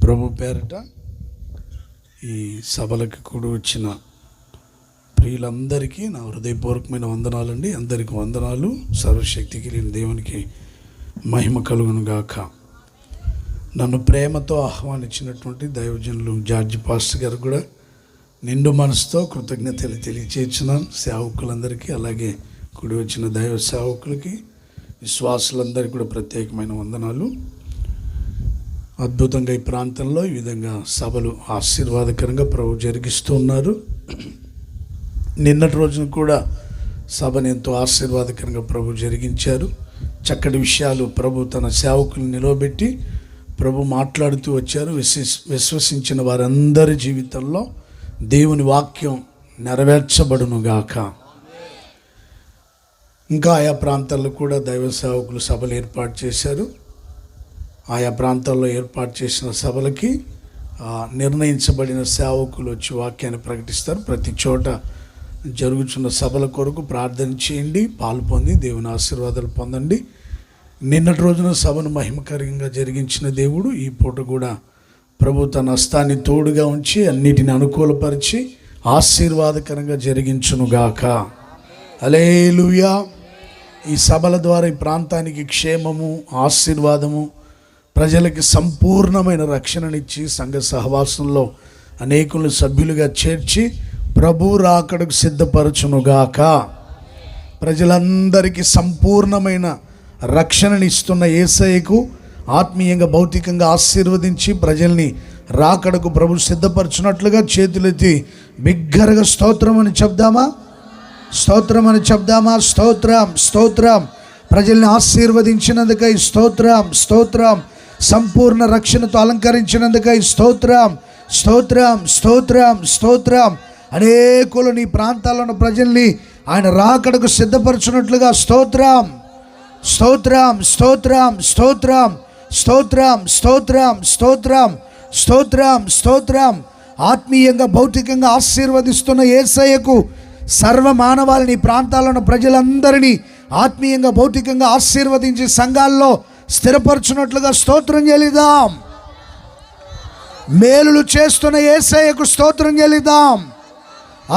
ప్రభు పేరిట ఈ సభలకు కూడి వచ్చిన ప్రియులందరికీ నా హృదయపూర్వకమైన వందనాలండి. అందరికీ వందనాలు. సర్వశక్తికి లేని దేవునికి మహిమ కలుగును గాక. నన్ను ప్రేమతో ఆహ్వానించినటువంటి దైవజనులు జార్జి పాస్టర్ గారు కూడా నిండు మనసుతో కృతజ్ఞతలు తెలియచేస్తున్నాను. సేవకులందరికీ, అలాగే కూడి వచ్చిన దైవ సేవకులకి, విశ్వాసులందరికీ కూడా ప్రత్యేకమైన వందనాలు. అద్భుతంగా ఈ ప్రాంతంలో ఈ విధంగా సభలు ఆశీర్వాదకరంగా ప్రభు జరిగిస్తూ ఉన్నారు. నిన్నటి రోజున కూడా సభను ఎంతో ఆశీర్వాదకరంగా ప్రభు జరిగించారు. చక్కటి విషయాలు ప్రభు తన సేవకులను నిలవబెట్టి ప్రభు మాట్లాడుతూ వచ్చారు. విశ్వసించిన వారందరి జీవితంలో దేవుని వాక్యం నెరవేర్చబడునుగాక. ఇంకా ఆయా ప్రాంతాల్లో కూడా దైవ సేవకులు సభలు ఏర్పాటు చేశారు. ఆయా ప్రాంతాల్లో ఏర్పాటు చేసిన సభలకి నిర్ణయించబడిన సేవకులు వచ్చి వాక్యాన్ని ప్రకటిస్తారు. ప్రతి చోట జరుగుతున్న సభల కొరకు ప్రార్థన చేయండి, పాలు పొంది దేవుని ఆశీర్వాదాలు పొందండి. నిన్నటి రోజున సభను మహిమకరంగా జరిగించిన దేవుడు ఈ పూట కూడా ప్రభు తన హస్తాన్ని తోడుగా ఉంచి అన్నిటిని అనుకూలపరిచి ఆశీర్వాదకరంగా జరిగించునుగాక. హల్లెలూయా. ఈ సభల ద్వారా ఈ ప్రాంతానికి క్షేమము, ఆశీర్వాదము, ప్రజలకి సంపూర్ణమైన రక్షణనిచ్చి సంఘ సహవాసంలో అనేకులను సభ్యులుగా చేర్చి ప్రభు రాకడకు సిద్ధపరచునుగాక. ప్రజలందరికీ సంపూర్ణమైన రక్షణనిస్తున్న యేసయ్యకు ఆత్మీయంగా, భౌతికంగా ఆశీర్వదించి ప్రజల్ని రాకడకు ప్రభు సిద్ధపరచున్నట్లుగా చేతులెత్తి బిగ్గరగా స్తోత్రం అని చెప్దామా? స్తోత్రం అని చెప్దామా? స్తోత్రం, స్తోత్రం. ప్రజల్ని ఆశీర్వదించినందుకై స్తోత్రం, స్తోత్రం. సంపూర్ణ రక్షణతో అలంకరించినందుకై స్తోత్రం, స్తోత్రం, స్తోత్రం, స్తోత్రం. అనేకులు నీ ప్రాంతాల్లో ఉన్న ప్రజల్ని ఆయన రాకడకు సిద్ధపరచున్నట్లుగా స్తోత్రం, స్తోత్రం, స్తోత్రం, స్తోత్రం, స్తోత్రం, స్తోత్రం, స్తోత్రం, స్తోత్రం, స్తోత్రం. ఆత్మీయంగా, భౌతికంగా ఆశీర్వదిస్తున్న యేసయ్యకు సర్వ మానవాళిని, ప్రాంతాల్లో ఉన్న ప్రజలందరినీ ఆత్మీయంగా, భౌతికంగా ఆశీర్వదించి సంఘాల్లో స్థిరపరచున్నట్లుగా స్తోత్రం చెల్లిద్దాం. మేలులు చేస్తున్న యేసయ్యకు స్తోత్రం చెల్లిద్దాం.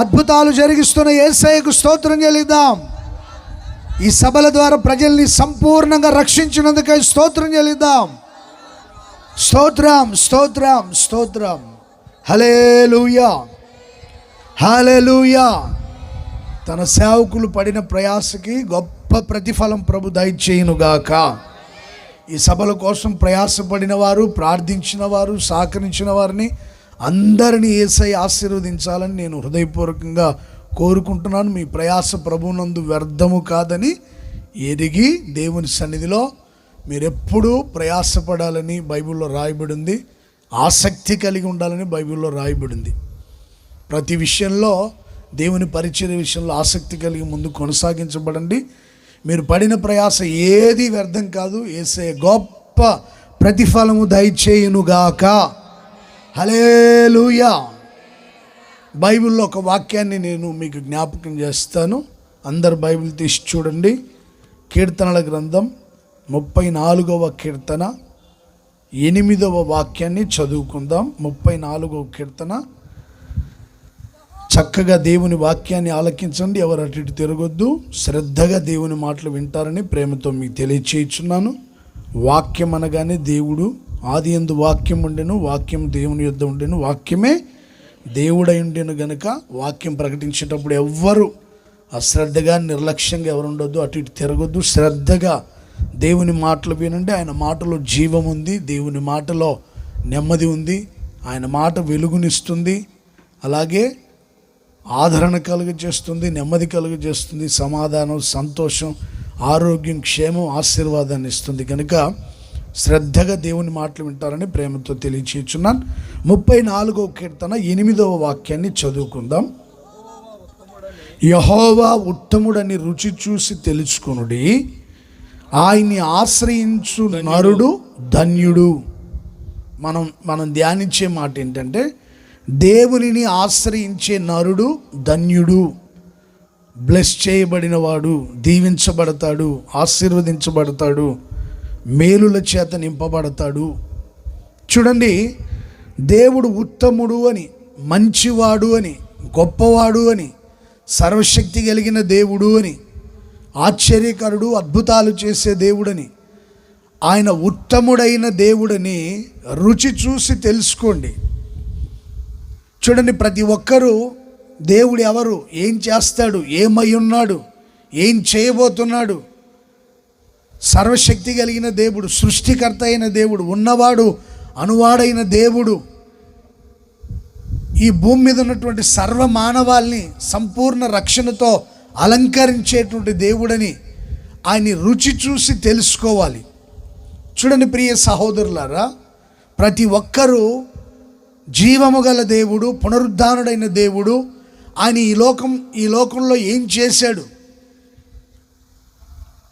అద్భుతాలు జరిగిస్తున్న యేసయ్యకు స్తోత్రం చెల్లిద్దాం. ఈ సభల ద్వారా ప్రజల్ని సంపూర్ణంగా రక్షించినందుకై స్తోత్రం చెల్లిద్దాం. స్తోత్రం, స్తోత్రం, స్తోత్రం. హల్లెలూయా, హల్లెలూయా. తన సేవకులు పడిన ప్రయాసకి గొప్ప ప్రతిఫలం ప్రభు దయచేయునుగాక. ఈ సభల కోసం ప్రయాసపడిన వారు, ప్రార్థించిన వారు, సహకరించిన వారిని అందరినీ యేసయ్య ఆశీర్వదించాలని నేను హృదయపూర్వకంగా కోరుకుంటున్నాను. మీ ప్రయాస ప్రభువునందు వ్యర్థము కాదని ఎరిగి దేవుని సన్నిధిలో మీరెప్పుడూ ప్రయాసపడాలని బైబిల్లో రాయబడింది. ఆసక్తి కలిగి ఉండాలని బైబిల్లో రాయబడింది. ప్రతి విషయంలో, దేవుని పరిచర్య విషయంలో ఆసక్తి కలిగి ముందు కొనసాగించబడండి. మీరు పడిన ప్రయాస ఏది వ్యర్థం కాదు. యేసయ్య గొప్ప ప్రతిఫలము దయచేయునుగాక. హల్లెలూయా. బైబిల్లో ఒక వాక్యాన్ని నేను మీకు జ్ఞాపకం చేస్తాను. అందరు బైబిల్ తీసి చూడండి. కీర్తనల గ్రంథం 34వ కీర్తన 8వ వాక్యాన్ని చదువుకుందాం. 34వ కీర్తన. చక్కగా దేవుని వాక్యాన్ని ఆలకించండి. ఎవరు అటు ఇటు తిరగొద్దు. శ్రద్ధగా దేవుని మాటలు వింటారని ప్రేమతో మీకు తెలియచేయుచున్నాను. వాక్యం అనగానే దేవుడు, ఆది యందు వాక్యం ఉండెను, వాక్యం దేవుని యొద్ద ఉండెను, వాక్యమే దేవుడై ఉండెను గనుక వాక్యం ప్రకటించేటప్పుడు ఎవ్వరు అశ్రద్ధగా, నిర్లక్ష్యంగా ఎవరు ఉండొద్దు, అటు ఇటు తిరగొద్దు. శ్రద్ధగా దేవుని మాటలు వినండి. ఆయన మాటలో జీవం ఉంది, దేవుని మాటలో నెమ్మది ఉంది, ఆయన మాట వెలుగునిస్తుంది, అలాగే ఆదరణ కలుగజేస్తుంది, నెమ్మది కలుగజేస్తుంది, సమాధానం, సంతోషం, ఆరోగ్యం, క్షేమం, ఆశీర్వాదాన్ని ఇస్తుంది. కనుక శ్రద్ధగా దేవుని మాటలు వింటారని ప్రేమతో తెలియచేస్తున్నాను. 34వ కీర్తన 8వ వాక్యాన్ని చదువుకుందాం. యెహోవా ఉత్తముడని రుచి చూసి తెలుసుకొనుడి, ఆయన్ని ఆశ్రయించు నరుడు ధన్యుడు. మనం ధ్యానించే మాట ఏంటంటే, దేవునిని ఆశ్రయించే నరుడు ధన్యుడు. బ్లెస్ చేయబడినవాడు, దీవించబడతాడు, ఆశీర్వదించబడతాడు, మేలుల చేత నింపబడతాడు. చూడండి, దేవుడు ఉత్తముడు అని, మంచివాడు అని, గొప్పవాడు అని, సర్వశక్తి కలిగిన దేవుడు అని, ఆశ్చర్యకరుడు, అద్భుతాలు చేసే దేవుడని, ఆయన ఉత్తముడైన దేవుడని రుచి చూసి తెలుసుకోండి. చూడండి, ప్రతి ఒక్కరూ దేవుడు ఎవరు, ఏం చేస్తాడు, ఏమై ఉన్నాడు, ఏం చేయబోతున్నాడు, సర్వశక్తి కలిగిన దేవుడు, సృష్టికర్త అయిన దేవుడు, ఉన్నవాడు అనువాడైన దేవుడు, ఈ భూమి మీద ఉన్నటువంటి సర్వ మానవాల్ని సంపూర్ణ రక్షణతో అలంకరించేటువంటి దేవుడని ఆయన్ని రుచి చూసి తెలుసుకోవాలి. చూడండి ప్రియ సహోదరులారా, ప్రతి ఒక్కరూ జీవము గల దేవుడు, పునరుద్ధానుడైన దేవుడు, ఆయన ఈ లోకంలో ఏం చేశాడు,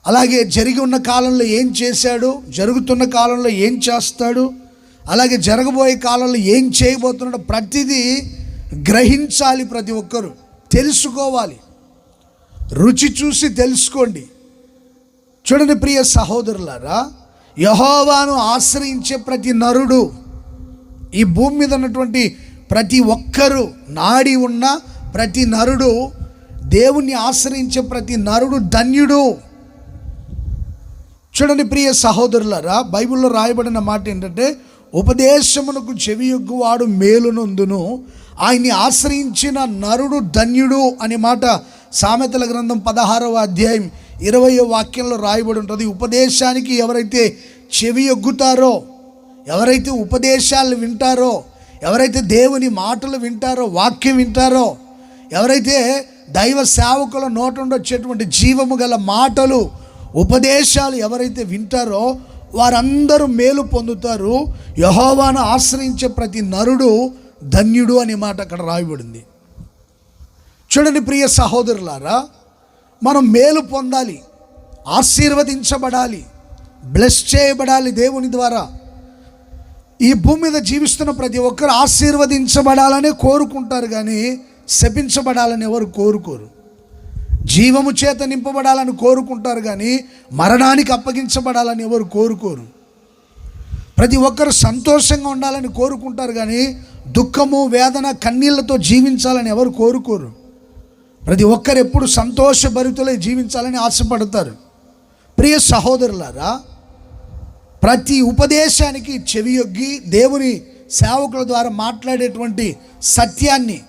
అలాగే జరిగి ఉన్న కాలంలో ఏం చేశాడు, జరుగుతున్న కాలంలో ఏం చేస్తాడు, అలాగే జరగబోయే కాలంలో ఏం చేయబోతున్నాడో ప్రతిదీ గ్రహించాలి. ప్రతి ఒక్కరూ తెలుసుకోవాలి, రుచి చూసి తెలుసుకోండి. చూడండి ప్రియ సహోదరులారా, యెహోవాను ఆశ్రయించే ప్రతి నరుడు, ఈ భూమి మీద ఉన్నటువంటి ప్రతి ఒక్కరూ, నాడి ఉన్న ప్రతి నరుడు, దేవుణ్ణి ఆశ్రయించే ప్రతి నరుడు ధన్యుడు. చూడండి ప్రియ సహోదరులారా, బైబిల్లో రాయబడిన మాట ఏంటంటే, ఉపదేశమునకు చెవియొగ్గువాడు మేలునందును, ఆయన్ని ఆశ్రయించిన నరుడు ధన్యుడు అనే మాట సామెతల గ్రంథం 16వ అధ్యాయం 20వ వాక్యంలో రాయబడి ఉంటుంది. ఉపదేశానికి ఎవరైతే చెవియొగ్గుతారో, ఎవరైతే ఉపదేశాలు వింటారో, ఎవరైతే దేవుని మాటలు వింటారో, వాక్యం వింటారో, ఎవరైతే దైవ సేవకుల నోట నుండి వచ్చేటువంటి జీవము గల మాటలు, ఉపదేశాలు ఎవరైతే వింటారో వారందరూ మేలు పొందుతారు. యెహోవాను ఆశ్రయించే ప్రతి నరుడు ధన్యుడు అనే మాట అక్కడ రాయబడింది. చూడండి ప్రియ సహోదరులారా, మనం మేలు పొందాలి, ఆశీర్వదించబడాలి, బ్లెస్ చేయబడాలి దేవుని ద్వారా. ఈ భూమి మీద జీవిస్తున్న ప్రతి ఒక్కరు ఆశీర్వదించబడాలనే కోరుకుంటారు, కానీ శపించబడాలని ఎవరు కోరుకోరు. జీవము చేత నింపబడాలని కోరుకుంటారు, కానీ మరణానికి అప్పగించబడాలని ఎవరు కోరుకోరు. ప్రతి ఒక్కరు సంతోషంగా ఉండాలని కోరుకుంటారు, కానీ దుఃఖము, వేదన, కన్నీళ్లతో జీవించాలని ఎవరు కోరుకోరు. ప్రతి ఒక్కరు ఎప్పుడు సంతోషభరితులై జీవించాలని ఆశపడతారు. ప్రియ సహోదరులారా, ప్రతి ఉపదేశానికి చెవియొగ్గి దేవుని సేవకుల ద్వారా మాట్లాడేటువంటి సత్యాన్ని,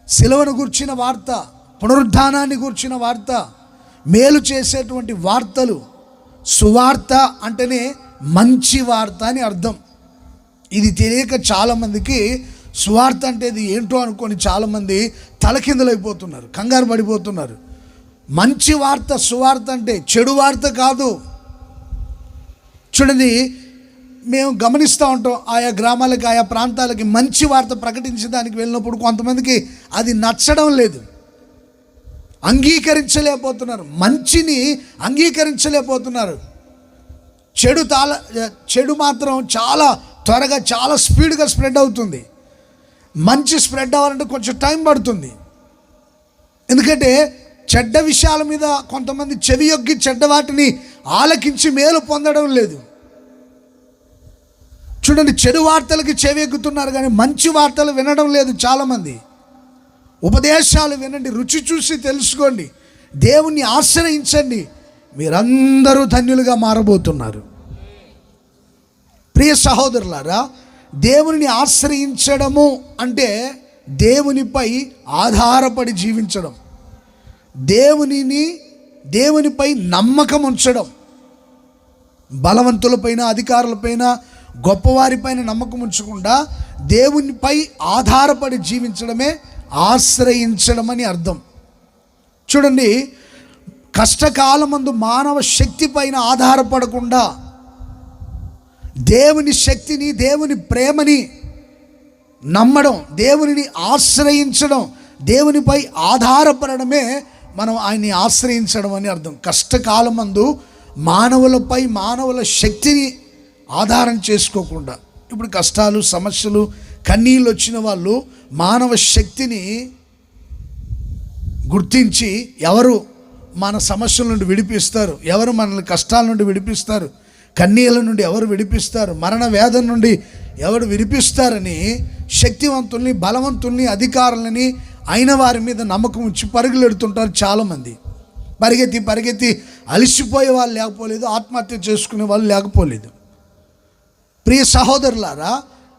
సిలువను గుర్చిన వార్త, పునరుద్ధానాన్ని గుర్చిన వార్త, మేలు చేసేటువంటి వార్తలు, సువార్త అంటేనే మంచి వార్త అని అర్థం. ఇది తెలియక చాలామందికి సువార్త అంటే ఇది ఏంటో అనుకొని చాలామంది తలకిందులైపోతున్నారు, కంగారు పడిపోతున్నారు. మంచి వార్త సువార్త అంటే చెడు వార్త కాదు. చూడండి, మేము గమనిస్తూ ఉంటాం, ఆయా గ్రామాలకి, ఆయా ప్రాంతాలకి మంచి వార్త ప్రకటించడానికి వెళ్ళినప్పుడు కొంతమందికి అది నచ్చడం లేదు, అంగీకరించలేకపోతున్నారు, మంచిని అంగీకరించలేకపోతున్నారు. చెడు మాత్రం చాలా త్వరగా, చాలా స్పీడ్గా స్ప్రెడ్ అవుతుంది. మంచి స్ప్రెడ్ అవ్వాలంటే కొంచెం టైం పడుతుంది. ఎందుకంటే చెడ్డ విషయాల మీద కొంతమంది చెవియొగ్గి చెడ్డ వాటిని ఆలకించి మేలు పొందడం లేదు. చూడండి, చెడు వార్తలకి చెవియొగ్గుతున్నారు, కానీ మంచి వార్తలు వినడం లేదు చాలామంది. ఉపదేశాలు వినండి, రుచి చూసి తెలుసుకోండి, దేవుణ్ణి ఆశ్రయించండి, మీరందరూ ధన్యులుగా మారబోతున్నారు. ప్రియ సహోదరులారా, దేవుని ఆశ్రయించడము అంటే దేవునిపై ఆధారపడి జీవించడం, దేవునిపై నమ్మకం ఉంచడం. బలవంతులపైన, అధికారులపైన, గొప్పవారిపైన నమ్మకం ఉంచకుండా దేవునిపై ఆధారపడి జీవించడమే ఆశ్రయించడం అని అర్థం. చూడండి, కష్టకాలమందు మానవ శక్తి పైన ఆధారపడకుండా దేవుని శక్తిని, దేవుని ప్రేమని నమ్మడం, దేవునిని ఆశ్రయించడం, దేవునిపై ఆధారపడమే మనం ఆయన్ని ఆశ్రయించడం అని అర్థం. కష్టకాలమందు మానవులపై, మానవుల శక్తిని ఆధారం చేసుకోకుండా, ఇప్పుడు కష్టాలు, సమస్యలు, కన్నీళ్ళు వచ్చిన వాళ్ళు మానవ శక్తిని గుర్తించి ఎవరు మన సమస్యల నుండి విడిపిస్తారు, ఎవరు మనల్ని కష్టాల నుండి విడిపిస్తారు, కన్నీళ్ళ నుండి ఎవరు విడిపిస్తారు, మరణ వేదన నుండి ఎవరు విడిపిస్తారని శక్తివంతుల్ని, బలవంతుల్ని, అధికారులని అయిన వారి మీద నమ్మకం ఉంచి పరుగులెడుతుంటారు చాలామంది. పరిగెత్తి అలసిపోయే వాళ్ళు లేకపోలేదు, ఆత్మహత్య చేసుకునే వాళ్ళు లేకపోలేదు. ప్రియ సహోదరులారా,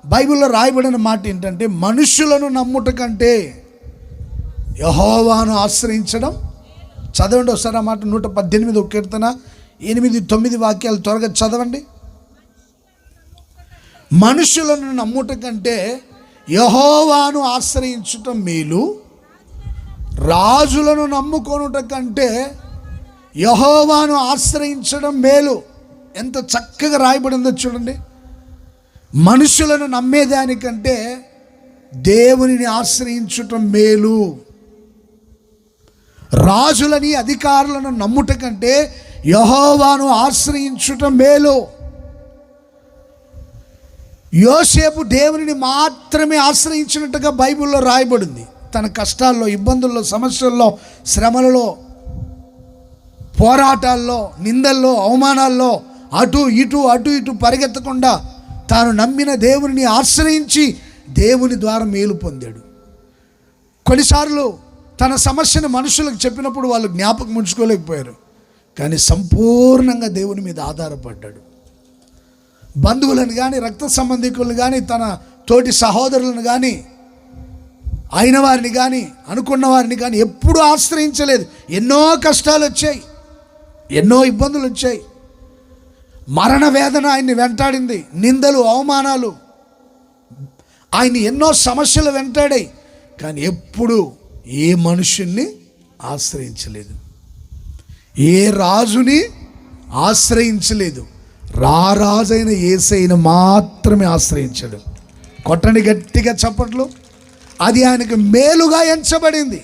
బైబిల్లో రాయబడిన మాట ఏంటంటే, మనుషులను నమ్ముట కంటే యెహోవాను ఆశ్రయించడం. చదవండి ఒకసారి ఆ మాట. 118 కీర్తన 8-9 వాక్యాలు త్వరగా చదవండి. మనుషులను నమ్ముట కంటే యెహోవాను ఆశ్రయించటం మేలు, రాజులను నమ్ముకొనుట కంటే యెహోవాను ఆశ్రయించడం మేలు. ఎంత చక్కగా రాయబడిందో చూడండి. మనుషులను నమ్మేదానికంటే దేవునిని ఆశ్రయించటం మేలు, రాజులని, అధికారులను నమ్ముట కంటే యెహోవాను ఆశ్రయించటం మేలు. యోసేపు దేవునిని మాత్రమే ఆశ్రయించినట్టుగా బైబిల్లో రాయబడింది. తన కష్టాల్లో, ఇబ్బందుల్లో, సమస్యల్లో, శ్రమలలో, పోరాటాల్లో, నిందల్లో, అవమానాల్లో అటు ఇటు పరిగెత్తకుండా తాను నమ్మిన దేవునిని ఆశ్రయించి దేవుని ద్వారా మేలు పొందాడు. కొన్నిసార్లు తన సమస్యను మనుషులకు చెప్పినప్పుడు వాళ్ళు జ్ఞాపకం ఉంచుకోలేకపోయారు, కానీ సంపూర్ణంగా దేవుని మీద ఆధారపడ్డాడు. బంధువులను కానీ, రక్త సంబంధికులను కానీ, తన తోటి సహోదరులను కానీ, అయిన వారిని కానీ, అనుకున్న వారిని కానీ ఎప్పుడూ ఆశ్రయించలేదు. ఎన్నో కష్టాలు వచ్చాయి, ఎన్నో ఇబ్బందులు వచ్చాయి, మరణ వేదన ఆయన్ని వెంటాడింది, నిందలు, అవమానాలు, ఆయన్ని ఎన్నో సమస్యలు వెంటాడాయి. కానీ ఎప్పుడు ఏ మనుషుల్ని ఆశ్రయించలేదు, ఏ రాజుని ఆశ్రయించలేదు. రారాజైన యేసయ్యను మాత్రమే ఆశ్రయించాడు. కొట్టండి గట్టిగా చప్పట్లు. అది ఆయనకు మేలుగా ఎంచబడింది,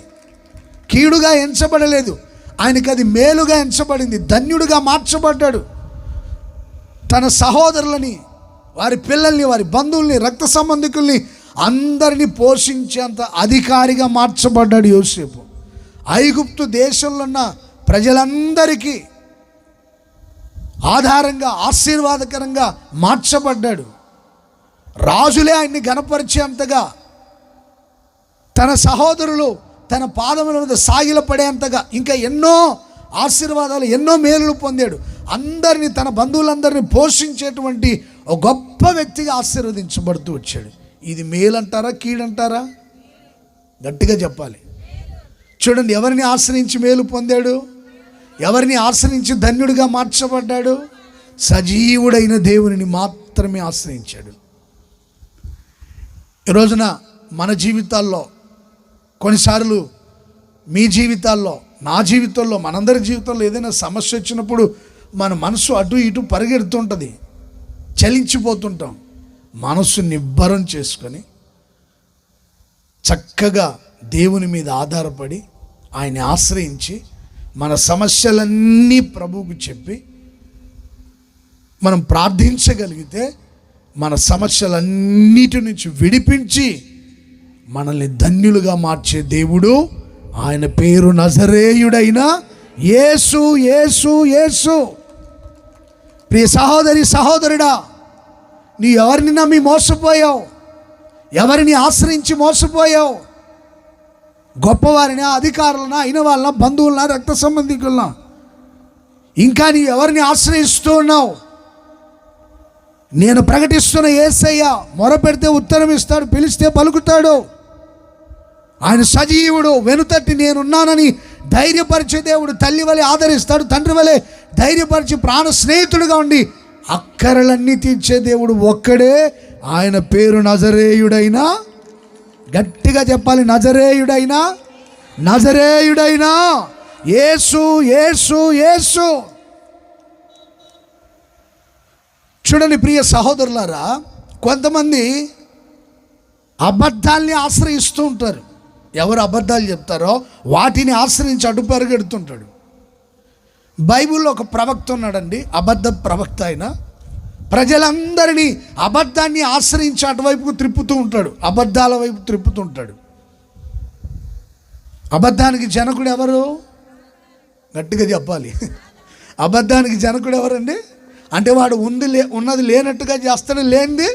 కీడుగా ఎంచబడలేదు. ఆయనకు అది మేలుగా ఎంచబడింది. ధన్యుడిగా మార్చబడ్డాడు. తన సహోదరులని, వారి పిల్లల్ని, వారి బంధువుల్ని, రక్త సంబంధికుల్ని అందరినీ పోషించేంత అధికారిగా మార్చబడ్డాడు యోసేపు. ఐగుప్తు దేశంలో ఉన్న ప్రజలందరికీ ఆధారంగా, ఆశీర్వాదకరంగా మార్చబడ్డాడు. రాజులే ఆయన్ని ఘనపరిచేంతగా, తన సహోదరులు తన పాదముల మీద సాగిలపడేంతగా ఇంకా ఎన్నో ఆశీర్వాదాలు, ఎన్నో మేలులు పొందాడు. అందరినీ, తన బంధువులందరినీ పోషించేటువంటి ఒక గొప్ప వ్యక్తిగా ఆశీర్వదించబడుతూ వచ్చాడు. ఇది మేలంటారా, కీడంటారా? గట్టిగా చెప్పాలి. చూడండి, ఎవరిని ఆశ్రయించి మేలు పొందాడు, ఎవరిని ఆశ్రయించి ధన్యుడిగా మార్చబడ్డాడు? సజీవుడైన దేవునిని మాత్రమే ఆశ్రయించాడు. ఈ రోజున మన జీవితాల్లో, కొన్నిసార్లు మీ జీవితాల్లో, నా జీవితంలో, మనందరి జీవితంలో ఏదైనా సమస్య వచ్చినప్పుడు మన మనసు అటు ఇటు పరిగెడుతుంటుంది, చలించిపోతుంటాం. మనసు నిబ్బరం చేసుకొని చక్కగా దేవుని మీద ఆధారపడి ఆయన్ని ఆశ్రయించి మన సమస్యలన్నీ ప్రభువుకు చెప్పి మనం ప్రార్థించగలిగితే మన సమస్యలన్నిటి నుంచి విడిపించి మనల్ని ధన్యులుగా మార్చే దేవుడు. ఆయన పేరు నజరేయుడైన యేసు. యేసు యేసు. ప్రియ సహోదరి, సహోదరుడా, నీ ఎవరిని నమ్మి మోసపోయావు? ఎవరిని ఆశ్రయించి మోసపోయావు? గొప్పవారినా, అధికారులనా, అయిన వాళ్ళ, బంధువులనా, రక్త సంబంధికులనా? ఇంకా నీ ఎవరిని ఆశ్రయిస్తూ ఉన్నావు? నేను ప్రకటిస్తున్న యేసయ్య మొరపెడితే ఉత్తరం ఇస్తాడు, పిలిస్తే పలుకుతాడు. ఆయన సజీవుడు, వెనుతట్టి నేనున్నానని ధైర్యపరిచే దేవుడు. తల్లి వలె ఆదరిస్తాడు, తండ్రి వలె ధైర్యపరిచి ప్రాణ స్నేహితుడుగా ఉండి అక్కరలన్నీ తీర్చే దేవుడు ఒక్కడే. ఆయన పేరు నజరేయుడైన, గట్టిగా చెప్పాలి, నజరేయుడైన యేసు. యేసు యేసు. చూడండి ప్రియ సహోదరులారా, కొంతమంది అబద్ధాల్ని ఆశ్రయిస్తూ ఉంటారు. ఎవరు అబద్ధాలు చెప్తారో వాటిని ఆశ్రయించి అడ్డు పరిగెడుతుంటాడు. బైబిల్లో ఒక ప్రవక్త ఉన్నాడండి, అబద్ధ ప్రవక్త. ఆయన ప్రజలందరినీ అబద్ధాన్ని ఆశ్రయించి అటువైపుకు త్రిప్పుతూ ఉంటాడు, అబద్ధాల వైపు త్రిప్పుతూ ఉంటాడు. అబద్ధానికి జనకుడు ఎవరు? గట్టిగా చెప్పాలి. అబద్ధానికి జనకుడు ఎవరండి? అంటే వాడు ఉన్నది లేనట్టుగా చేస్తాడు, లేనిది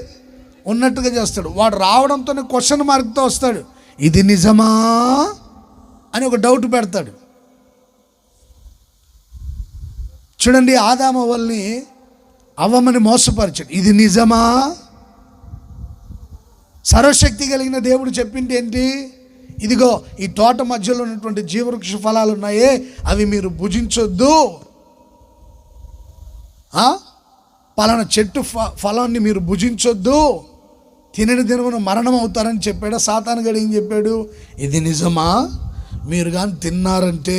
ఉన్నట్టుగా చేస్తాడు. వాడు రావడంతోనే క్వశ్చన్ మార్క్తో వస్తాడు, ఇది నిజమా అని ఒక డౌట్ పెడతాడు. చూడండి, ఆదాము వాళ్ళని అవ్వమని మోసపరిచాడు, ఇది నిజమా? సర్వశక్తి కలిగిన దేవుడు చెప్పింది ఏంటి? ఇదిగో ఈ తోట మధ్యలో ఉన్నటువంటి జీవవృక్ష ఫలాలు ఉన్నాయే, అవి మీరు భుజించొద్దు, పలానా చెట్టు ఫలాన్ని మీరు భుజించొద్దు, తినని దినమున మరణం అవుతారని చెప్పాడు. సాతాను గడు ఏం చెప్పాడు? ఇది నిజమా? మీరు కానీ తిన్నారంటే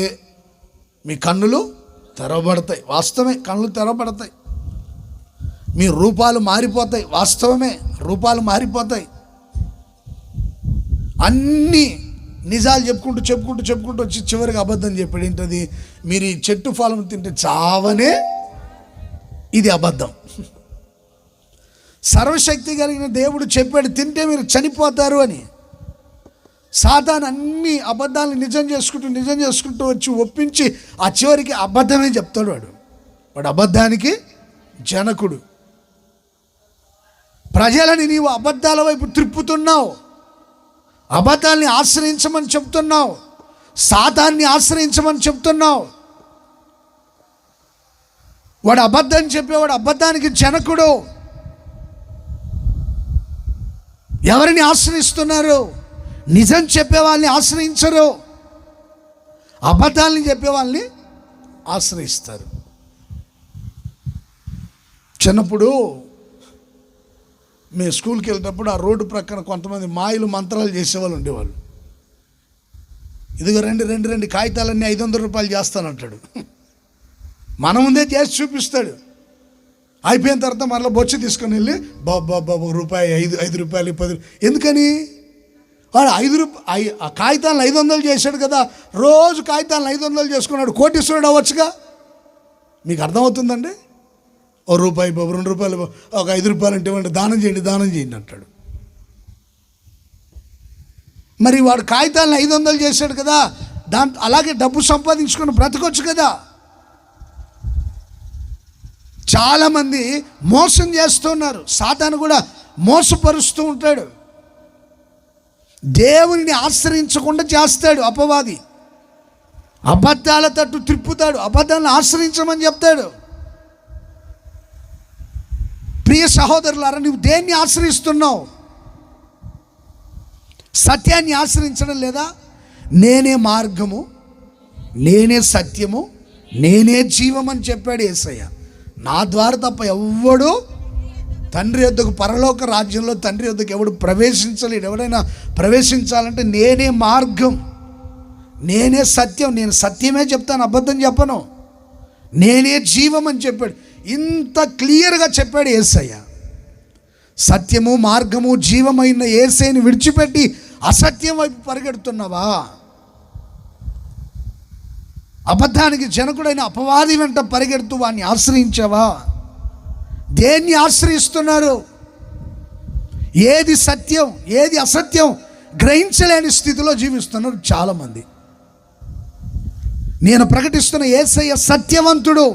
మీ కన్నులు తెరవబడతాయి. వాస్తవమే, కన్నులు తెరవబడతాయి. మీ రూపాలు మారిపోతాయి. వాస్తవమే, రూపాలు మారిపోతాయి. అన్నీ నిజాలు చెప్పుకుంటూ వచ్చి చివరికి అబద్ధం చెప్పాడు. ఏంటది? మీరు ఈ చెట్టు ఫలం తింటే చావనే, ఇది అబద్ధం. సర్వశక్తి కలిగిన దేవుడు చెప్పాడు తింటే మీరు చనిపోతారు అని. సాతాను అన్ని అబద్ధాలను నిజం చేసుకుంటూ వచ్చి ఒప్పించి ఆ చివరికి అబద్ధమే చెప్తాడు. వాడు అబద్ధానికి జనకుడు. ప్రజలని నీవు అబద్ధాల వైపు త్రిప్పుతున్నావు, అబద్ధాన్ని ఆశ్రయించమని చెప్తున్నావు, సాతాన్ని ఆశ్రయించమని చెప్తున్నావు. వాడు అబద్ధం చెప్పేవాడు అబద్ధానికి జనకుడు. ఎవరిని ఆశ్రయిస్తున్నారు? నిజం చెప్పే వాళ్ళని ఆశ్రయించరు, అబద్ధాలని చెప్పే వాళ్ళని ఆశ్రయిస్తారు. చిన్నప్పుడు మేము స్కూల్కి వెళ్ళేటప్పుడు ఆ రోడ్డు ప్రక్కన కొంతమంది మాయలు మంత్రాలు చేసేవాళ్ళు ఉండేవాళ్ళు. ఇదిగో రెండు కాగితాలన్నీ 500 రూపాయలు చేస్తానంటాడు. మన ముందే చేసి చూపిస్తాడు. అయిపోయిన తర్వాత మరలా బొచ్చు తీసుకొని వెళ్ళి బాబా రూపాయి 5 రూపాయలు 10. ఎందుకని? వాడు ఆ కాగితాలను 500 చేశాడు కదా, రోజు కాగితాలను 500 చేసుకున్నాడు, కోటీశ్వరుడు అవ్వచ్చుగా. మీకు అర్థమవుతుందండి? ఓ రూపాయి బాబు, 2 రూపాయలు, ఒక 5 రూపాయలు అంటే ఇవ్వండి, దానం చేయండి అంటాడు. మరి వాడు కాగితాలను 500 చేశాడు కదా, అలాగే డబ్బు సంపాదించుకొని బ్రతకొచ్చు కదా. చాలామంది మోసం చేస్తున్నారు. సాతాను కూడా మోసపరుస్తూ ఉంటాడు. దేవుని ఆశ్రయించకుండా చేస్తాడు అపవాది. అబద్ధాల తట్టు త్రిప్పుతాడు, అబద్ధాలను ఆశ్రయించమని చెప్తాడు. ప్రియ సహోదరులారా, నువ్వు దేన్ని ఆశ్రయిస్తున్నావు? సత్యాన్ని ఆశ్రయించడం లేదా? నేనే మార్గము, నేనే సత్యము, నేనే జీవం అని చెప్పాడు యేసయ్య. నా ద్వారా తప్ప ఎవ్వడు తండ్రి యొద్దకు, పరలోక రాజ్యంలో తండ్రి యొద్దకు ఎవడు ప్రవేశించలేడు. ఎవడైనా ప్రవేశించాలంటే నేనే మార్గం, నేనే సత్యం, నేను సత్యమే చెప్తాను, అబద్ధం చెప్పను, నేనే జీవం అని చెప్పాడు. ఇంత క్లియర్గా చెప్పాడు యేసయ్య. సత్యము, మార్గము, జీవమైన యేసయ్యని విడిచిపెట్టి అసత్యం వైపు పరిగెడుతున్నావా? అబద్ధానికి జనకుడైన అపవాది వెంట పరిగెడుతూ వాడిని ఆశ్రయించావా? దేన్ని ఆశ్రయిస్తున్నారు? ఏది సత్యం, ఏది అసత్యం గ్రహించలేని స్థితిలో జీవిస్తున్నారు చాలామంది. నేను ప్రకటిస్తున్న యేసయ్య సత్యవంతుడు.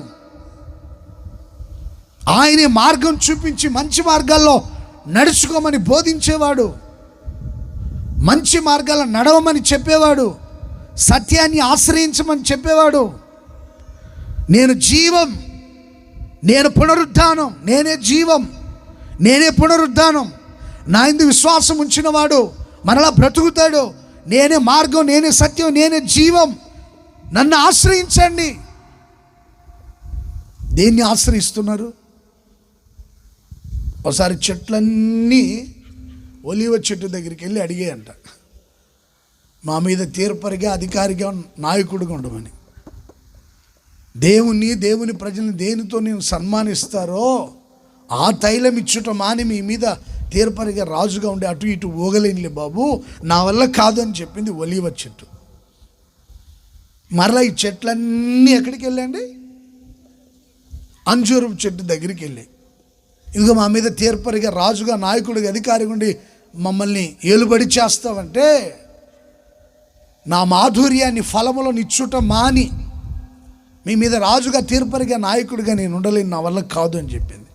ఆయనే మార్గం చూపించి మంచి మార్గాల్లో నడుచుకోమని బోధించేవాడు, మంచి మార్గాల్లో నడవమని చెప్పేవాడు, సత్యాన్ని ఆశ్రయించమని చెప్పేవాడు. నేను జీవం, నేను పునరుద్ధానం, నేనే జీవం, నేనే పునరుద్ధానం, నా యందు విశ్వాసం ఉంచినవాడు మరలా బ్రతుకుతాడు, నేనే మార్గం, నేనే సత్యం, నేనే జీవం, నన్ను ఆశ్రయించండి. దేన్ని ఆశ్రయిస్తున్నారు? ఒకసారి చెట్లన్నీ ఒలివ చెట్టు దగ్గరికి వెళ్ళి అడిగాయంట, మా మీద తీర్పరిగా, అధికారిగా, నాయకుడిగా ఉండమని. దేవుని ప్రజల్ని దేనితో నేను సన్మానిస్తారో ఆ తైలం ఇచ్చుట మాని మీ మీద తీర్పరిగా, రాజుగా ఉండి అటు ఇటు ఊగలేనిలే బాబు, నా వల్ల కాదు అని చెప్పింది ఒలివ చెట్టు. మరలా ఈ చెట్లన్నీ ఎక్కడికి వెళ్ళండి? అంజూరు చెట్టు దగ్గరికి వెళ్ళాయి. ఇదిగో మా మీద తీర్పరిగా, రాజుగా, నాయకుడిగా, అధికారిగా ఉండి మమ్మల్ని ఏలుబడి చేస్తావంటే నా మాధుర్యాన్ని ఫలములో నిచ్చుట మాని మీ మీద రాజుగా తీర్పరిగా నాయకుడిగా నేను ఉండలేను, నా వల్ల కాదు అని చెప్పింది.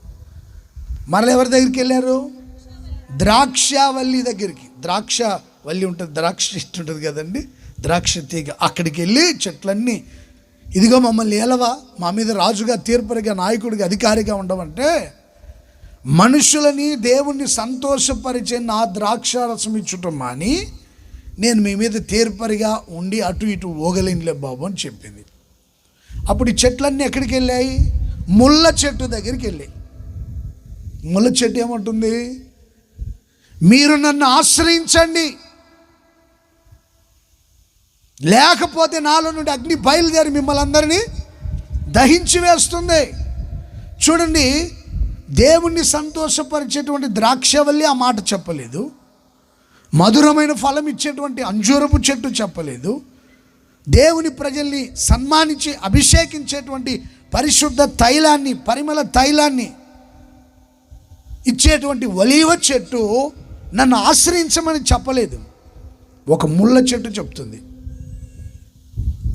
మరలా ఎవరి దగ్గరికి వెళ్ళారు? ద్రాక్షవల్లి దగ్గరికి. ద్రాక్షవల్లి ఉంటుంది, ద్రాక్ష చెట్టు ఉంటుంది కదండి, ద్రాక్ష తీగ. అక్కడికి వెళ్ళి చెట్లన్నీ, ఇదిగో మమ్మల్ని ఏలవా, మా మీద రాజుగా తీర్పరిగా నాయకుడిగా అధికారిగా ఉండవంటే, మనుషులని దేవుణ్ణి సంతోషపరిచే నా ద్రాక్షారసం ఇచ్చుటం మాని నేను మీ మీద తీర్పరిగా ఉండి అటు ఇటు ఓగలేనులే బాబు అని చెప్పింది. అప్పుడు ఈ చెట్లన్నీ ఎక్కడికి వెళ్ళాయి? ముళ్ళ చెట్టు దగ్గరికి వెళ్ళాయి. ముళ్ళ చెట్టు ఏమంటుంది? మీరు నన్ను ఆశ్రయించండి, లేకపోతే నాలో నుండి అగ్ని బయలుదేరి మిమ్మల్ని అందరినీ దహించి వేస్తుంది. చూడండి, దేవుణ్ణి సంతోషపరిచేటువంటి ద్రాక్షవల్లి ఆ మాట చెప్పలేదు, మధురమైన ఫలం ఇచ్చేటువంటి అంజూరపు చెట్టు చెప్పలేదు, దేవుని ప్రజల్ని సన్మానించి అభిషేకించేటువంటి పరిశుద్ధ తైలాన్ని, పరిమళ తైలాన్ని ఇచ్చేటువంటి ఒలీవ చెట్టు నన్ను ఆశ్రయించమని చెప్పలేదు. ఒక ముళ్ళ చెట్టు చెప్తుంది,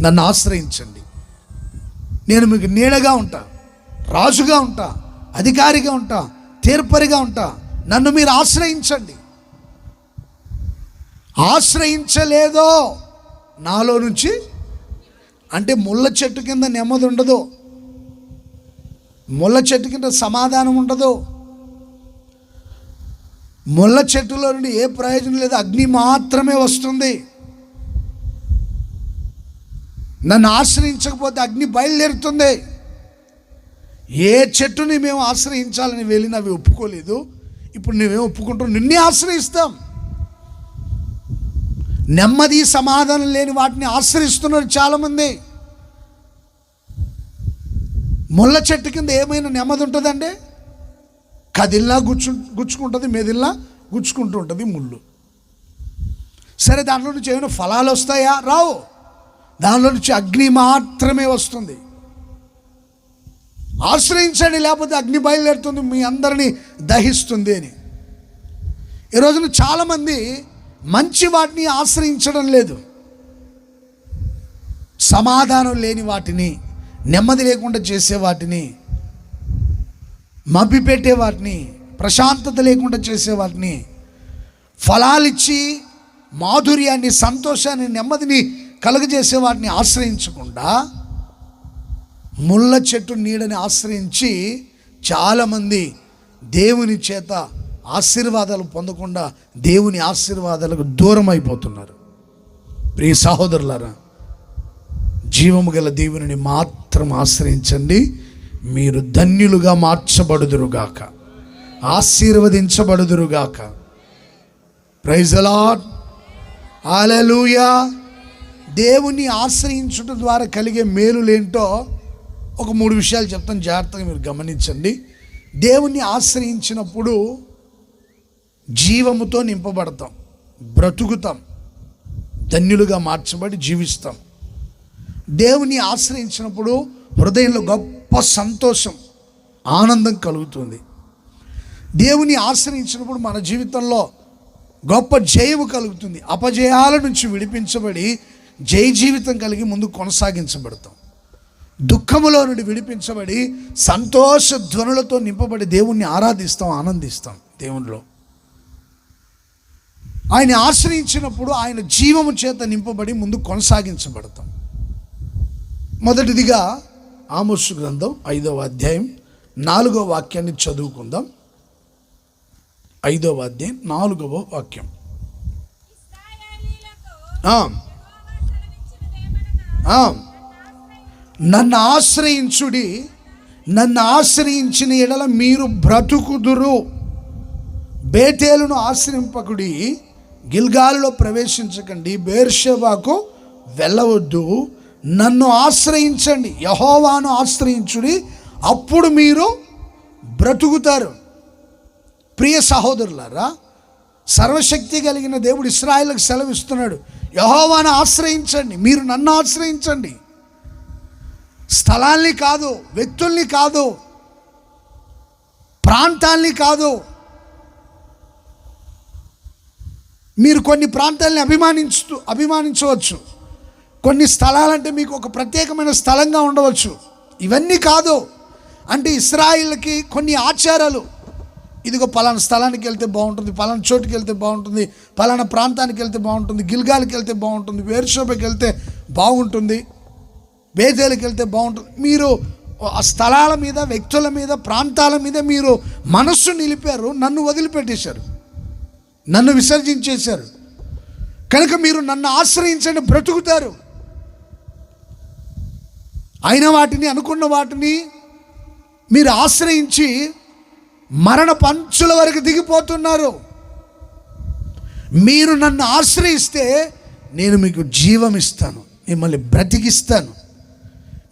నన్ను ఆశ్రయించండి, నేను మీకు నీడగా ఉంటా, రాజుగా ఉంటా, అధికారిగా ఉంటా, తీర్పరిగా ఉంటా, నన్ను మీరు ఆశ్రయించండి. ఆశ్రయించలేదో నాలో నుంచి, అంటే ముళ్ళ చెట్టు కింద నెమ్మది ఉండదు, ముళ్ళ చెట్టు కింద సమాధానం ఉండదు, ముళ్ళ చెట్టులో నుండి ఏ ప్రయోజనం లేదు, అగ్ని మాత్రమే వస్తుంది. నన్ను ఆశ్రయించకపోతే అగ్ని బయలుదేరుతుంది. ఏ చెట్టుని మేము ఆశ్రయించాలని వెళ్ళి అవి ఒప్పుకోలేదు, ఇప్పుడు నువ్వేం ఒప్పుకుంటావు? నిన్నే ఆశ్రయిస్తాం. నెమ్మది సమాధానం లేని వాటిని ఆశ్రయిస్తున్నారు చాలామంది. ముళ్ళ చెట్టు కింద ఏమైనా నెమ్మది ఉంటుందండి? కదిల్లా గుచ్చుకుంటుంది, మెదిల్లా గుచ్చుకుంటూ ఉంటుంది ముళ్ళు. సరే, దాంట్లో నుంచి ఏమైనా ఫలాలు వస్తాయా? రావు. దానిలో నుంచి అగ్ని మాత్రమే వస్తుంది. ఆశ్రయించండి, లేకపోతే అగ్ని బయలుదేరుతుంది, మీ అందరినీ దహిస్తుంది అని. ఈ రోజున చాలామంది మంచి వాటిని ఆశ్రయించడం లేదు, సమాధానం లేని వాటిని, నెమ్మది లేకుండా చేసే వాటిని, మభ్యపెట్టే వాటిని, ప్రశాంతత లేకుండా చేసే వాటిని, ఫలాలిచ్చి మాధుర్యాన్ని, సంతోషాన్ని, నెమ్మదిని కలుగజేసే వాటిని ఆశ్రయించకుండా ముళ్ళ చెట్టు నీడని ఆశ్రయించి చాలామంది దేవుని చేత ఆశీర్వాదాలు పొందకుండా దేవుని ఆశీర్వాదాలకు దూరం అయిపోతున్నారు. ప్రియ సహోదరులారా, జీవము గల దేవుని మాత్రం ఆశ్రయించండి, మీరు ధన్యులుగా మార్చబడుదురుగాక, ఆశీర్వదించబడుదురుగాక. ప్రైజ్ ది లార్డ్, హల్లెలూయా. దేవుని ఆశ్రయించుట ద్వారా కలిగే మేలులేంటో ఒక 3 విషయాలు చెప్తాను, జాగ్రత్తగా మీరు గమనించండి. దేవుని ఆశ్రయించినప్పుడు జీవముతో నింపబడతాం, బ్రతుకుతాం, ధన్యులుగా మార్చబడి జీవిస్తాం. దేవుని ఆశ్రయించినప్పుడు హృదయంలో గొప్ప సంతోషం, ఆనందం కలుగుతుంది. దేవుని ఆశ్రయించినప్పుడు మన జీవితంలో గొప్ప జయము కలుగుతుంది. అపజయాల నుంచి విడిపించబడి జయ జీవితం కలిగి ముందు కొనసాగించబడతాం. దుఃఖములో నుండి విడిపించబడి సంతోష ధ్వనులతో నింపబడి దేవుణ్ణి ఆరాధిస్తాం, ఆనందిస్తాం దేవునిలో. ఆయన ఆశ్రయించినప్పుడు ఆయన జీవము చేత నింపబడి ముందు కొనసాగించబడతాం. మొదటిదిగా ఆమోసు గ్రంథం 5వ అధ్యాయం 4వ వాక్యాన్ని చదువుకుందాం. 5వ అధ్యాయం 4వ వాక్యం. నన్ను ఆశ్రయించుడి, నన్ను ఆశ్రయించిన ఎడల మీరు బ్రతుకుదురు. బేతేలును ఆశ్రయింపకుడి, గిల్గాలులో ప్రవేశించకండి, బేర్షెబాకు వెళ్ళవద్దు. నన్ను ఆశ్రయించండి, యెహోవాను ఆశ్రయించుడి, అప్పుడు మీరు బ్రతుకుతారు. ప్రియ సహోదరులారా, సర్వశక్తి కలిగిన దేవుడు ఇశ్రాయేలుకు సెలవిస్తున్నాడు, యెహోవాను ఆశ్రయించండి, మీరు నన్ను ఆశ్రయించండి. స్థలాల్ని కాదు, వ్యక్తుల్ని కాదు, ప్రాంతాల్ని కాదు. మీరు కొన్ని ప్రాంతాలని అభిమానించవచ్చు, కొన్ని స్థలాలంటే మీకు ఒక ప్రత్యేకమైన స్థలంగా ఉండవచ్చు. ఇవన్నీ కాదు అంటే ఇశ్రాయేలుకి కొన్ని ఆచారాలు, ఇదిగో పలానా స్థలానికి వెళ్తే బాగుంటుంది, పలానా చోటుకి వెళ్తే బాగుంటుంది, పలానా ప్రాంతానికి వెళ్తే బాగుంటుంది, గిల్గాల్కి వెళ్తే బాగుంటుంది, బేర్షెబాకి వెళ్తే బాగుంటుంది, బేతేలుకి వెళ్తే బాగుంటుంది. మీరు ఆ స్థలాల మీద, వ్యక్తుల మీద, ప్రాంతాల మీద మీరు మనస్సు నిలిపారు, నన్ను వదిలిపెట్టేశారు, నన్ను విసర్జించేశారు. కనుక మీరు నన్ను ఆశ్రయించండి, బ్రతుకుతారు. అయిన వాటిని, అనుకున్న వాటిని మీరు ఆశ్రయించి మరణ పంచుల వరకు దిగిపోతున్నారు. మీరు నన్ను ఆశ్రయిస్తే నేను మీకు జీవం ఇస్తాను, మిమ్మల్ని బ్రతికిస్తాను,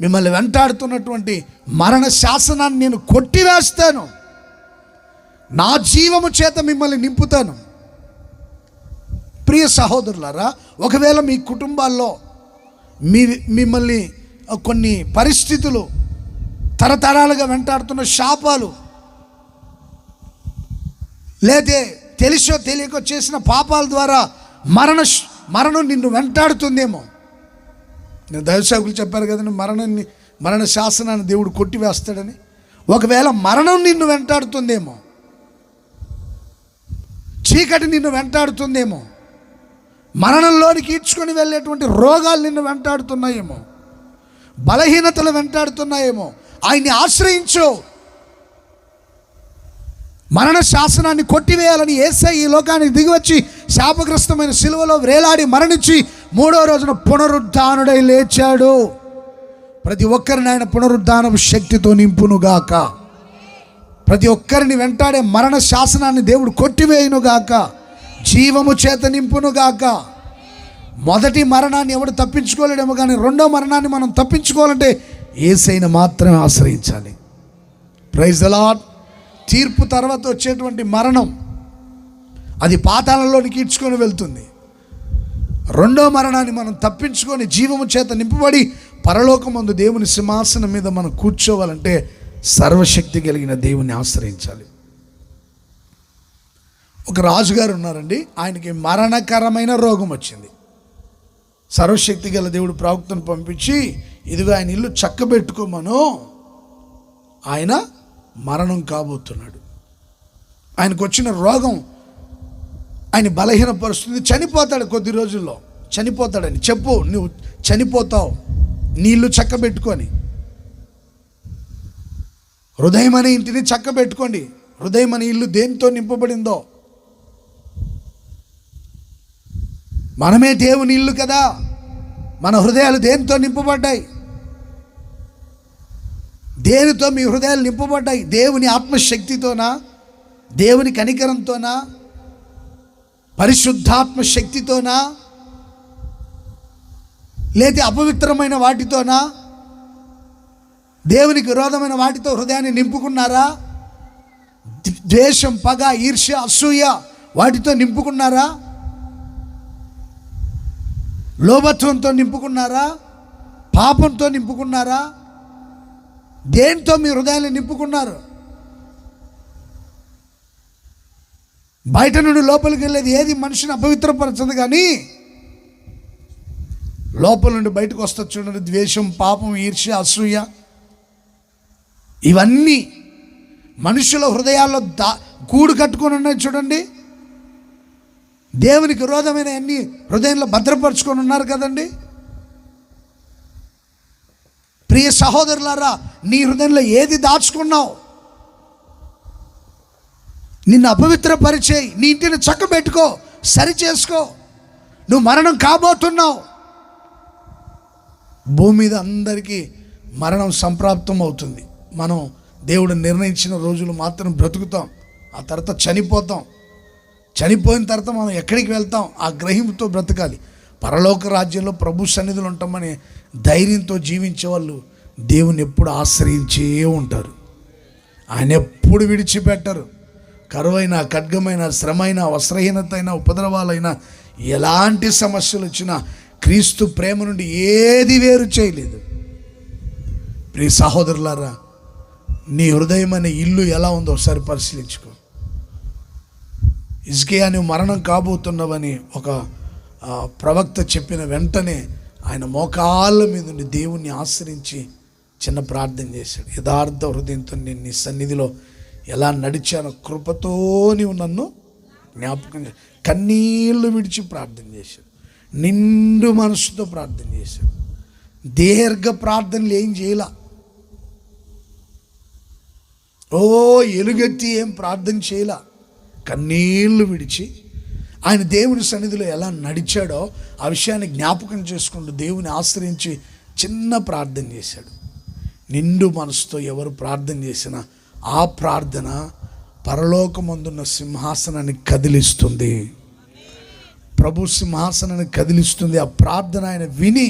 మిమ్మల్ని వెంటాడుతున్నటువంటి మరణ శాసనాన్ని నేను కొట్టివేస్తాను, నా జీవము చేత మిమ్మల్ని నింపుతాను. ప్రియ సహోదరులారా, ఒకవేళ మీ కుటుంబాల్లో మిమ్మల్ని కొన్ని పరిస్థితులు, తరతరాలుగా వెంటాడుతున్న శాపాలు, లేదే తెలిసో తెలియకో చేసిన పాపాల ద్వారా మరణం నిన్ను వెంటాడుతుందేమో. నేను దైవసేవకులు చెప్పారు కదండి, మరణ శాసనాన్ని దేవుడు కొట్టివేస్తాడని. ఒకవేళ మరణం నిన్ను వెంటాడుతుందేమో, చీకటి నిన్ను వెంటాడుతుందేమో, మరణంలోనికి ఈడ్చుకొని వెళ్ళేటువంటి రోగాలు నిన్ను వెంటాడుతున్నాయేమో, బలహీనతలు వెంటాడుతున్నాయేమో, ఆయన్ని ఆశ్రయించు. మరణ శాసనాన్ని కొట్టివేయాలని యేసయ్య ఈ లోకానికి దిగివచ్చి శాపగ్రస్తమైన సిలువలో వేలాడి మరణించి 3వ రోజున పునరుద్ధానుడై లేచాడు. ప్రతి ఒక్కరిని ఆయన పునరుద్ధానపు శక్తితో నింపునుగాక. ప్రతి ఒక్కరిని వెంటాడే మరణ శాసనాన్ని దేవుడు కొట్టివేయునుగాక, జీవము చేత నింపునుగాక. మొదటి మరణాన్ని ఎవడు తప్పించుకోలేడేమో, కానీ రెండో మరణాన్ని మనం తప్పించుకోవాలంటే యేసయ్యను మాత్రమే ఆశ్రయించాలి. Praise the Lord. తీర్పు తర్వాత వచ్చేటువంటి మరణం అది పాతాళంలోనికి ఈడ్చుకొని వెళ్తుంది. రెండో మరణాన్ని మనం తప్పించుకొని జీవము చేత నింపబడి పరలోకమందు దేవుని సింహాసనం మీద మనం కూర్చోవాలంటే సర్వశక్తి కలిగిన దేవుని ఆశ్రయించాలి. ఒక రాజుగారు ఉన్నారండి, ఆయనకి మరణకరమైన రోగం వచ్చింది. సర్వశక్తి గల దేవుడు ప్రవక్తను పంపించి, ఇదిగో ఆయన ఇల్లు చక్కబెట్టుకోమను, ఆయన మరణం కాబోతున్నాడు, ఆయనకు వచ్చిన రోగం ఆయన బలహీనపరుస్తుంది, చనిపోతాడు, కొద్ది రోజుల్లో చనిపోతాడని చెప్పు, నువ్వు చనిపోతావు, నీ ఇల్లు చక్కబెట్టుకొని. హృదయం అనే ఇంటిని చక్కబెట్టుకోండి. హృదయం అనే ఇల్లు దేనితో నింపబడిందో, మనమే దేవుని ఇల్లు కదా, మన హృదయాలు దేనితో నింపబడ్డాయి? దేనితో మీ హృదయాలు నింపబడ్డాయి? దేవుని ఆత్మశక్తితోనా, దేవుని కనికరంతోనా, పరిశుద్ధాత్మ శక్తితోనా, లేదా అపవిత్రమైన వాటితోనా, దేవునికి విరోధమైన వాటితో హృదయాన్ని నింపుకున్నారా? ద్వేషం, పగ, ఈర్ష్య, అసూయ వాటితో నింపుకున్నారా? లోభత్వంతో నింపుకున్నారా? పాపంతో నింపుకున్నారా? దేంతో మీ హృదయాన్ని నింపుకున్నారు? బయట నుండి లోపలికి వెళ్ళేది ఏది మనిషిని అపవిత్రపరచదు, కానీ లోపల నుండి బయటకు వస్తుంది చూడండి, ద్వేషం, పాపం, ఈర్ష్య, అసూయ, ఇవన్నీ మనుషుల హృదయాల్లో గూడు కట్టుకొని ఉన్నాయి చూడండి. దేవునికి విరోధమైన అన్ని హృదయంలో భద్రపరుచుకొని ఉన్నారు కదండి. ప్రియ సహోదరులారా, నీ హృదయంలో ఏది దాచుకున్నావు? నిన్ను అపవిత్రపరిచేయి, నీ ఇంటిని చక్కబెట్టుకో, సరి చేసుకో. నువ్వు మరణం కాబోతున్నావు. భూమి మీద అందరికీ మరణం సంప్రాప్తం అవుతుంది. మనం దేవుడు నిర్ణయించిన రోజులు మాత్రం బ్రతుకుతాం, ఆ తర్వాత చనిపోతాం. చనిపోయిన తర్వాత మనం ఎక్కడికి వెళ్తాం? ఆ గ్రహింపుతో బ్రతకాలి. పరలోక రాజ్యంలో ప్రభు సన్నిధిలో ఉంటామని ధైర్యంతో జీవించే వాళ్ళు దేవుని ఎప్పుడు ఆశ్రయించే ఉంటారు. ఆయన ఎప్పుడు విడిచిపెట్టరు. కరువైనా, ఖడ్గమైన, శ్రమైనా, వస్త్రహీనత అయినా, ఉపద్రవాలైనా, ఎలాంటి సమస్యలు వచ్చినా క్రీస్తు ప్రేమ నుండి ఏది వేరు చేయలేదు. ప్రియ సహోదరులారా, నీ హృదయం అనే ఇల్లు ఎలా ఉందో ఒకసారి పరిశీలించుకో. హిజ్కియా, నువ్వు మరణం కాబోతున్నావని ఒక ప్రవక్త చెప్పిన వెంటనే ఆయన మోకాళ్ళ మీద ఉండి దేవుణ్ణి ఆశ్రయించి చిన్న ప్రార్థన చేశాడు. యథార్థ హృదయంతో నేను నీ సన్నిధిలో ఎలా నడిచానో కృపతో నీవు నన్ను జ్ఞాపకం చేసి కన్నీళ్లు విడిచి ప్రార్థన చేశాడు. నిండు మనసుతో ప్రార్థన చేశాడు. దీర్ఘ ప్రార్థనలు ఏం చేయాల, ఎలుగెత్తి ఏం ప్రార్థన చేయాల. కన్నీళ్లు విడిచి ఆయన దేవుని సన్నిధిలో ఎలా నడిచాడో ఆ విషయాన్ని జ్ఞాపకం చేసుకుంటూ దేవుని ఆశ్రయించి చిన్న ప్రార్థన చేశాడు. నిండు మనసుతో ఎవరు ప్రార్థన చేసినా ఆ ప్రార్థన పరలోకమందున్న సింహాసనాన్ని కదిలిస్తుంది. ప్రభు సింహాసనాన్ని కదిలిస్తుంది. ఆ ప్రార్థన ఆయన విని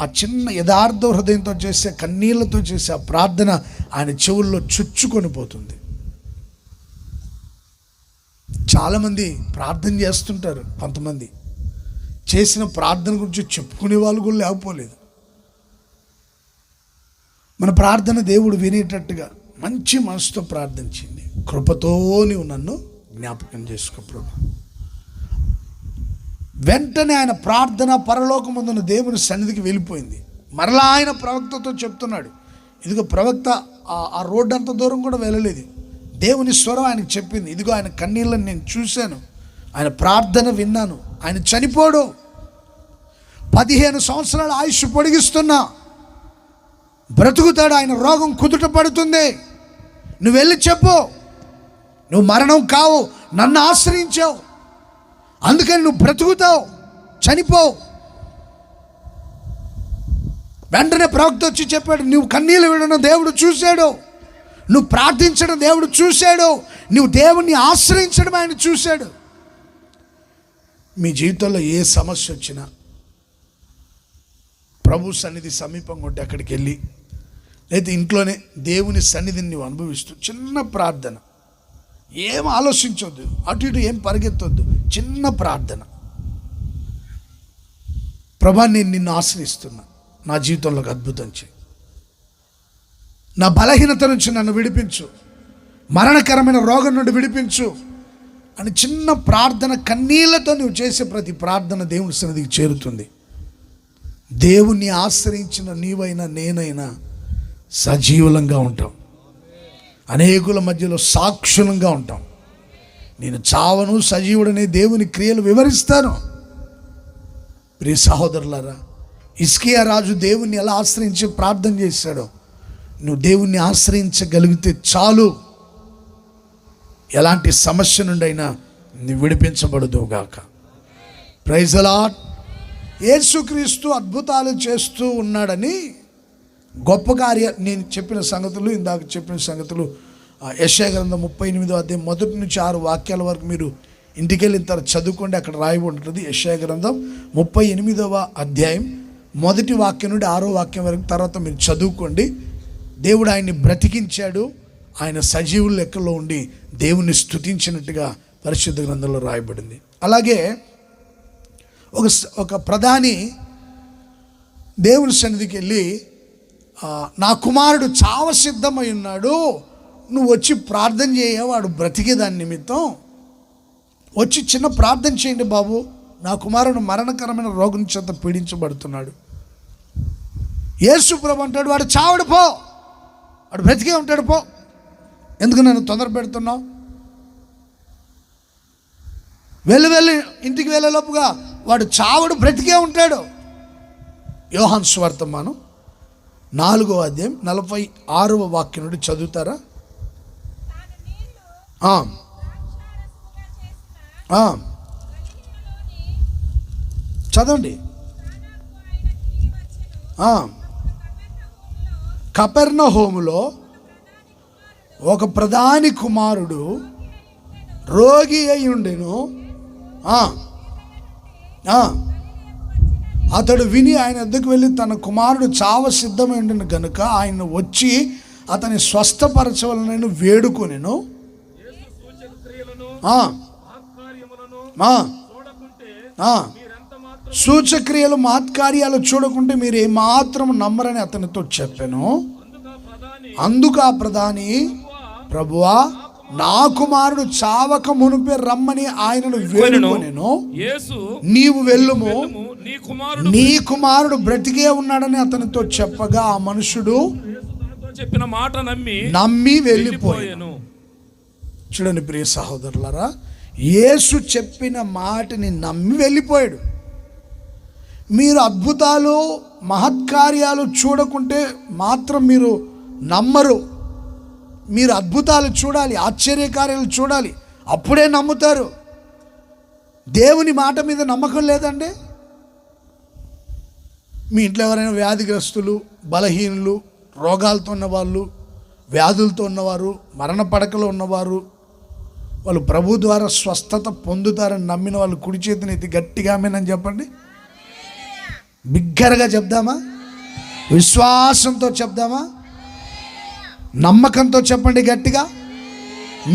ఆ చిన్న యథార్థ హృదయంతో చేసే కన్నీళ్లతో చేసే ఆ ప్రార్థన ఆయన చెవుల్లో చుచ్చుకొని పోతుంది. చాలామంది ప్రార్థన చేస్తుంటారు, కొంతమంది చేసిన ప్రార్థన గురించి చెప్పుకునే వాళ్ళు కూడా లేకపోలేదు. మన ప్రార్థన దేవుడు వినేటట్టుగా మంచి మనసుతో ప్రార్థించింది. కృపతో నీవు నన్ను జ్ఞాపకం చేసుకో ప్రభు. వెంటనే ఆయన ప్రార్థన పరలోకమందున్న దేవుని సన్నిధికి వెళ్ళిపోయింది. మరలా ఆయన ప్రవక్తతో చెప్తున్నాడు. ఇదిగో ప్రవక్త ఆ రోడ్డు అంత దూరం కూడా వెళ్ళలేదు. దేవుని స్వరం ఆయనకు చెప్పింది, ఇదిగో ఆయన కన్నీళ్ళని నేను చూశాను, ఆయన ప్రార్థన విన్నాను, ఆయన చనిపోడు, 15 సంవత్సరాల ఆయుష్ పొడిగిస్తున్నా, బ్రతుకుతాడు, ఆయన రోగం కుదుట పడుతుంది, నువ్వు వెళ్ళి చెప్పు, నువ్వు మరణం కావు, నన్ను ఆశ్రయించావు, అందుకని నువ్వు బ్రతుకుతావు, చనిపోవు. వెంటనే ప్రవక్త వచ్చి చెప్పాడు, నువ్వు కన్నీళ్ళు విడడం దేవుడు చూశాడు, నువ్వు ప్రార్థించడం దేవుడు చూశాడు, నువ్వు దేవుణ్ణి ఆశ్రయించడం ఆయన చూశాడు. మీ జీవితంలో ఏ సమస్య వచ్చినా ప్రభు సన్నిధి సమీపంగా ఉంటే అక్కడికి వెళ్ళి, లేదా ఇంట్లోనే దేవుని సన్నిధిని నువ్వు అనుభవిస్తూ చిన్న ప్రార్థన, ఏం ఆలోచించొద్దు, అటు ఇటు ఏం పరిగెత్తొద్దు, చిన్న ప్రార్థన. ప్రభా నేను నిన్ను ఆశ్రయిస్తున్నా, నా జీవితంలోకి అద్భుతం చేయి, నా బలహీనత నుంచి నన్ను విడిపించు, మరణకరమైన రోగం నుండి విడిపించు అని చిన్న ప్రార్థన కన్నీళ్లతో నువ్వు చేసే ప్రతి ప్రార్థన దేవుని సన్నిధికి చేరుతుంది. దేవుణ్ణి ఆశ్రయించిన నీవైనా నేనైనా సజీవులంగా ఉంటాం, అనేకుల మధ్యలో సాక్షులంగా ఉంటాం. నేను చావను, సజీవుడనే దేవుని క్రియలు వివరిస్తాను. ప్రియ సహోదరులారా, హిజ్కియా రాజు దేవుణ్ణి ఎలా ఆశ్రయించి ప్రార్థన చేశాడో నువ్వు దేవుణ్ణి ఆశ్రయించగలిగితే చాలు, ఎలాంటి సమస్య నుండి అయినా నువ్వు విడిపించబడదువుగాక. Praise the lord. యేసుక్రీస్తు అద్భుతాలు చేస్తూ ఉన్నాడని గొప్ప నేను చెప్పిన సంగతులు, ఇందాక చెప్పిన సంగతులు యెషయా గ్రంథం 38వ అధ్యాయం 1 నుంచి 6 వాక్యాల వరకు మీరు ఇంటికి వెళ్ళిన తర్వాత చదువుకోండి, అక్కడ రాయబడి ఉంటుంది. యెషయా గ్రంథం 38వ అధ్యాయం 1 వాక్యం నుండి 6వ వాక్యం వరకు తర్వాత మీరు చదువుకోండి. దేవుడు ఆయన్ని బ్రతికించాడు, ఆయన సజీవుల లెక్కలో ఉండి దేవుణ్ణి స్తుతించినట్టుగా పరిశుద్ధ గ్రంథంలో రాయబడింది. అలాగే ఒక ప్రధాని దేవుని సన్నిధికి వెళ్ళి, నా కుమారుడు చావ సిద్ధమై ఉన్నాడు, నువ్వు వచ్చి ప్రార్థన చేయ, వాడు బ్రతికేదాని నిమిత్తం వచ్చి చిన్న ప్రార్థన చేయండి బాబు, నా కుమారుడు మరణకరమైన రోగం చేత పీడించబడుతున్నాడు. యేసు ప్రభు అంటాడు, వాడు చావడు పో, వాడు బ్రతికే ఉంటాడు పో, ఎందుకు నన్ను తొందర పెడుతున్నావు, వెళ్ళి ఇంటికి వెళ్ళేలోపుగా వాడు చావడు, బ్రతికే ఉంటాడు. యోహాను సువార్త 4వ అధ్యాయం 46వ వాక్యం నుండి చదువుతారా? చదవండి. కపెర్నహూములో ఒక ప్రధాని కుమారుడు రోగి అయి ఉండెను. అతడు విని ఆయన వద్దకు వెళ్ళి తన కుమారుడు చావ సిద్ధమై ఉండిన గనుక ఆయన వచ్చి అతని స్వస్థపరచవలనని వేడుకొనెను. సూచక్రియలు మహత్కార్యాలు చూడకుంటే మీరు ఏమాత్రం నమ్మరని అతనితో చెప్పాను. అందుకు ఆ ప్రధాని, ప్రభువా నా కుమారుడు చావక మునుపే రమ్మని ఆయనను వేడుకొనెను. యేసు నీవు వెళ్ళుము, నీ కుమారుడు బ్రతికే ఉన్నాడని అతనితో చెప్పగా ఆ మనుషుడు చెప్పిన మాట నమ్మి వెళ్ళిపోయాను. చూడండి ప్రియ సహోదరులారా, యేసు చెప్పిన మాటని నమ్మి వెళ్ళిపోయాడు. మీరు అద్భుతాలు మహత్కార్యాలు చూడకుంటే మాత్రం మీరు నమ్మరు. మీరు అద్భుతాలు చూడాలి, ఆశ్చర్యకార్యాలు చూడాలి, అప్పుడే నమ్ముతారు. దేవుని మాట మీద నమ్మకం లేదండి. మీ ఇంట్లో ఎవరైనా వ్యాధిగ్రస్తులు, బలహీనులు, రోగాలతో ఉన్నవాళ్ళు, వ్యాధులతో ఉన్నవారు, మరణ పడకలో ఉన్నవారు, వాళ్ళు ప్రభు ద్వారా స్వస్థత పొందుతారని నమ్మిన వాళ్ళు కుడి చేతిని ఎత్తి గట్టిగా ఆమేనని చెప్పండి. బిగ్గరగా చెప్దామా? విశ్వాసంతో చెప్దామా? నమ్మకంతో చెప్పండి గట్టిగా.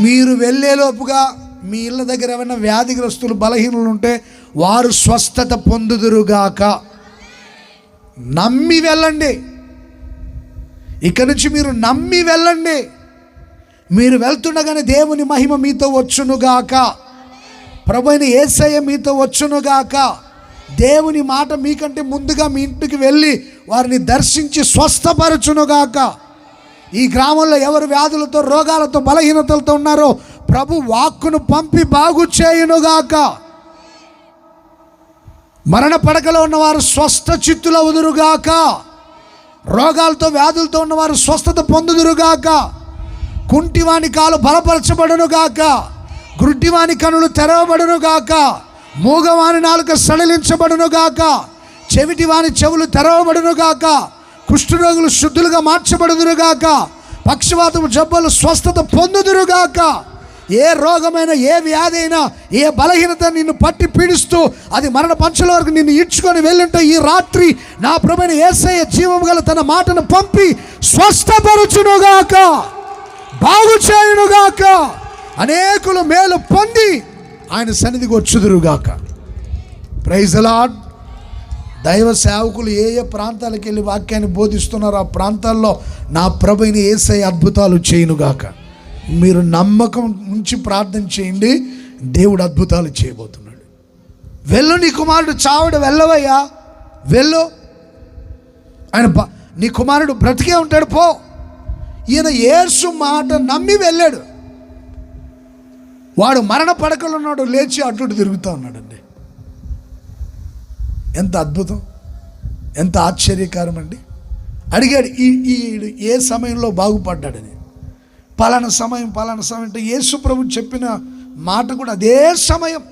మీరు వెళ్ళేలోపుగా మీ ఇళ్ళ దగ్గర ఏమైనా వ్యాధిగ్రస్తులు, బలహీనులు ఉంటే వారు స్వస్థత పొందుదురుగాక. నమ్మి వెళ్ళండి. ఇక్కడి నుంచి మీరు నమ్మి వెళ్ళండి. మీరు వెళ్తుండగానే దేవుని మహిమ మీతో వచ్చునుగాక, ప్రభువైన యేసయ్య మీతో వచ్చునుగాక. దేవుని మాట మీకంటే ముందుగా మీ ఇంటికి వెళ్ళి వారిని దర్శించి స్వస్థపరచునుగాక. ఈ గ్రామంలో ఎవరు వ్యాధులతో, రోగాలతో, బలహీనతలతో ఉన్నారో ప్రభు వాక్కును పంపి బాగు చేయునుగాక. మరణ పడకలో ఉన్నవారు స్వస్థ చిత్తులవుదురుగాక. రోగాలతో, వ్యాధులతో ఉన్నవారు స్వస్థత పొందుదురుగాక. కుంటివాని కాలు బలపరచబడునుగాక. గుడ్డివాని కనులు తెరవబడునుగాక. మూగవాని నాలుక సడలించబడునుగాక. చెవిటివాని చెవులు తెరవబడునుగాక. కుష్ఠరోగులు శుద్ధులుగా మార్చబడుదురుగాక. పక్షవాతము జబ్బులు స్వస్థత పొందుదురుగాక. ఏ రోగమైనా, ఏ వ్యాధి అయినా, ఏ బలహీనత నిన్ను పట్టి పీడిస్తూ అది మరణ పంచల వరకు నిన్ను ఈడ్చుకొని వెళ్ళుంటే ఈ రాత్రి నా ప్రభువైన యేసయ్య జీవము గల తన మాటను పంపి స్వస్థపరచునుగాక, బాగు చేయునుగాక. అనేకులు మేలు పొంది ఆయన సన్నిధికి వచ్చుదురుగాక. Praise the lord. దైవ సేవకులు ఏ ఏ ప్రాంతాలకు వెళ్ళి వాక్యాన్ని బోధిస్తున్నారో ఆ ప్రాంతాల్లో నా ప్రభువైన యేసయ్య అద్భుతాలు చేయునుగాక. మీరు నమ్మకం ఉంచి ప్రార్థన చేయండి, దేవుడు అద్భుతాలు చేయబోతున్నాడు. వెళ్ళు, నీ కుమారుడు చావడు, వెళ్ళవయ్యా, వెళ్ళు. ఆయన నీ కుమారుడు బ్రతికే ఉంటాడు, పో. ఈయన యేసు మాట నమ్మి వెళ్ళాడు. వాడు మరణ పడకలో ఉన్నాడు, లేచి అటు తిరుగుతూ ఉన్నాడండి. ఎంత అద్భుతం, ఎంత ఆశ్చర్యకరం అండి. అడిగాడు ఈ ఏ సమయంలో బాగుపడ్డాడని. పలానా సమయం అంటే యేసు ప్రభు చెప్పిన మాట కూడా అదే సమయం.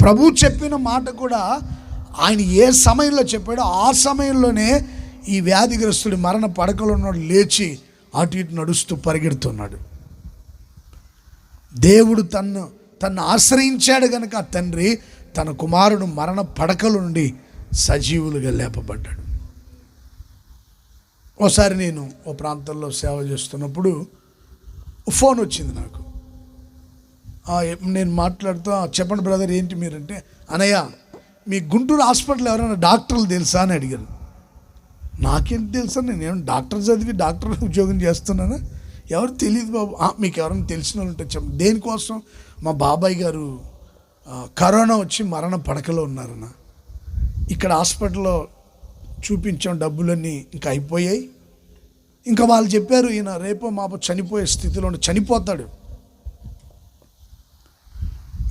ప్రభు చెప్పిన మాట కూడా ఆయన ఏ సమయంలో చెప్పాడో ఆ సమయంలోనే ఈ వ్యాధిగ్రస్తుడి మరణ పడకలో ఉన్నాడు, లేచి అటు ఇటు నడుస్తూ పరిగెడుతున్నాడు. దేవుడు తన్ను ఆశ్రయించాడు కనుక ఆ తండ్రి తన కుమారుడు మరణ పడకల నుండి సజీవులుగా లేపబడ్డాడు. ఓసారి నేను ఓ ప్రాంతంలో సేవ చేస్తున్నప్పుడు ఫోన్ వచ్చింది నాకు. నేను మాట్లాడుతూ, చెప్పండి బ్రదర్ ఏంటి మీరంటే, అనయ్య మీ గుంటూరు హాస్పిటల్ ఎవరైనా డాక్టర్లు తెలుసా అని అడిగారు. నాకేంటి తెలుసా, నేనేం డాక్టర్ చదివి డాక్టర్ ఉద్యోగం చేస్తున్నానా, ఎవరు తెలియదు బాబు. మీకు ఎవరైనా తెలిసిన వాళ్ళు ఉంటే చెప్పండి. దేనికోసం? మా బాబాయ్ గారు కరోనా వచ్చి మరణ పడకలో ఉన్నారన్న, ఇక్కడ హాస్పిటల్లో చూపించాం, డబ్బులన్నీ ఇంకా అయిపోయాయి. ఇంకా వాళ్ళు చెప్పారు ఈయన రేపో మాపో చనిపోయే స్థితిలో చనిపోతాడు.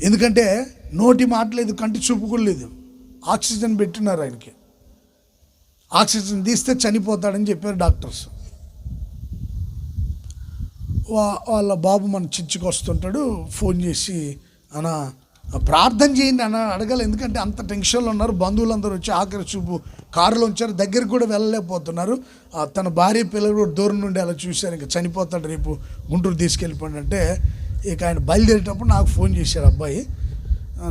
ఎందుకంటే నోటి మాట లేదు, కంటి చూపు కూడా లేదు. ఆక్సిజన్ పెట్టినారు ఆయనకి, ఆక్సిజన్ తీస్తే చనిపోతాడని చెప్పారు డాక్టర్స్. వాళ్ళ బాబు మన చర్చికి వస్తుంటాడు, ఫోన్ చేసి అన్న ప్రార్థన చేయండి అన్న అడగాలి. ఎందుకంటే అంత టెన్షన్లో ఉన్నారు. బంధువులందరూ వచ్చి ఆఖరి చూపు కారులో ఉంచారు, దగ్గరికి కూడా వెళ్ళలేకపోతున్నారు. తన భార్య పిల్లలు కూడా దూరం నుండి అలా చూశారు, ఇంకా చనిపోతాడు, రేపు గుంటూరు తీసుకెళ్ళిపోండి అంటే. ఇక ఆయన బయలుదేరేటప్పుడు నాకు ఫోన్ చేశారు, అబ్బాయి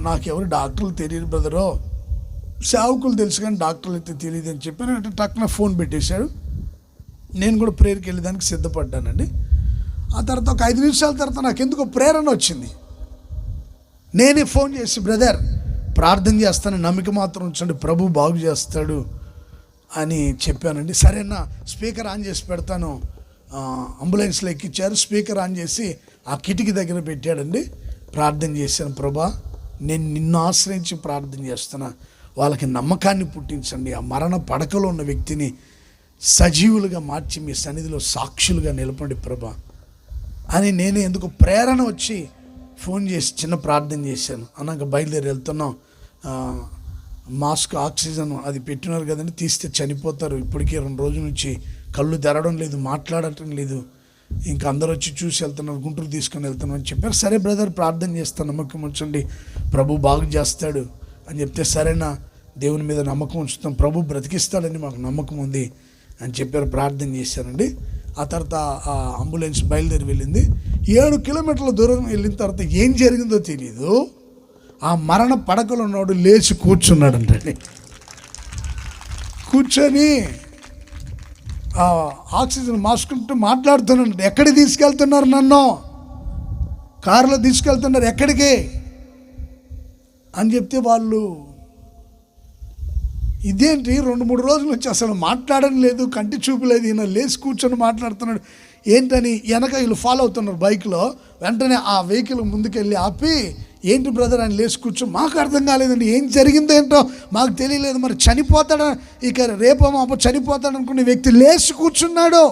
నాకెవరు డాక్టర్లు తెలియదు బ్రదరో, సేవకులు తెలుసు కానీ డాక్టర్లు అయితే తెలియదు అని చెప్పాను. అంటే టక్కున ఫోన్ పెట్టేశాడు. నేను కూడా ప్రేయర్కి వెళ్ళేదానికి సిద్ధపడ్డానండి. ఆ తర్వాత ఒక 5 నిమిషాల తర్వాత నాకు ఎందుకో ప్రేరణ వచ్చింది. నేనే ఫోన్ చేసి, బ్రదర్ ప్రార్థన చేస్తాను, నమ్మిక మాత్రం ఉంచండి, ప్రభు బాగు చేస్తాడు అని చెప్పానండి. సరేనా, స్పీకర్ ఆన్ చేసి పెడతాను, అంబులెన్స్లో ఎక్కించారు. స్పీకర్ ఆన్ చేసి ఆ కిటికీ దగ్గర పెట్టాడండి. ప్రార్థన చేశాను, ప్రభా నేను నిన్ను ఆశ్రయించి ప్రార్థన చేస్తున్నా, వాళ్ళకి నమ్మకాన్ని పుట్టించండి, ఆ మరణ పడకలో ఉన్న వ్యక్తిని సజీవులుగా మార్చి మీ సన్నిధిలో సాక్షులుగా నిలపండి ప్రభా అని నేను ఎందుకు ప్రేరణ వచ్చి ఫోన్ చేసి చిన్న ప్రార్థన చేశాను. అన్నాక బయలుదేరి వెళ్తున్నాం. మాస్క్ ఆక్సిజన్ అది పెట్టినారు కదండి, తీస్తే చనిపోతారు, ఇప్పటికీ 2 రోజుల నుంచి కళ్ళు తెరవడం లేదు, మాట్లాడటం లేదు, ఇంకా అందరూ వచ్చి చూసి వెళ్తున్నారు, గుంటూరు తీసుకొని వెళ్తున్నాం అని చెప్పారు. సరే బ్రదర్ ప్రార్థన చేస్తాను, నమ్మకం ఉంచండి, ప్రభు బాగు చేస్తాడు అని చెప్తే సరేనా, దేవుని మీద నమ్మకం ఉంచుతాం, ప్రభు బ్రతికిస్తాడని మాకు నమ్మకం ఉంది అని చెప్పారు. ప్రార్థన చేశానండి. ఆ తర్వాత ఆ అంబులెన్స్ బయలుదేరి వెళ్ళింది. 7 కిలోమీటర్ల దూరం వెళ్ళిన తర్వాత ఏం జరిగిందో తెలియదు, ఆ మరణ పడకలో ఉన్నాడు లేచి కూర్చున్నాడంటండి. కూర్చొని ఆ ఆక్సిజన్ మాస్కుంటూ మాట్లాడుతున్నాడు. ఎక్కడికి తీసుకెళ్తున్నారు నన్ను? కారులో తీసుకెళ్తున్నారు, ఎక్కడికి అని చెప్తే వాళ్ళు ఇదేంటి 2-3 రోజుల నుంచి అసలు మాట్లాడడం లేదు, కంటి చూపు లేదు, ఈయన లేచి కూర్చొని మాట్లాడుతున్నాడు ఏంటని వెనక వీళ్ళు ఫాలో అవుతున్నారు బైక్లో. వెంటనే ఆ వెహికల్ ముందుకెళ్ళి ఆపి, ఏంటి బ్రదర్ అని లేచి కూర్చో, మాకు అర్థం కాలేదండి, ఏం జరిగిందో ఏంటో మాకు తెలియలేదు, మరి చనిపోతాడు ఇక రేపో మాపో చనిపోతాడు అనుకునే వ్యక్తి లేచి కూర్చున్నాడు,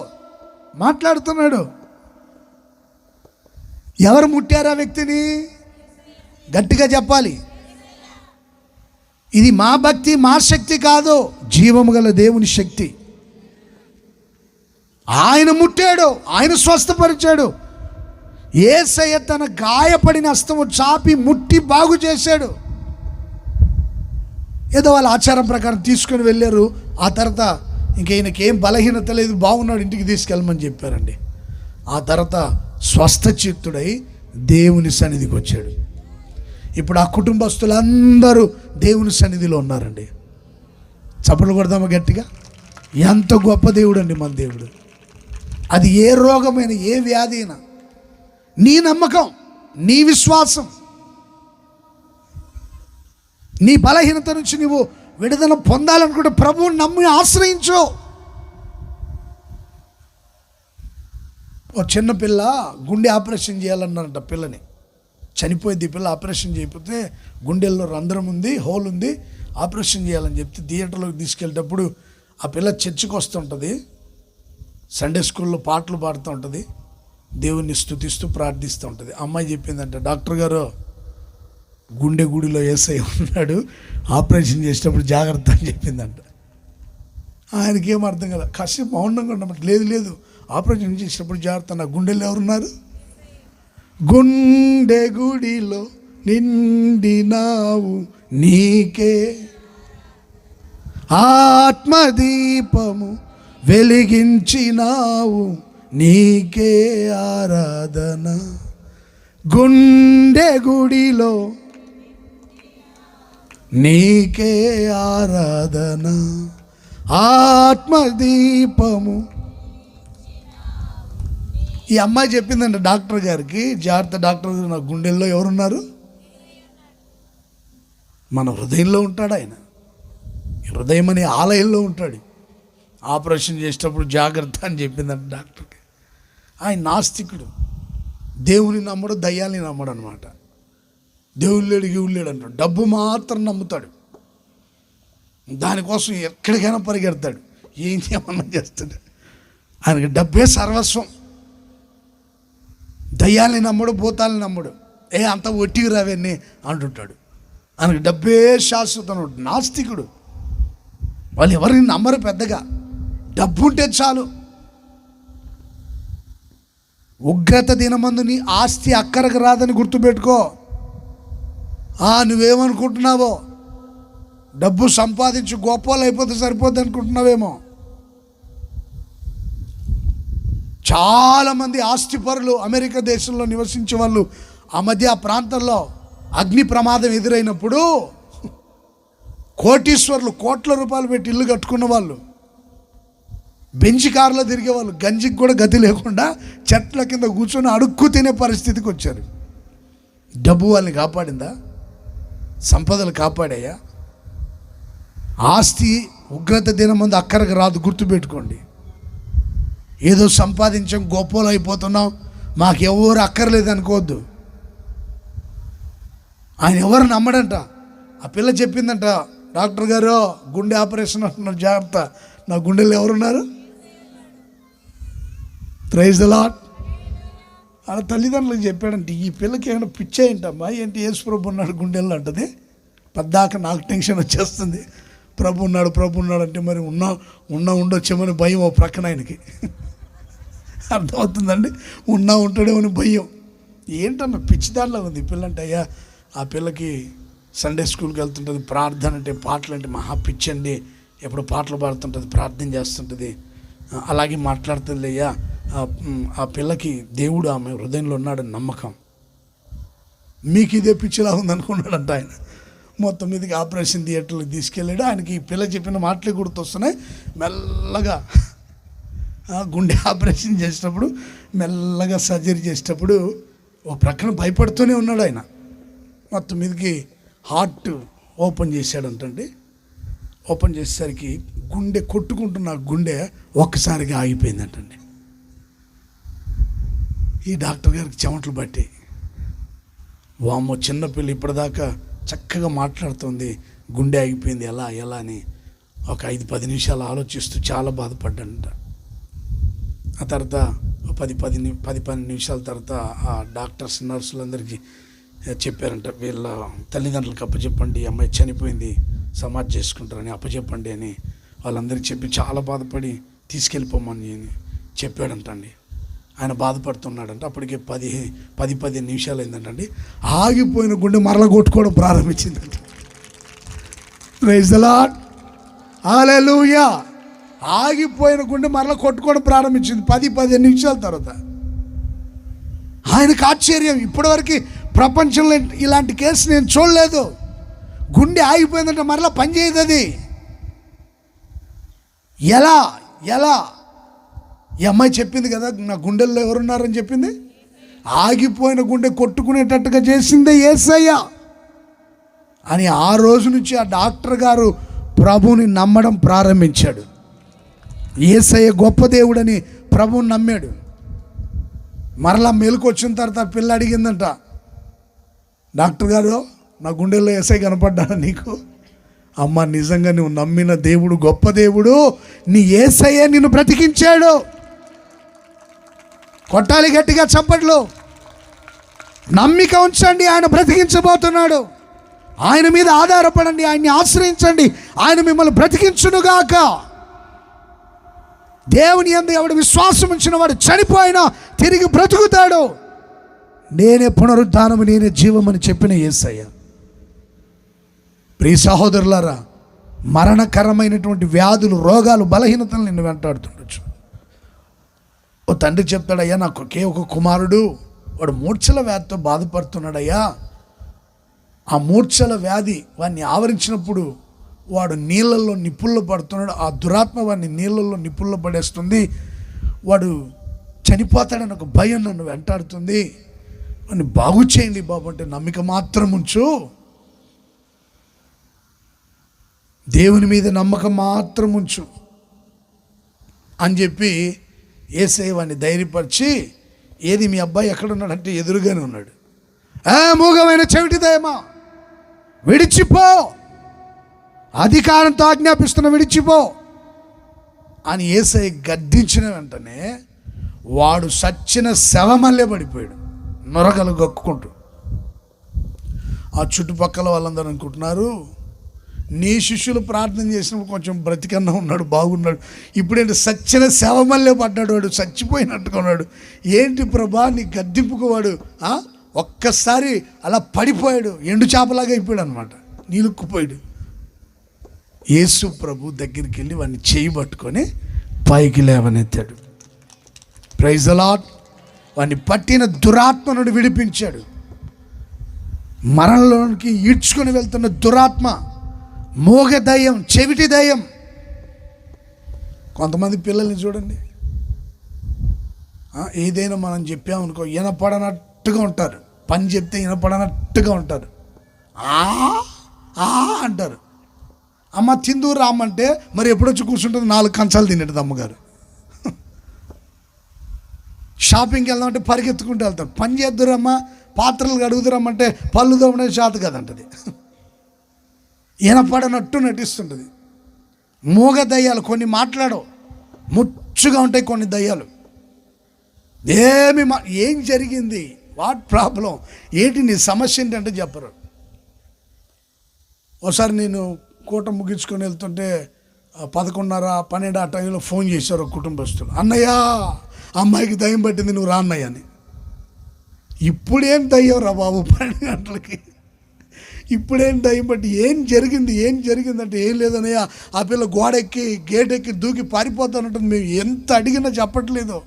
మాట్లాడుతున్నాడు. ఎవరు ముట్టారు ఆ వ్యక్తిని? గట్టిగా చెప్పాలి. ఇది మా భక్తి, మా శక్తి కాదు, జీవము గల దేవుని శక్తి. ఆయన ముట్టాడు, ఆయన స్వస్థపరిచాడు. యేసయ్య తన గాయపడిన హస్తము చాపి ముట్టి బాగు చేశాడు. ఏదో వాళ్ళ ఆచారం ప్రకారం తీసుకొని వెళ్ళారు. ఆ తర్వాత ఇంక ఈయనకేం బలహీనత లేదు, బాగున్నాడు, ఇంటికి తీసుకెళ్ళమని చెప్పారండి. ఆ తర్వాత స్వస్థచిత్తుడై దేవుని సన్నిధికి వచ్చాడు. ఇప్పుడు ఆ కుటుంబస్తులందరూ దేవుని సన్నిధిలో ఉన్నారండి. చప్పట్లు కొడదామా గట్టిగా? ఎంత గొప్ప దేవుడు అండి మన దేవుడు. అది ఏ రోగమైనా, ఏ వ్యాధి అయినా, నీ నమ్మకం, నీ విశ్వాసం, నీ బలహీనత నుంచి నువ్వు విడుదల పొందాలనుకుంటే ప్రభువుని నమ్మి ఆశ్రయించు. ఓ చిన్న పిల్ల గుండె ఆపరేషన్ చేయాలన్నారంట. పిల్లని చనిపోయింది. పిల్ల ఆపరేషన్ చేయకపోతే గుండెల్లో రంధ్రం ఉంది, హోల్ ఉంది, ఆపరేషన్ చేయాలని చెప్తే థియేటర్లోకి తీసుకెళ్ళేటప్పుడు ఆ పిల్ల చర్చికి వస్తుంటుంది, సండే స్కూల్లో పాటలు పాడుతూ ఉంటుంది, దేవుణ్ణి స్తుతిస్తూ ప్రార్థిస్తూ ఉంటుంది. అమ్మాయి చెప్పిందంట, డాక్టర్ గారు గుండె గుడిలో యేసయ్య ఉన్నాడు, ఆపరేషన్ చేసేటప్పుడు జాగ్రత్త అని చెప్పిందంట. ఆయనకేం అర్థం కదా, కాసేపు మౌనంగా ఉండమంటే, లేదు ఆపరేషన్ చేసేటప్పుడు జాగ్రత్త, నా గుండెల్లో ఎవరున్నారు? గుండె గుడిలో నిండినావు నీకే ఆత్మదీపము వెలిగించినావు నీకే ఆరాధన. గుండె గుడిలో నీకే ఆరాధన, ఆత్మదీపము. ఈ అమ్మాయి చెప్పిందంట డాక్టర్ గారికి, జాగ్రత్త డాక్టర్ గారు, నా గుండెల్లో ఎవరున్నారు? మన హృదయంలో ఉంటాడు ఆయన. హృదయం అనే ఆలయంలో ఉంటాడు. ఆపరేషన్ చేసేటప్పుడు జాగ్రత్త అని చెప్పిందంట డాక్టర్కి. ఆయన నాస్తికుడు, దేవుని నమ్మడు, దయ్యాన్ని నమ్మడు అనమాట. దేవుడు లేడు, గివుడు లేడు అంటాడు, డబ్బు మాత్రం నమ్ముతాడు, దానికోసం ఎక్కడికైనా పరిగెడతాడు, ఏం చేయమన్నా చేస్తాడు. ఆయనకి డబ్బే సర్వస్వం. దయ్యాల్ని నమ్మడు, భూతాలని నమ్మడు, అంత ఒట్టికి రావన్నీ అంటుంటాడు. ఆయనకు డబ్బే శాశ్వతం. నాస్తికుడు. వాళ్ళు ఎవరిని నమ్మరు పెద్దగా, డబ్బు ఉంటే చాలు. ఉగ్రత దినమందు నీ ఆస్తి అక్కరకు రాదని గుర్తుపెట్టుకో. నువ్వేమనుకుంటున్నావో, డబ్బు సంపాదించి గొప్పలు అయిపోతే సరిపోద్ది అనుకుంటున్నావేమో. చాలామంది ఆస్తిపరులు అమెరికా దేశంలో నివసించే వాళ్ళు ఆ మధ్య ఆ ప్రాంతంలో అగ్ని ప్రమాదం ఎదురైనప్పుడు కోటీశ్వర్లు, కోట్ల రూపాయలు పెట్టి ఇల్లు కట్టుకున్న వాళ్ళు, బెంచ్ కారులో తిరిగే వాళ్ళు, గంజికి కూడా గతి లేకుండా చెట్ల కింద కూర్చొని అడుక్కు తినే పరిస్థితికి వచ్చారు. డబ్బు వాళ్ళని కాపాడిందా? సంపదలు కాపాడాయా? ఆస్తి ఉగ్రత దినం ముందు అక్కడికి రాదు, గుర్తుపెట్టుకోండి. ఏదో సంపాదించాం, గొప్పలు అయిపోతున్నాం, మాకు ఎవరు అక్కర్లేదు అనుకోవద్దు. ఆయన ఎవరు నమ్మడంట. ఆ పిల్ల చెప్పిందంట, డాక్టర్ గారు గుండె ఆపరేషన్ అంటున్నారు, జాగ్రత్త, నా గుండెలో ఎవరున్నారు? Praise the Lord. వాళ్ళ తల్లిదండ్రులకు చెప్పాడంటే, ఈ పిల్లకి ఏమైనా పిచ్చే ఏంటమ్మా, ఏంటి యేసు ప్రభు ఉన్నాడు గుండెల్లో అంటది. పద్దాక నాకు టెన్షన్ వచ్చేస్తుంది, ప్రభు ఉన్నాడు అంటే మరి ఉండొచ్చేమని భయం ఓ ప్రక్కన ఆయనకి. అర్థమవుతుందండి, ఉంటాడేమని భయం. ఏంటన్నా పిచ్చి దానిలో ఉంది పిల్ల అంటే. అయ్యా, ఆ పిల్లకి సండే స్కూల్కి వెళ్తుంటుంది, ప్రార్థన అంటే పాటలు అంటే మహా పిచ్చండి, ఎప్పుడు పాటలు పాడుతుంటుంది, ప్రార్థన చేస్తుంటుంది, అలాగే మాట్లాడుతుంది. అయ్యా, ఆ పిల్లకి దేవుడు ఆమె హృదయంలో ఉన్నాడని నమ్మకం. మీకు ఇదే పిచ్చిలా ఉందనుకున్నాడంట ఆయన. మొత్తం మీదకి ఆపరేషన్ థియేటర్కి తీసుకెళ్ళాడు. ఆయనకి ఈ పిల్ల చెప్పిన మాటలే గుర్తొస్తున్నాయి. మెల్లగా గుండె ఆపరేషన్ చేసేటప్పుడు, మెల్లగా సర్జరీ చేసేటప్పుడు ఓ ప్రక్కన భయపడుతూనే ఉన్నాడు ఆయన. మొత్తం మీదకి హార్ట్ ఓపెన్ చేశాడంటండి. ఓపెన్ చేసేసరికి గుండె కొట్టుకుంటున్న గుండె ఒక్కసారిగా ఆగిపోయిందంటండి. ఈ డాక్టర్ గారికి చెమటలు పట్టి, వామ్మో చిన్నపిల్ల ఇప్పటిదాకా చక్కగా మాట్లాడుతుంది, గుండె ఆగిపోయింది ఎలా అని ఒక 5-10 నిమిషాలు ఆలోచిస్తూ చాలా బాధపడ్డాడంట. ఆ తర్వాత 10-12 నిమిషాల తర్వాత ఆ డాక్టర్స్ నర్సులందరికీ చెప్పారంట, వీళ్ళ తల్లిదండ్రులకు అప్పచెప్పండి, అమ్మాయి చనిపోయింది, సమాధి చేసుకుంటారని అప్పచెప్పండి అని వాళ్ళందరికీ చెప్పి చాలా బాధపడి తీసుకెళ్ళిపోమని చెప్పాడంటండి. ఆయన బాధపడుతున్నాడంట. అప్పటికే 10-15 నిమిషాలు అయిందంటండి. ఆగిపోయిన గుండె మరల కొట్టుకోవడం ప్రారంభించిందంట. ప్రైజ్ ద లార్డ్, హల్లెలూయా. ఆగిపోయిన గుండె మరల కొట్టుకోవడం ప్రారంభించింది 10-15 నిమిషాల తర్వాత. ఆయనకు ఆశ్చర్యం, ఇప్పటివరకు ప్రపంచంలో ఇలాంటి కేసు నేను చూడలేదు. గుండె ఆగిపోయిందంటే మరలా పనిచేయదు అది. ఎలా ఈ అమ్మాయి చెప్పింది కదా, నా గుండెల్లో ఎవరున్నారని చెప్పింది. ఆగిపోయిన గుండె కొట్టుకునేటట్టుగా చేసిందే యేసయ్య అని ఆ రోజు నుంచి ఆ డాక్టర్ గారు ప్రభువుని నమ్మడం ప్రారంభించాడు. యేసయ్య గొప్ప దేవుడని ప్రభువుని నమ్మాడు. మరలా మెలకు వచ్చిన తర్వాత పిల్ల అడిగిందంట, డాక్టర్ గారు నా గుండెల్లో యేసయ్య కనపడ్డాను నీకు? అమ్మ, నిజంగా నువ్వు నమ్మిన దేవుడు గొప్ప దేవుడు, నీ యేసయ్య నిన్ను బ్రతికించాడు. కొట్టాలి గట్టిగా చప్పట్లు. నమ్మిక ఉంచండి, ఆయన బ్రతికించబోతున్నాడు. ఆయన మీద ఆధారపడండి, ఆయన్ని ఆశ్రయించండి, ఆయన మిమ్మల్ని బ్రతికించునుగాక. దేవుని యందు ఎవడు విశ్వాసం ఉంచిన వాడు చనిపోయినా తిరిగి బ్రతుకుతాడు. నేనే పునరుద్ధానము, నేనే జీవమని చెప్పిన యేసయ్య. ప్రియ సహోదరులారా, మరణకరమైనటువంటి వ్యాధులు, రోగాలు, బలహీనతలు నిన్ను వెంటాడుతుండొచ్చు. ఓ తండ్రి చెప్తాడయ్యా, నాకు ఒకే ఒక కుమారుడు, వాడు మూర్ఛల వ్యాధితో బాధపడుతున్నాడయ్యా. ఆ మూర్ఛల వ్యాధి వాడిని ఆవరించినప్పుడు వాడు నీళ్ళల్లో నిప్పుల్లో పడుతున్నాడు. ఆ దురాత్మ వాడిని నీళ్ళల్లో నిప్పుల్లో పడేస్తుంది. వాడు చనిపోతాడని ఒక భయం నన్ను వెంటాడుతుంది. వాడిని బాగు చేయండి బాబు అంటే నమ్మిక మాత్రం ఉంచు, దేవుని మీద నమ్మకం మాత్రం ఉంచు అని చెప్పి యేసయ్య వాడిని ధైర్యపరిచి, ఏది మీ అబ్బాయి ఎక్కడున్నాడంటే ఎదురుగానే ఉన్నాడు. మూగమైన చెవిటిదయమా, విడిచిపో, అధికారంతో ఆజ్ఞాపిస్తున్న విడిచిపో అని యేసయ్య గద్దించిన వెంటనే వాడు సచ్చిన శవమల్లే పడిపోయాడు, నొరగలు గక్కుకుంటూ. ఆ చుట్టుపక్కల వాళ్ళందరూ అనుకుంటున్నారు, నీ శిష్యులు ప్రార్థన చేసినప్పుడు కొంచెం బ్రతికన్నా ఉన్నాడు, బాగున్నాడు, ఇప్పుడేంటి సచ్చిన శవమల్లే పడ్డాడు, వాడు చచ్చిపోయినట్టుగా ఉన్నాడు, ఏంటి ప్రభా నీ గద్దింపుకోవాడు. ఒక్కసారి అలా పడిపోయాడు, ఎండు చేపలాగా అయిపోయాడు అనమాట, నీలుక్కుపోయాడు. యేసు ప్రభు దగ్గరికి వెళ్ళి వాడిని చేయి పట్టుకొని పైకి లేవనెత్తాడు. Praise the lord. వాడిని పట్టిన దురాత్మ నుండి విడిపించాడు. మరణంలోనికి ఈడ్చుకొని వెళ్తున్న దురాత్మ, మోగ దయ్యం, చెవిటి దయ్యం. కొంతమంది పిల్లల్ని చూడండి, ఏదైనా మనం చెప్పామనుకో వినపడనట్టుగా ఉంటారు, పని చెప్తే వినపడనట్టుగా ఉంటారు, అంటారు. అమ్మ తిందూరు రామ్మంటే మరి ఎప్పుడొచ్చి కూర్చుంటుంది, 4 కంచాలు తినేది అమ్మగారు. షాపింగ్కి వెళ్దామంటే పరిగెత్తుకుంటూ వెళ్తారు. పని చేద్దురమ్మా, పాత్రలు కడుగుదురమ్మంటే పళ్ళు తోమనే చేత కదంటది. వినపడనట్టు నటిస్తుంటుంది. మూగ దయ్యాలు కొన్ని మాట్లాడవు, ముచ్చుగా ఉంటాయి కొన్ని దయ్యాలు. ఏం జరిగింది, వాట్ ప్రాబ్లం, ఏంటి నీ సమస్య ఏంటంటే చెప్పరు. ఒకసారి నేను కూట ముగించుకొని వెళ్తుంటే 11:30, 12 ఆ టైంలో ఫోన్ చేశారు కుటుంబస్తులు. అన్నయ్య, అమ్మాయికి దయ్యం పట్టింది, నువ్వు రా అన్నయ్య అని. ఇప్పుడేం దయ్యం రా బాబు 12 గంటలకి, ఇప్పుడేం దయ్యం పట్టి ఏం జరిగిందంటే ఏం లేదన్నయ్య, ఆ పిల్ల గోడ ఎక్కి గేట్ ఎక్కి దూకి పారిపోతానంటుంది. మేము ఎంత అడిగినా చెప్పట్లేదు,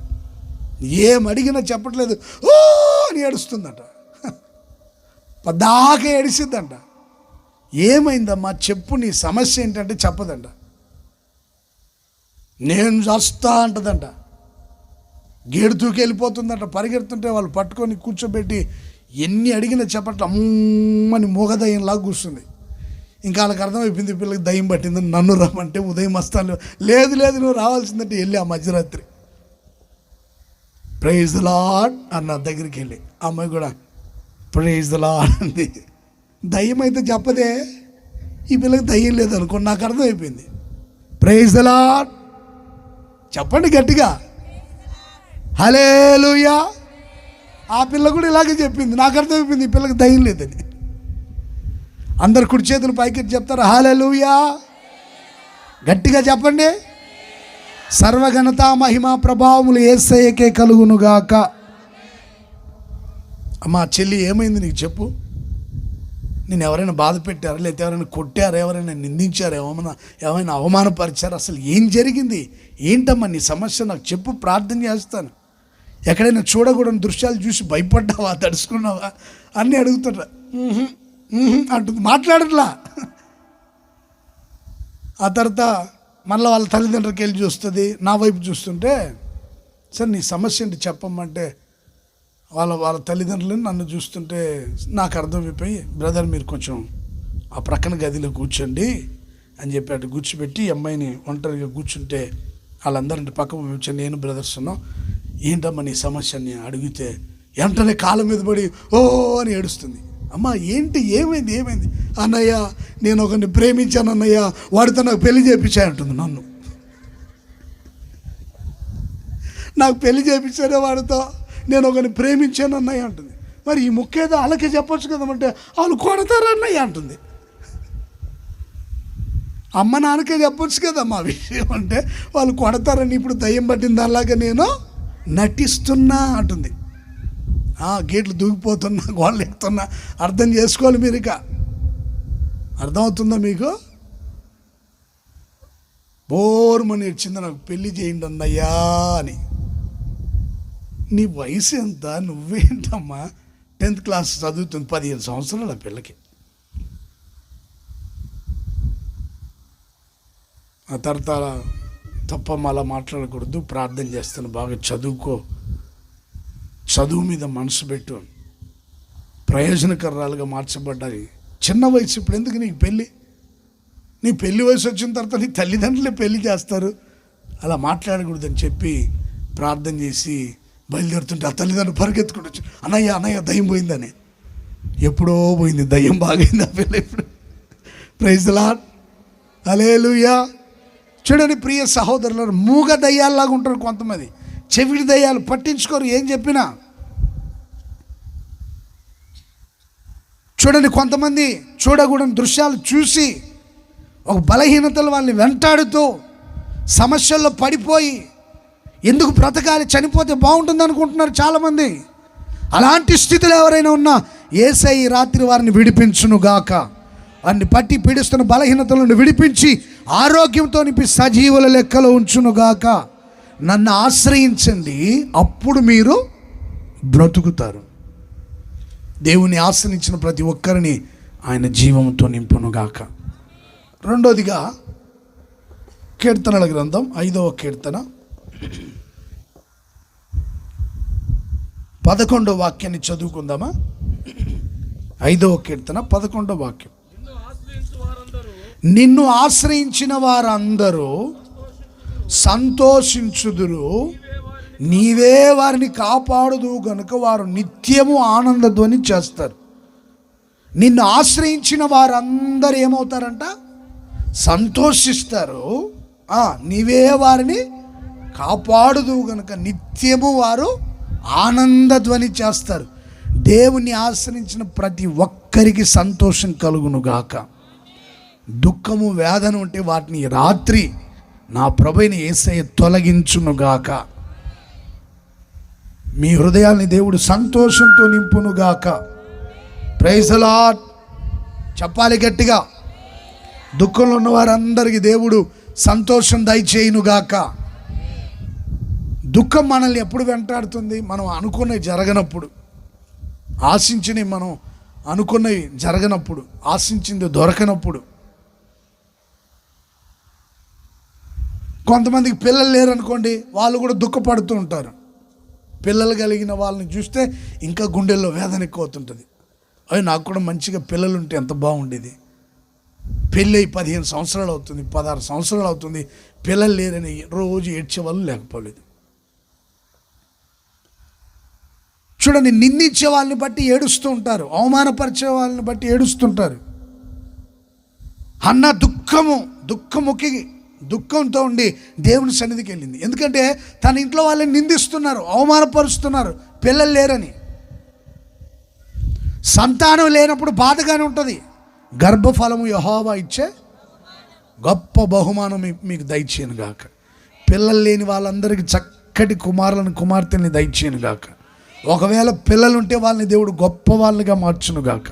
ఏం అడిగినా చెప్పట్లేదు, ఓ అని ఏడుస్తుందంట. పద్దాకా ఏడిసిద్దంట. ఏమైందమ్మా చెప్పు, నీ సమస్య ఏంటంటే చెప్పదంట. నేను చేస్తా అంటదంట. గేడు దూకి వెళ్ళిపోతుందంట. పరిగెడుతుంటే వాళ్ళు పట్టుకొని కూర్చోబెట్టి ఎన్ని అడిగినా చెప్పట్ల, అమ్మని మూగదయ్యంలాగా కూర్చుంది. ఇంకా వాళ్ళకి అర్థమైపోయింది పిల్లకి దయ్యం పట్టిందని. నన్ను రమ్మంటే ఉదయం వస్తాను, లేదు నువ్వు రావాల్సిందంటే వెళ్ళి ఆ మధ్యరాత్రి ప్రైజ్ ద లార్డ్ అన్న దగ్గరికి వెళ్ళి అమ్మాయి కూడా ప్రైజ్ ద లార్డ్ అంది. దయ్యం అయితే చెప్పదే, ఈ పిల్లకి దయ్యం లేదనుకో, నాకు అర్థమైపోయింది. ప్రైజ్ ద లార్డ్ చెప్పండి గట్టిగా, హల్లెలూయా. ఆ పిల్ల కూడా ఇలాగే చెప్పింది, నాకు అర్థమైపోయింది ఈ పిల్లకి దయ్యం లేదని. అందరు కుడి చేతులు పైకి చెప్తారు హల్లెలూయా, గట్టిగా చెప్పండి. సర్వఘనత మహిమ ప్రభావములు యేసయ్యకే కలుగునుగాక. అమ్మా చెల్లి, ఏమైంది నీకు చెప్పు. నేను ఎవరైనా బాధ పెట్టారా, లేకపోతే ఎవరైనా కొట్టారా, ఎవరైనా నిందించారా, ఏమైనా అవమానపరిచారా, అసలు ఏం జరిగింది, ఏంటమ్మా నీ సమస్య నాకు చెప్పు, ప్రార్థన చేస్తాను. ఎక్కడైనా చూడకూడని దృశ్యాలు చూసి భయపడ్డావా, తడుచుకున్నావా అన్నీ అడుగుతారా. అంటుంది, మాట్లాడట్లా. ఆ తర్వాత మళ్ళీ వాళ్ళ తల్లిదండ్రులకి వెళ్ళి చూస్తుంది, నా వైపు చూస్తుంటే సరే నీ సమస్య ఏంటి చెప్పమ్మంటే వాళ్ళ తల్లిదండ్రులను నన్ను చూస్తుంటే నాకు అర్థమైపోయి, బ్రదర్ మీరు కొంచెం ఆ ప్రక్కన గదిలో కూర్చోండి అని చెప్పి అటు కూర్చోబెట్టి అమ్మాయిని ఒంటరిగా కూర్చుంటే వాళ్ళందరింటి పక్క కూర్చొని నేను బ్రదర్స్ ఉన్నాం, ఏంటమ్మా నీ సమస్య అని అడిగితే వెంటనే కాళ్ళ మీద పడి ఓ అని ఏడుస్తుంది. అమ్మ ఏంటి, ఏమైంది, అన్నయ్య నేను ఒకరిని ప్రేమించాను అన్నయ్య, వాడితో నాకు పెళ్లి చేయించాయంటుంది. నాకు పెళ్లి చేయించానే వాడితో, నేను ఒకరిని ప్రేమించాను అన్నయ్య అంటుంది. మరి ఈ ముక్కేదో వాళ్ళకే చెప్పొచ్చు కదమంటే వాళ్ళు కొడతారు అన్నయ్య అంటుంది. అమ్మ నాన్నకే చెప్పొచ్చు కదా మా విషయం అంటే వాళ్ళు కొడతారని ఇప్పుడు దయ్యం పట్టిన దానిలాగా నేను నటిస్తున్నా అంటుంది. గేట్లు దూకిపోతున్నా, గోళ్ళు ఎక్కుతున్నా, అర్థం చేసుకోవాలి మీరు. ఇక అర్థమవుతుందా మీకు? బోర్మని ఇచ్చింది, నాకు పెళ్ళి చేయండి అన్నయ్యా అని. నీ వయసు ఎంత, నువ్వేంటమ్మా 10th క్లాస్ చదువుతుంది, 15 సంవత్సరాలు ఆ పిల్లకి. ఆ తర్వాత తప్పమ్మ అలా మాట్లాడకూడదు, ప్రార్థన చేస్తాను, బాగా చదువుకో, చదువు మీద మనసు పెట్టు, ప్రయోజనకరాలుగా మార్చబడ్డాయి. చిన్న వయసు ఇప్పుడు ఎందుకు నీకు పెళ్ళి, నీ పెళ్లి వయసు వచ్చిన తర్వాత నీ తల్లిదండ్రులే పెళ్లి చేస్తారు, అలా మాట్లాడకూడదని చెప్పి ప్రార్థన చేసి బయలుదేరుతుంటే ఆ తల్లిదండ్రులు పరిగెత్తుకుంటూ వచ్చి అన్నయ్య దయ్యం పోయిందని. ఎప్పుడో పోయింది దయ్యం, బాగైంది ఆ పిల్ల ఇప్పుడు. ప్రైజ్ ది లార్డ్, హల్లెలూయా. చూడండి ప్రియ సహోదరులు, మూగ దయ్యాల్లాగా ఉంటారు కొంతమంది, చెవిడి దయ్యాలు, పట్టించుకోరు ఏం చెప్పినా. చూడండి కొంతమంది చూడకూడని దృశ్యాలు చూసి ఒక బలహీనతలు వాళ్ళని వెంటాడుతూ సమస్యల్లో పడిపోయి ఎందుకు బ్రతకాలి, చనిపోతే బాగుంటుంది అనుకుంటున్నారు చాలామంది. అలాంటి స్థితిలో ఎవరైనా ఉన్నా యేసయ్య రాత్రి వారిని విడిపించునుగాక. వారిని పట్టి పీడిస్తున్న బలహీనతలను విడిపించి ఆరోగ్యంతో నింపి సజీవుల లెక్కలో ఉంచునుగాక. నన్ను ఆశ్రయించండి, అప్పుడు మీరు బ్రతుకుతారు. దేవుని ఆశ్రయించిన ప్రతి ఒక్కరిని ఆయన జీవంతో నింపునుగాక. రెండోదిగా కీర్తనల గ్రంథం 5వ కీర్తన 11వ వాక్యాన్ని చదువుకుందామా? 5వ కీర్తన 11వ వాక్యం. నిన్ను ఆశ్రయించిన వారందరూ సంతోషించుదురు, నీవే వారిని కాపాడుదు గనుక వారు నిత్యము ఆనందధ్వని చేస్తారు. నిన్ను ఆశ్రయించిన వారందరూ ఏమవుతారంట? సంతోషిస్తారు. నీవే వారిని కాపాడుదు గనుక నిత్యము వారు ఆనందధ్వని చేస్తారు. దేవుని ఆశ్రయించిన ప్రతి ఒక్కరికి సంతోషం కలుగునుగాక. దుఃఖము వేదన ఉంటే వాటిని రాత్రి నా ప్రభువైన యేసయ్య తొలగించునుగాక. మీ హృదయాన్ని దేవుడు సంతోషంతో నింపునుగాక. ప్రైజ్ ది లార్డ్ చెప్పాలి గట్టిగా. దుఃఖంలో ఉన్న వారందరికీ దేవుడు సంతోషం దయచేయునుగాక. దుఃఖం మనల్ని ఎప్పుడు వెంటాడుతుంది? మనం అనుకున్నవి జరగనప్పుడు, ఆశించినవి మనం అనుకున్నవి జరగనప్పుడు, ఆశించింది దొరకనప్పుడు. కొంతమందికి పిల్లలు లేరనుకోండి, వాళ్ళు కూడా దుఃఖపడుతూ ఉంటారు. పిల్లలు కలిగిన వాళ్ళని చూస్తే ఇంకా గుండెల్లో వేదన ఎక్కువ అవుతుంటుంది. అవి నాకు కూడా మంచిగా పిల్లలు ఉంటే ఎంత బాగుండేది. పెళ్ళి 15 సంవత్సరాలు అవుతుంది, 16 సంవత్సరాలు అవుతుంది, పిల్లలు లేరని రోజు ఏడ్చేవాళ్ళు లేకపోలేదు. చూడండి, నిందించే వాళ్ళని బట్టి ఏడుస్తూ ఉంటారు, అవమానపరిచే వాళ్ళని బట్టి ఏడుస్తుంటారు. అన్న దుఃఖంతో ఉండి దేవుని సన్నిధికి వెళ్ళింది. ఎందుకంటే తన ఇంట్లో వాళ్ళని నిందిస్తున్నారు, అవమానపరుస్తున్నారు, పిల్లలు లేరని. సంతానం లేనప్పుడు బాధగానే ఉంటుంది. గర్భఫలము యెహోవా ఇచ్చే గొప్ప బహుమానం మీకు దయచేయను గాక. పిల్లలు లేని వాళ్ళందరికీ చక్కటి కుమారులను కుమార్తెల్ని దయచేయను గాక. ఒకవేళ పిల్లలు ఉంటే వాళ్ళని దేవుడు గొప్ప వాళ్ళుగా మార్చును గాక.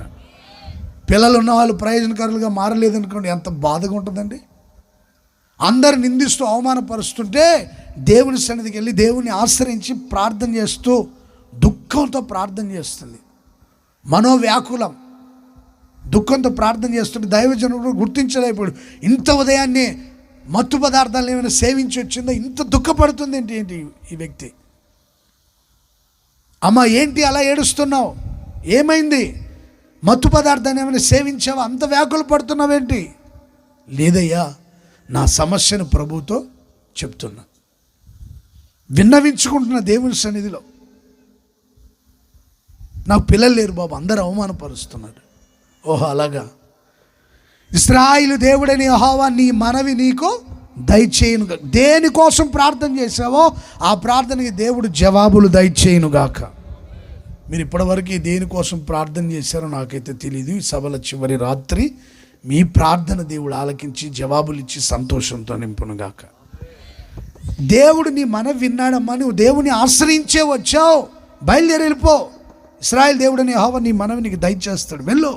పిల్లలు ఉన్న వాళ్ళు ప్రయోజనకరులుగా మారలేదనుకోండి, ఎంత బాధగా ఉంటుందండి. అందరు నిందిస్తూ అవమానపరుస్తుంటే దేవుని సన్నిధికి వెళ్ళి దేవుని ఆశ్రయించి ప్రార్థన చేస్తూ దుఃఖంతో ప్రార్థన చేస్తుంది. మనోవ్యాకులం దుఃఖంతో ప్రార్థన చేస్తుంటే దైవజనుడు గుర్తించలేకపోయాడు. ఇంత ఉదయాన్నే మత్తు పదార్థాలను ఏమైనా సేవించి వచ్చిందో, ఇంత దుఃఖపడుతుంది ఏంటి ఈ వ్యక్తి. అమ్మ ఏంటి అలా ఏడుస్తున్నావు, ఏమైంది? మత్తు పదార్థాన్ని ఏమైనా సేవించావా? అంత వ్యాకులు పడుతున్నావేంటి? లేదయ్యా, నా సమస్యను ప్రభువుతో చెప్తున్నా, విన్నవించుకుంటున్న దేవుని సన్నిధిలో. నాకు పిల్లలు లేరు బాబు, అందరూ అవమానపరుస్తున్నారు. ఓహో అలాగా. ఇశ్రాయేలు దేవుడని యెహోవా నీ మనవి నీకు దయచేయునుగా. దేనికోసం ప్రార్థన చేశావో ఆ ప్రార్థనకి దేవుడు జవాబులు దయచేయునుగాక. మీరు ఇప్పటివరకు దేనికోసం ప్రార్థన చేశారో నాకైతే తెలియదు. ఈ సభల చివరి రాత్రి మీ ప్రార్థన దేవుడు ఆలకించి జవాబులు ఇచ్చి సంతోషంతో నింపునుగాక. దేవుడు నీ మనవి విన్నాడమ్మా, నువ్వు దేవుని ఆశ్రయించే వచ్చావు, బయలుదేరి వెళ్ళిపో. ఇశ్రాయేలు దేవుడని యెహోవా నీ మనవి నీకు దయచేస్తాడు, వెళ్ళు.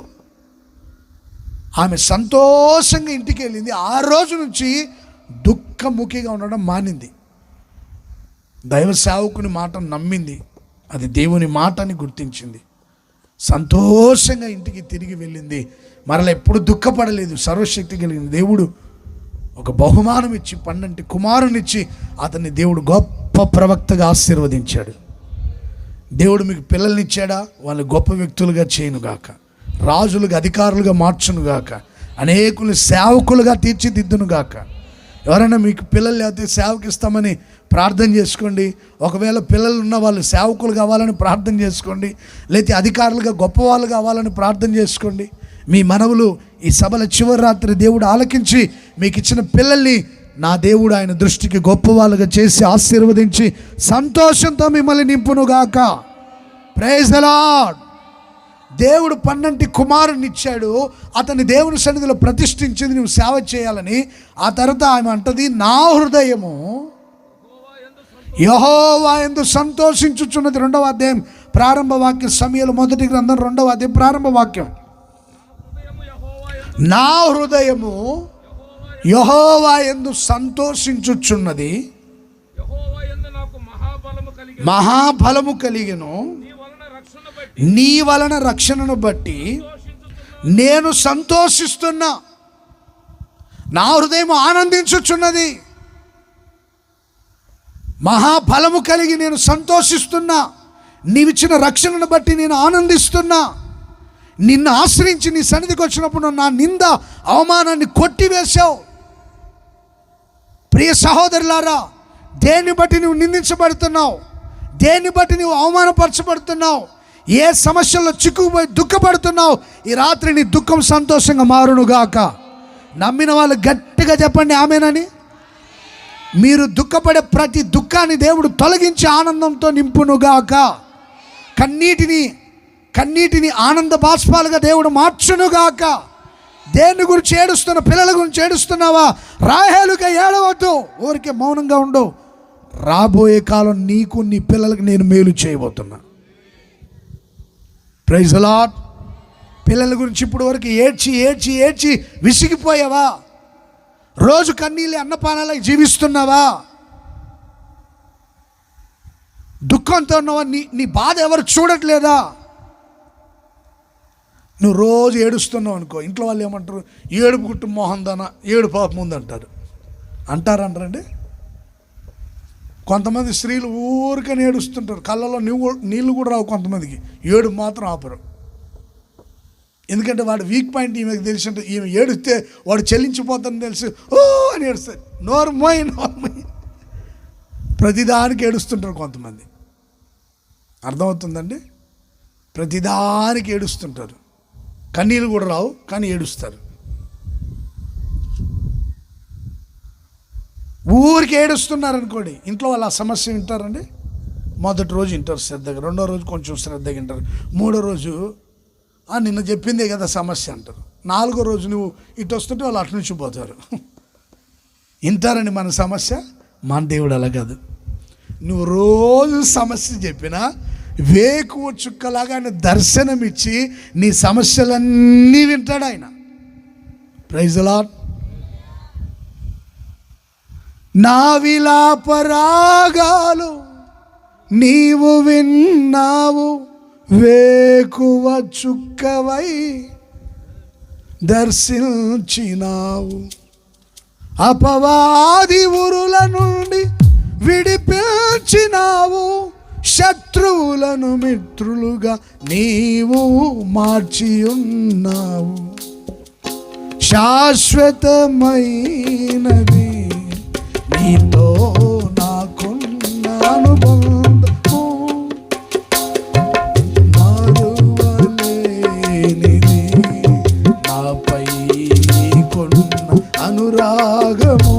ఆమె సంతోషంగా ఇంటికి వెళ్ళింది. ఆ రోజు నుంచి దుఃఖముఖిగా ఉండడం మానింది. దైవ సేవకుని మాటను నమ్మింది, అది దేవుని మాట అని గుర్తించింది. సంతోషంగా ఇంటికి తిరిగి వెళ్ళింది. మరలా ఎప్పుడు దుఃఖపడలేదు. సర్వశక్తి కలిగిన దేవుడు ఒక బహుమానం ఇచ్చి, 12 కుమారునిచ్చి అతన్ని దేవుడు గొప్ప ప్రవక్తగా ఆశీర్వదించాడు. దేవుడు మీకు పిల్లల్ని ఇచ్చాడా, వాళ్ళు గొప్ప వ్యక్తులుగా చేయనుగాక, రాజులుగా అధికారులుగా మార్చునుగాక, అనేకులు సేవకులుగా తీర్చిదిద్దునుగాక. ఎవరైనా మీకు పిల్లలు లేకపోతే సేవకి ఇస్తామని ప్రార్థన చేసుకోండి. ఒకవేళ పిల్లలు ఉన్న వాళ్ళు సేవకులు కావాలని ప్రార్థన చేసుకోండి, లేకపోతే అధికారులుగా గొప్ప వాళ్ళు కావాలని ప్రార్థన చేసుకోండి. మీ మనవులు ఈ సభల చివరి రాత్రి దేవుడు ఆలకించి మీకు ఇచ్చిన పిల్లల్ని నా దేవుడు ఆయన దృష్టికి గొప్ప వాళ్ళుగా చేసి ఆశీర్వదించి సంతోషంతో మిమ్మల్ని నింపునుగాక. Praise the lord. దేవుడు 12 కుమారుని ఇచ్చాడు, అతన్ని దేవుని సన్నిధిలో ప్రతిష్ఠించింది నువ్వు సేవ చేయాలని. ఆ తర్వాత ఆమె అంటది, నా హృదయము యెహోవా యందు సంతోషించుచున్నది. 2వ అధ్యాయం ప్రారంభ వాక్యం, సమూయేలు 1 గ్రంథం 2వ అధ్యాయం ప్రారంభ వాక్యం. నా హృదయము యెహోవా యందు సంతోషించుచున్నది, మహాబలము కలిగెను. నీ వలన రక్షణను బట్టి నేను సంతోషిస్తున్నా. నా హృదయం ఆనందించుచున్నది, మహాబలము కలిగి నేను సంతోషిస్తున్నా. నీవిచ్చిన రక్షణను బట్టి నేను ఆనందిస్తున్నా. నిన్ను ఆశ్రయించి నీ సన్నిధికి వచ్చినప్పుడు నా నింద అవమానాన్ని కొట్టివేశావు. ప్రియ సహోదరులారా, దేన్ని బట్టి నువ్వు నిందించబడుతున్నావు? దేన్ని బట్టి నువ్వు అవమానపరచబడుతున్నావు? ఏ సమస్యల్లో చిక్కుకుపోయి దుఃఖపడుతున్నావు? ఈ రాత్రి నీ దుఃఖం సంతోషంగా మారునుగాక. నమ్మిన వాళ్ళు గట్టిగా చెప్పండి ఆమేనని. మీరు దుఃఖపడే ప్రతి దుఃఖాన్ని దేవుడు తొలగించి ఆనందంతో నింపునుగాక. కన్నీటిని ఆనంద బాష్పాలుగా దేవుడు మార్చునుగాక. దేని గురించి ఏడుస్తున్నా? పిల్లల గురించి ఏడుస్తున్నావా? రాహేలుగా ఏడవద్దు, ఊరికే మౌనంగా ఉండు. రాబోయే కాలం నీకు నీ పిల్లలకు నేను మేలు చేయబోతున్నా. Praise the lord. పిల్లల గురించి ఇప్పుడు వరకు ఏడ్చి ఏడ్చి ఏడ్చి విసిగిపోయావా? రోజు కన్నీళ్ళు అన్నపానాలకు జీవిస్తున్నావా? దుఃఖంతో ఉన్నావా? నీ బాధ ఎవరు చూడట్లేదా? నువ్వు రోజు ఏడుస్తున్నావు అనుకో, ఇంట్లో వాళ్ళు ఏమంటారు? ఏడుపు గుట్టు మోహన్ దాన, ఏడు పాపం ఉంది అంటారు. అంటారండి. కొంతమంది స్త్రీలు ఊరికని ఏడుస్తుంటారు, కళ్ళలో నీళ్ళు కూడా రావు కొంతమందికి, ఏడుపు మాత్రం ఆపరు. ఎందుకంటే వాడు వీక్ పాయింట్ ఈమెకు తెలిసి ఉంటుంది. ఈమె ఏడిస్తే వాడు చెల్లించిపోతాడని తెలిసి ఓ అని ఏడుస్తారు. నోర్మోయ్ ప్రతిదానికి ఏడుస్తుంటారు కొంతమంది. అర్థమవుతుందండి? ప్రతిదానికి ఏడుస్తుంటారు, కన్నీళ్ళు కూడా రావు కానీ ఏడుస్తారు. ఊరికి ఏడుస్తున్నారు అనుకోండి, ఇంట్లో వాళ్ళు ఆ సమస్య వింటారండి. మొదటి రోజు వింటారు శ్రద్ధగా, రెండో రోజు కొంచెం శ్రద్ధగా వింటారు, మూడో రోజు నిన్న చెప్పిందే కదా సమస్య అంటారు, నాలుగో రోజు నువ్వు ఇటు వస్తుంటే వాళ్ళు అటు నుంచి పోతారు. వింటారండి మన సమస్య. మన దేవుడు అలా కాదు. నువ్వు రోజు సమస్య చెప్పినా వేకువ చుక్కలాగా ఆయన దర్శనమిచ్చి నీ సమస్యలన్నీ వింటాడు ఆయన. Praise the Lord. నా విలాపరాగాలు నీవు విన్నావు, వేకువ చుక్కవై దర్శించినావు, అపవాది ఉరుల నుండి విడిపించినావు, శత్రువులను మిత్రులుగా నీవు మార్చి ఉన్నావు. శాశ్వతమైనది నీతో నాకున్న అనుబంధము, మారువలేనిది నాపై నీకున్న అనురాగము.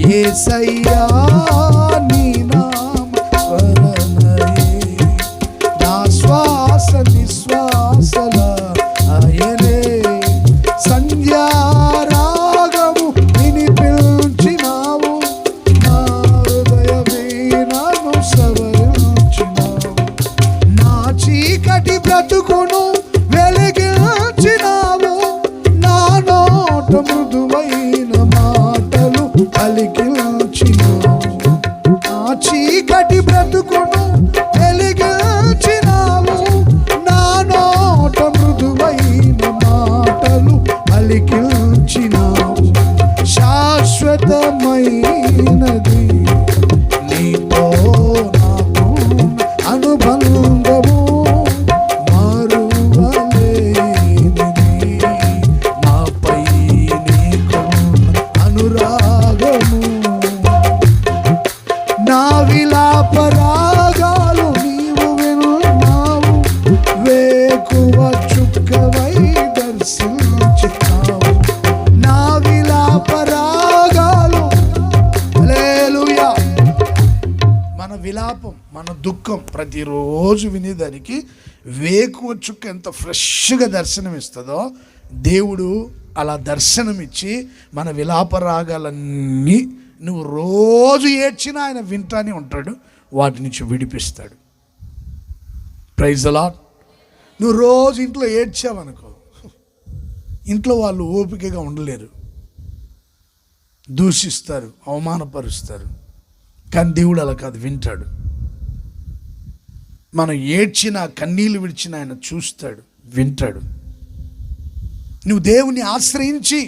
యేసయ్యా నీ నామ స్మరణయే నా శ్వాస నిశ్వాసల ఆయనే. సంధ్యారాగము వినిపించినావు, నా హృదయమేనను సవరించినావు, నా చీకటి బ్రతుకును వెలిగించినావు, నా నోట మృదువైన మాటలు పలికించినావు, నా చీకటి బ్రతుకును వెలిగించినావు, నా నోట మృదువైన మాటలు పలికించినావు. శాశ్వతమైనది నీతో నాకు అనుబంధము, మారువలేనిది నాపై నీకున్న అనురాగము. నా విలాపరాగాలు నీవు విన్నావు, వేకువ చుక్కవై దర్శించినావు. నా విలాపరాగాలు. హల్లెలూయా. మన విలాపం, మన దుఃఖం ప్రతిరోజు వినేదానికి వేకువ చుక్క ఎంత ఫ్రెష్గా దర్శనం ఇస్తుందో, దేవుడు అలా దర్శనమిచ్చి మన విలాపరాగాలన్నీ నువ్వు రోజు ఏడ్చినా ఆయన వింటానే ఉంటాడు, వాటి నుంచి విడిపిస్తాడు. Praise the Lord. నువ్వు రోజు ఇంట్లో ఏడ్చావనుకో, ఇంట్లో వాళ్ళు ఓపికగా ఉండలేరు, దూషిస్తారు, అవమానపరుస్తారు. కానీ దేవుడు అలా కాదు, వింటాడు. మనం ఏడ్చినా కన్నీళ్ళు విడిచినా ఆయన చూస్తాడు, వింటాడు. నువ్వు దేవుని ఆశ్రయించి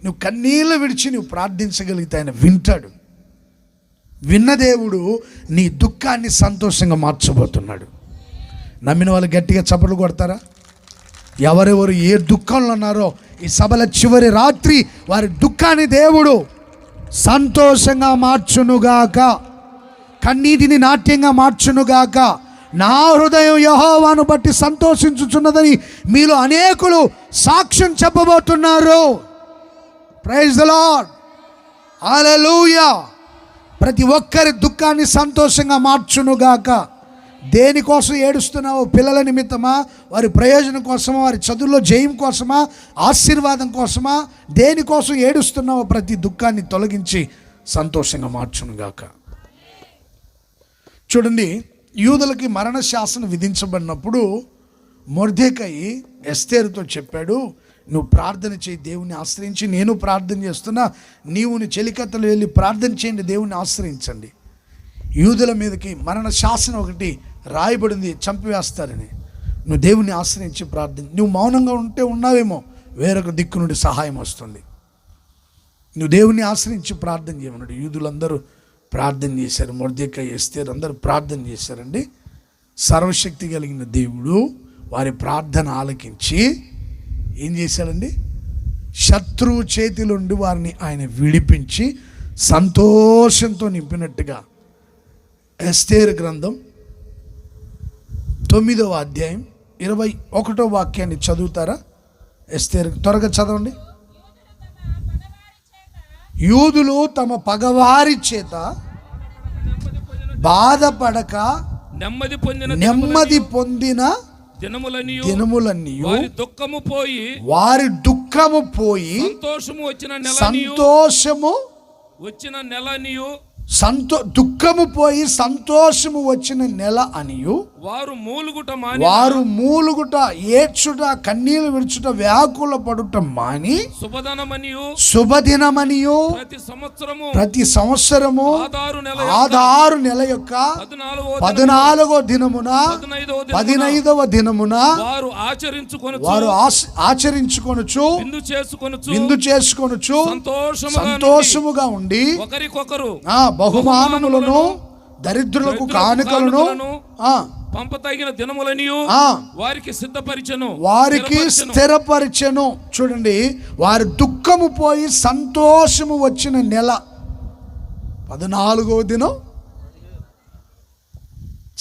నువ్వు కన్నీళ్ళు విడిచి నువ్వు ప్రార్థించగలిగితే ఆయన వింటాడు. విన్న దేవుడు నీ దుఃఖాన్ని సంతోషంగా మార్చబోతున్నాడు. నమ్మిన వాళ్ళు గట్టిగా చప్పట్లు కొడతారా? ఎవరెవరు ఏ దుఃఖంలో ఉన్నారో ఈ సభల చివరి రాత్రి వారి దుఃఖాన్ని దేవుడు సంతోషంగా మార్చునుగాక, కన్నీటిని నాట్యంగా మార్చునుగాక. నా హృదయం యెహోవాను బట్టి సంతోషించుచున్నదని మీలో అనేకులు సాక్ష్యం చెప్పబోతున్నారు. ప్రైజ్ ద లార్డ్, హల్లెలూయా. ప్రతి ఒక్కరి దుఃఖాన్ని సంతోషంగా మార్చునుగాక. దేనికోసం ఏడుస్తున్నావు? పిల్లల నిమిత్తమా, వారి ప్రయోజనం కోసమా, వారి చదువుల్లో జయం కోసమా, ఆశీర్వాదం కోసమా? దేనికోసం ఏడుస్తున్నావు? ప్రతి దుఃఖాన్ని తొలగించి సంతోషంగా మార్చునుగాక. చూడండి, యూదులకి మరణ శాసనం విధించబడినప్పుడు మొర్దెకయి ఎస్తేరుతో చెప్పాడు, నువ్వు ప్రార్థన చేయి, దేవుని ఆశ్రయించి. నేను ప్రార్థన చేస్తున్నా, నీవు నీ చెలికత్తలు వెళ్ళి ప్రార్థన చేయండి, దేవుని ఆశ్రయించండి. యూదుల మీదకి మరణ శాసనం ఒకటి రాయబడింది, చంపివేస్తారని. నువ్వు దేవుని ఆశ్రయించి ప్రార్థన. నువ్వు మౌనంగా ఉంటే ఉన్నావేమో, వేరొక దిక్కు నుండి సహాయం వస్తుంది. నువ్వు దేవుని ఆశ్రయించి ప్రార్థన చేయమన్నాడు. యూదులందరూ ప్రార్థన చేశారు, మొర్దెకయి ఎస్తేరు అందరూ ప్రార్థన చేశారండి. సర్వశక్తి కలిగిన దేవుడు వారి ప్రార్థన ఆలకించి ఏం చేశాడండి? శత్రువు చేతిలోండి వారిని ఆయన విడిపించి సంతోషంతో నింపినట్టుగా. ఎస్తేరు గ్రంథం 9వ అధ్యాయం 21వ వాక్యాన్ని చదువుతారా? ఎస్తేరు త్వరగా చదవండి. యూదులు తమ పగవారి చేత బాధపడక నెమ్మది పొందిన దినములన్నీ వారి దుఃఖము పోయి సంతోషము వచ్చిన సంతోషము వచ్చిన నెల అనియు వారు మూలుగుట ఏడ్చుట కన్నీళ్లు విడుచుట వ్యాకుల పడుట మాని శుభదినమనియు ప్రతి సంవత్సరము ఆధారు నెల యొక్క 14వ దినమున 15వ దినమున వారు ఆచరించుకొనుచు విందు చేసుకొనుచు సంతోషముగా ఉండి బహుమానములను దరిద్రులకు కానుకలను పంపతగిన దినములనియు వారికి స్థిరపరిచెను. చూడండి, వారి దుఃఖము పోయి సంతోషము వచ్చిన నెల 14వ దినం.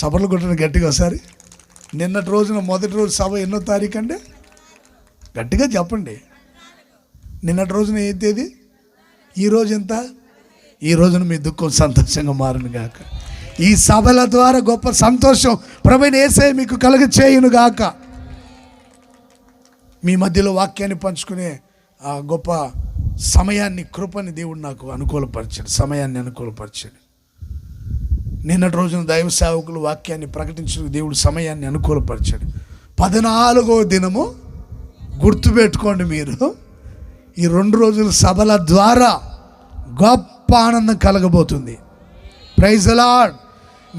సభలు కొట్టిన గట్టిగా ఒకసారి. నిన్నటి రోజున మొదటి రోజు సభ ఎన్నో తారీఖు అంటే గట్టిగా చెప్పండి. నిన్నటి రోజున ఏ తేదీ? ఈరోజు ఎంత? ఈ రోజున మీ దుఃఖం సంతోషంగా మారును గాక. ఈ సభల ద్వారా గొప్ప సంతోషం ప్రభువైన యేసయ్య మీకు కలుగ చేయును గాక. మీ మధ్యలో వాక్యాన్ని పంచుకునే ఆ గొప్ప సమయాన్ని, కృపని దేవుడు నాకు అనుకూలపరిచాడు, సమయాన్ని అనుకూలపరిచాడు. నిన్నటి రోజున దైవ సేవకులు వాక్యాన్ని ప్రకటించిన దేవుడు సమయాన్ని అనుకూలపరిచాడు. 14వ దినము గుర్తుపెట్టుకోండి మీరు. ఈ 2 రోజుల సభల ద్వారా గొప్ప ఆనందం కలగబోతుంది. Praise the lord.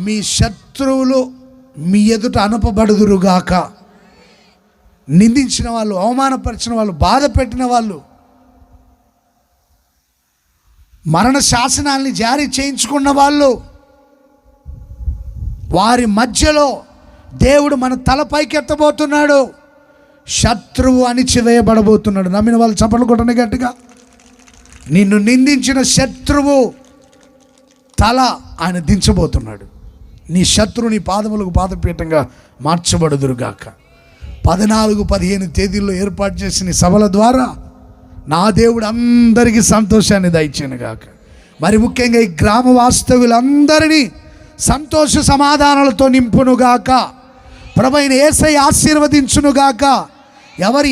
మీ శత్రువులు మీ ఎదుట అనపబడుదురుగాక. నిందించిన వాళ్ళు, అవమానపరిచిన వాళ్ళు, బాధ పెట్టిన వాళ్ళు, మరణ శాసనాల్ని జారీ చేయించుకున్న వాళ్ళు, వారి మధ్యలో దేవుడు మన తల పైకెత్తబోతున్నాడు. శత్రువు అణిచివేయబడబోతున్నాడు. నమ్మిన వాళ్ళు చప్పట్లు కొట్టండి గట్టిగా. నిన్ను నిందించిన శత్రువు తల ఆయన దించబోతున్నాడు. నీ శత్రువు నీ పాదములకు పాదపీఠంగా మార్చబడుదురుగాక. 14-15 తేదీల్లో ఏర్పాటు చేసిన సభల ద్వారా నా దేవుడు అందరికీ సంతోషాన్ని దయచేయనుగాక. మరి ముఖ్యంగా ఈ గ్రామ వాస్తవ్యులందరినీ సంతోష సమాధానాలతో నింపునుగాక. ప్రభువైన యేసయ్య ఆశీర్వదించునుగాక. ఎవరు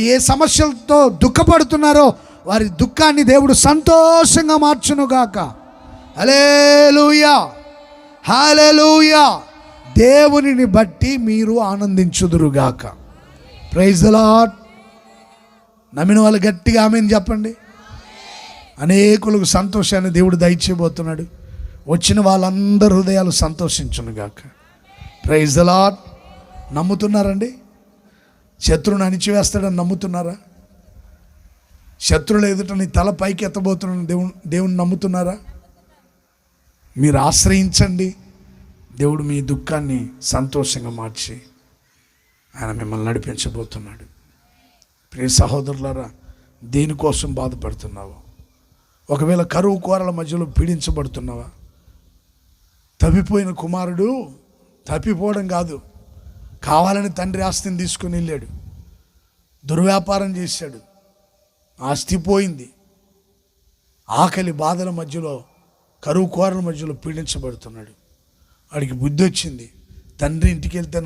ఏ సమస్యలతో దుఃఖపడుతున్నారో వారి దుఃఖాన్ని దేవుడు సంతోషంగా మార్చునుగాక. హల్లెలూయా, హల్లెలూయా. దేవునిని బట్టి మీరు ఆనందించుదురుగాక. Praise the lord. నమ్మిన వాళ్ళు గట్టిగా ఆమేన్ చెప్పండి. అనేకులకు సంతోషాన్ని దేవుడు దయచేయబోతున్నాడు. వచ్చిన వాళ్ళందరి హృదయాలు సంతోషించునుగాక. Praise the lord. నమ్ముతున్నారండి? శత్రువుని అణిచివేస్తాడని నమ్ముతున్నారా? శత్రువుల ఎదుట నీ తల పైకి ఎత్తబోతున్నాను దేవుని నమ్ముతున్నారా? మీరు ఆశ్రయించండి. దేవుడు మీ దుఃఖాన్ని సంతోషంగా మార్చి ఆయన మిమ్మల్ని నడిపించబోతున్నాడు. ప్రియ సహోదరులారా, దేనికోసం బాధపడుతున్నావు? ఒకవేళ కరువు కోరల మధ్యలో పీడించబడుతున్నావా? తప్పిపోయిన కుమారుడు తప్పిపోవడం కాదు, కావాలని తండ్రి ఆస్తిని తీసుకుని వెళ్ళాడు, దుర్వ్యాపారం చేశాడు, ఆస్తి పోయింది. ఆకలి బాధల మధ్యలో, కరువు కోరల మధ్యలో పీడించబడుతున్నాడు. వాడికి బుద్ధి వచ్చింది, తండ్రి ఇంటికి వెళ్తే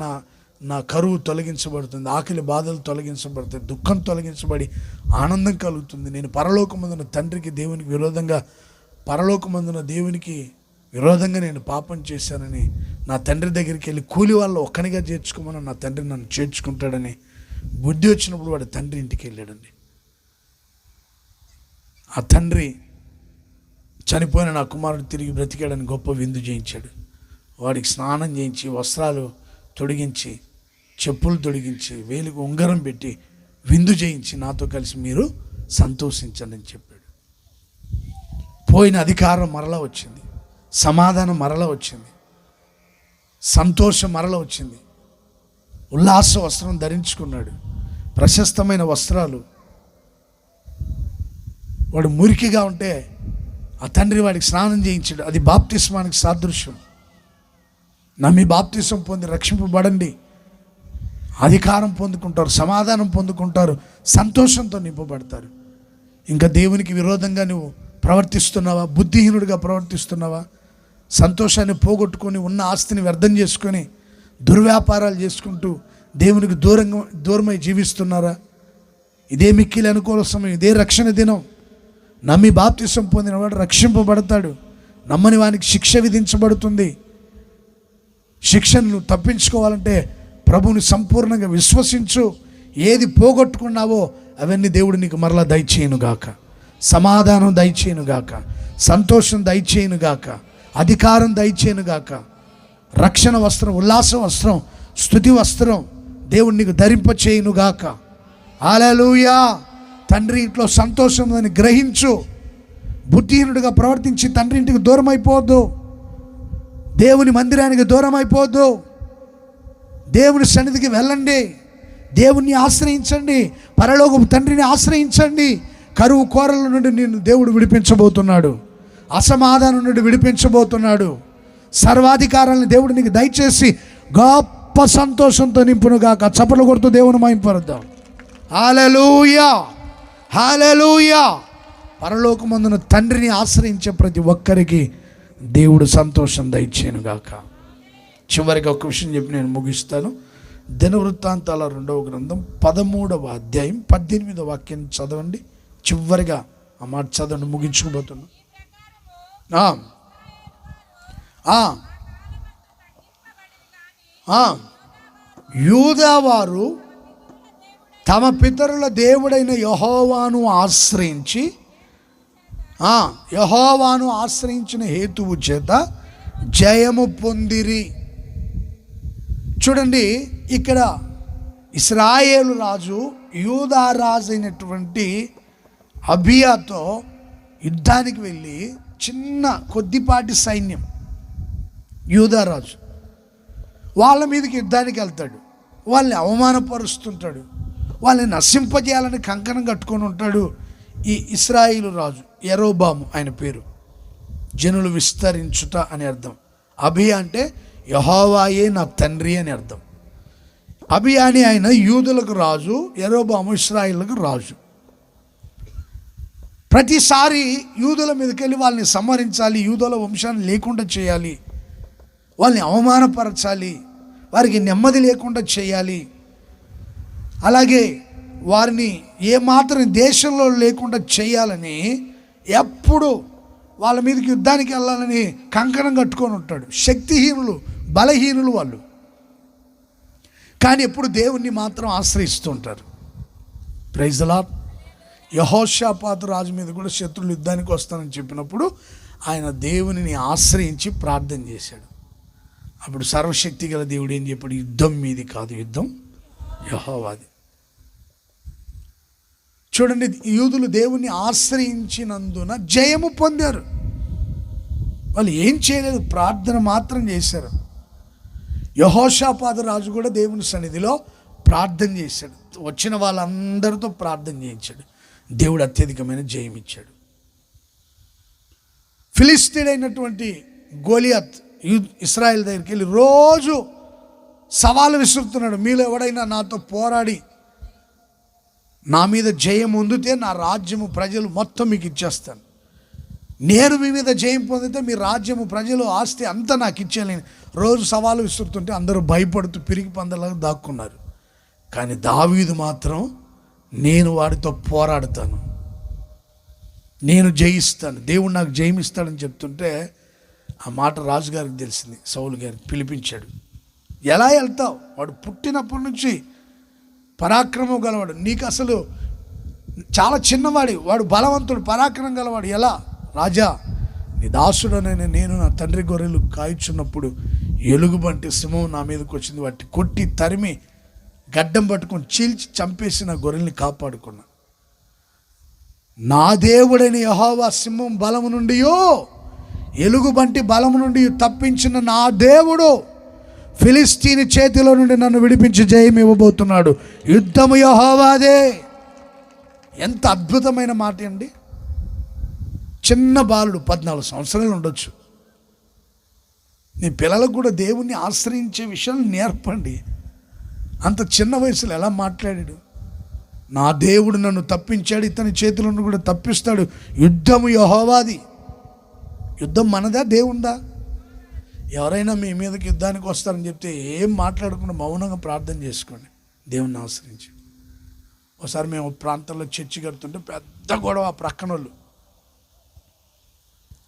నా కరువు తొలగించబడుతుంది, ఆకలి బాధలు తొలగించబడతాయి, దుఃఖం తొలగించబడి ఆనందం కలుగుతుంది. నేను పరలోకమందున తండ్రికి దేవునికి విరోధంగా, పరలోకమందున దేవునికి విరోధంగా నేను పాపం చేశానని నా తండ్రి దగ్గరికి వెళ్ళి కూలి వాళ్ళు ఒక్కనిగా చేర్చుకోమని నా తండ్రి నన్ను చేర్చుకుంటాడని బుద్ధి వచ్చినప్పుడు వాడు తండ్రి ఇంటికి వెళ్ళాడండి. ఆ తండ్రి చనిపోయిన నా కుమారుడు తిరిగి బ్రతికాడని గొప్ప విందు చేయించాడు. వాడికి స్నానం చేయించి, వస్త్రాలు తొడిగించి, చెప్పులు తొడిగించి, వేలికి ఉంగరం పెట్టి విందు చేయించి నాతో కలిసి మీరు సంతోషించండి అని చెప్పాడు. పోయిన అధికారం మరలా వచ్చింది, సమాధానం మరలా వచ్చింది, సంతోషం మరలా వచ్చింది. ఉల్లాస వస్త్రం ధరించుకున్నాడు, ప్రశస్తమైన వస్త్రాలు. వాడు మురికిగా ఉంటే ఆ తండ్రి వాడికి స్నానం చేయించాడు. అది బాప్తిస్మానికి సాదృశ్యం. నమ్మి బాప్తిసం పొంది రక్షింపబడండి, అధికారం పొందుకుంటారు, సమాధానం పొందుకుంటారు, సంతోషంతో నింపబడతారు. ఇంకా దేవునికి విరోధంగా నువ్వు ప్రవర్తిస్తున్నావా? బుద్ధిహీనుడిగా ప్రవర్తిస్తున్నావా? సంతోషాన్ని పోగొట్టుకొని ఉన్న ఆస్తిని వ్యర్థం చేసుకొని దుర్వ్యాపారాలు చేసుకుంటూ దేవునికి దూరమై జీవిస్తున్నారా? ఇదే మిక్కిలి అనుకూల సమయం, ఇదే రక్షణ దినం. నమ్మి బాప్తిసం పొందినవాడు రక్షింపబడతాడు, నమ్మని వానికి శిక్ష విధించబడుతుంది. శిక్షను తప్పించుకోవాలంటే ప్రభువుని సంపూర్ణంగా విశ్వసించు. ఏది పోగొట్టుకున్నావో అవన్నీ దేవుడు నీకు మరలా దయచేయునుగాక. సమాధానం దయచేయునుగాక, సంతోషం దయచేయునుగాక, అధికారం దయచేయునుగాక. రక్షణ వస్త్రం, ఉల్లాస వస్త్రం, స్తుతి వస్త్రం దేవుడు నీకు ధరింపచేయునుగాక. హల్లెలూయా. తండ్రి ఇంట్లో సంతోషం ఉందని గ్రహించు. బుద్ధిహీనుడిగా ప్రవర్తించి తండ్రి ఇంటికి దూరం అయిపోవద్దు, దేవుని మందిరానికి దూరం అయిపోవద్దు. దేవుని సన్నిధికి వెళ్ళండి, దేవుణ్ణి ఆశ్రయించండి, పరలోకపు తండ్రిని ఆశ్రయించండి. కరువు కోరల నుండి నిన్ను దేవుడు విడిపించబోతున్నాడు, అసమాధానం నుండి విడిపించబోతున్నాడు. సర్వాధికారాలను దేవుడు నీకు దయచేసి గొప్ప సంతోషంతో నింపునుగాక. చప్పట్లు కొడుతూ దేవుని మహింపరుద్దాం. హల్లెలూయా, హల్లెలూయా. పరలోకమందున తండ్రిని ఆశ్రయించే ప్రతి ఒక్కరికి దేవుడు సంతోషం దయచేయునుగాక. చివరికి ఒక విషయం చెప్పి నేను ముగిస్తాను. దినవృత్తాంతాల 2వ గ్రంథం 13వ అధ్యాయం 18వ వాక్యం చదవండి. చివరిగా ఆ మాట చదవండి, ముగించుకుపోతున్నా. యూదావారు తమ పితరుల దేవుడైన యెహోవాను ఆశ్రయించి, యెహోవాను ఆశ్రయించిన హేతువు చేత జయము పొందిరి. చూడండి, ఇక్కడ ఇశ్రాయేలు రాజు యూదా రాజు అయినటువంటి అబియాతో యుద్ధానికి వెళ్ళి, చిన్న కొద్దిపాటి సైన్యం యూదా రాజు వాళ్ళ మీదకి యుద్ధానికి వెళ్తాడు. వాళ్ళని అవమానపరుస్తుంటాడు, వాళ్ళని నశింపజేయాలని కంకణం కట్టుకొని ఉంటాడు ఈ ఇశ్రాయేలు రాజు. యెరోబాము ఆయన పేరు, జనులు విస్తరించుట అని అర్థం. అబియా అంటే యెహోవాయే నా తండ్రి అని అర్థం. అబియా అని ఆయన యూదులకు రాజు, యెరోబాము ఇశ్రాయేలుకు రాజు. ప్రతిసారి యూదుల మీదకి వెళ్ళి వాళ్ళని సంహరించాలి, యూదుల వంశాన్ని లేకుండా చేయాలి, వాళ్ళని అవమానపరచాలి, వారికి నెమ్మది లేకుండా చేయాలి, అలాగే వారిని ఏమాత్రం దేశంలో లేకుండా చేయాలని ఎప్పుడు వాళ్ళ మీదకి యుద్ధానికి వెళ్ళాలని కంకణం కట్టుకొని ఉంటాడు. శక్తిహీనులు, బలహీనులు వాళ్ళు, కానీ ఎప్పుడు దేవుణ్ణి మాత్రం ఆశ్రయిస్తూ ఉంటారు. Praise the Lord. యెహోషాపాతు రాజు మీద కూడా శత్రువులు యుద్ధానికి వస్తానని చెప్పినప్పుడు ఆయన దేవునిని ఆశ్రయించి ప్రార్థన చేశాడు. అప్పుడు సర్వశక్తి గల దేవుడు ఏం చెప్పాడు? యుద్ధం మీది కాదు, యుద్ధం యెహోవాది. చూడండి, యూదులు దేవుణ్ణి ఆశ్రయించినందున జయము పొందారు. వాళ్ళు ఏం చేయలేదు, ప్రార్థన మాత్రం చేశారు. యెహోషాపాతు రాజు కూడా దేవుని సన్నిధిలో ప్రార్థన చేశాడు. వచ్చిన వాళ్ళందరితో ప్రార్థన చేయించాడు. దేవుడు అత్యధికమైన జయం ఇచ్చాడు. ఫిలిస్తీయుడైనటువంటి గోలియాత్ ఇశ్రాయేల్ దగ్గరికి వెళ్ళి రోజు సవాలు విసురుతున్నాడు. మీలో ఎవడైనా నాతో పోరాడి నా మీద జయం పొందితే నా రాజ్యము ప్రజలు మొత్తం మీకు ఇచ్చేస్తాను, నేను మీ మీద జయం పొందితే మీ రాజ్యము ప్రజలు ఆస్తి అంతా నాకు ఇచ్చేయాలని రోజు సవాలు విసురుతుంటే అందరూ భయపడుతూ పిరికి పందలాగా దాక్కున్నారు. కానీ దావీదు మాత్రం నేను వాడితో పోరాడతాను, నేను జయిస్తాను, దేవుడు నాకు జయమిస్తాడని చెప్తుంటే ఆ మాట రాజుగారికి తెలిసింది. సౌలు గారికి పిలిపించాడు. ఎలా వెళ్తావు? వాడు పుట్టినప్పటి నుంచి పరాక్రమం గలవాడు, నీకు అసలు చాలా చిన్నవాడి, వాడు బలవంతుడు, పరాక్రమం గలవాడు. ఎలా? రాజా, నీ దాసుడనైన నేను నా తండ్రి గొర్రెలు కాయచున్నప్పుడు ఎలుగుబంటి సింహం నా మీదకి వచ్చింది, వాటి కొట్టి తరిమి గడ్డం పట్టుకొని చీల్చి చంపేసి నా గొర్రెల్ని కాపాడుకున్నా. నా దేవుడైన యెహోవా సింహం బలము నుండియో ఎలుగుబంటి బలము నుండి తప్పించిన నా దేవుడు ఫిలిస్తీని చేతిలో నుండి నన్ను విడిపించి జయం ఇవ్వబోతున్నాడు. యుద్ధము యెహోవాదే. ఎంత అద్భుతమైన మాట అండి. చిన్న బాలుడు 14 సంవత్సరాలు ఉండొచ్చు. నీ పిల్లలకు కూడా దేవుణ్ణి ఆశ్రయించే విషయాలు నేర్పండి. అంత చిన్న వయసులో ఎలా మాట్లాడాడు? నా దేవుడు నన్ను తప్పించాడు, ఇతని చేతిలో నుండి కూడా తప్పిస్తాడు. యుద్ధము యెహోవాది. యుద్ధం మనదా దేవుందా? ఎవరైనా మీ మీదకి యుద్ధానికి వస్తారని చెప్తే ఏం మాట్లాడకుండా మౌనంగా ప్రార్థన చేసుకోండి, దేవుణ్ణి ఆశ్రయించి. ఒకసారి మేము ప్రాంతంలో చర్చి కడుతుంటే పెద్ద గొడవ, ఆ ప్రక్కన వాళ్ళు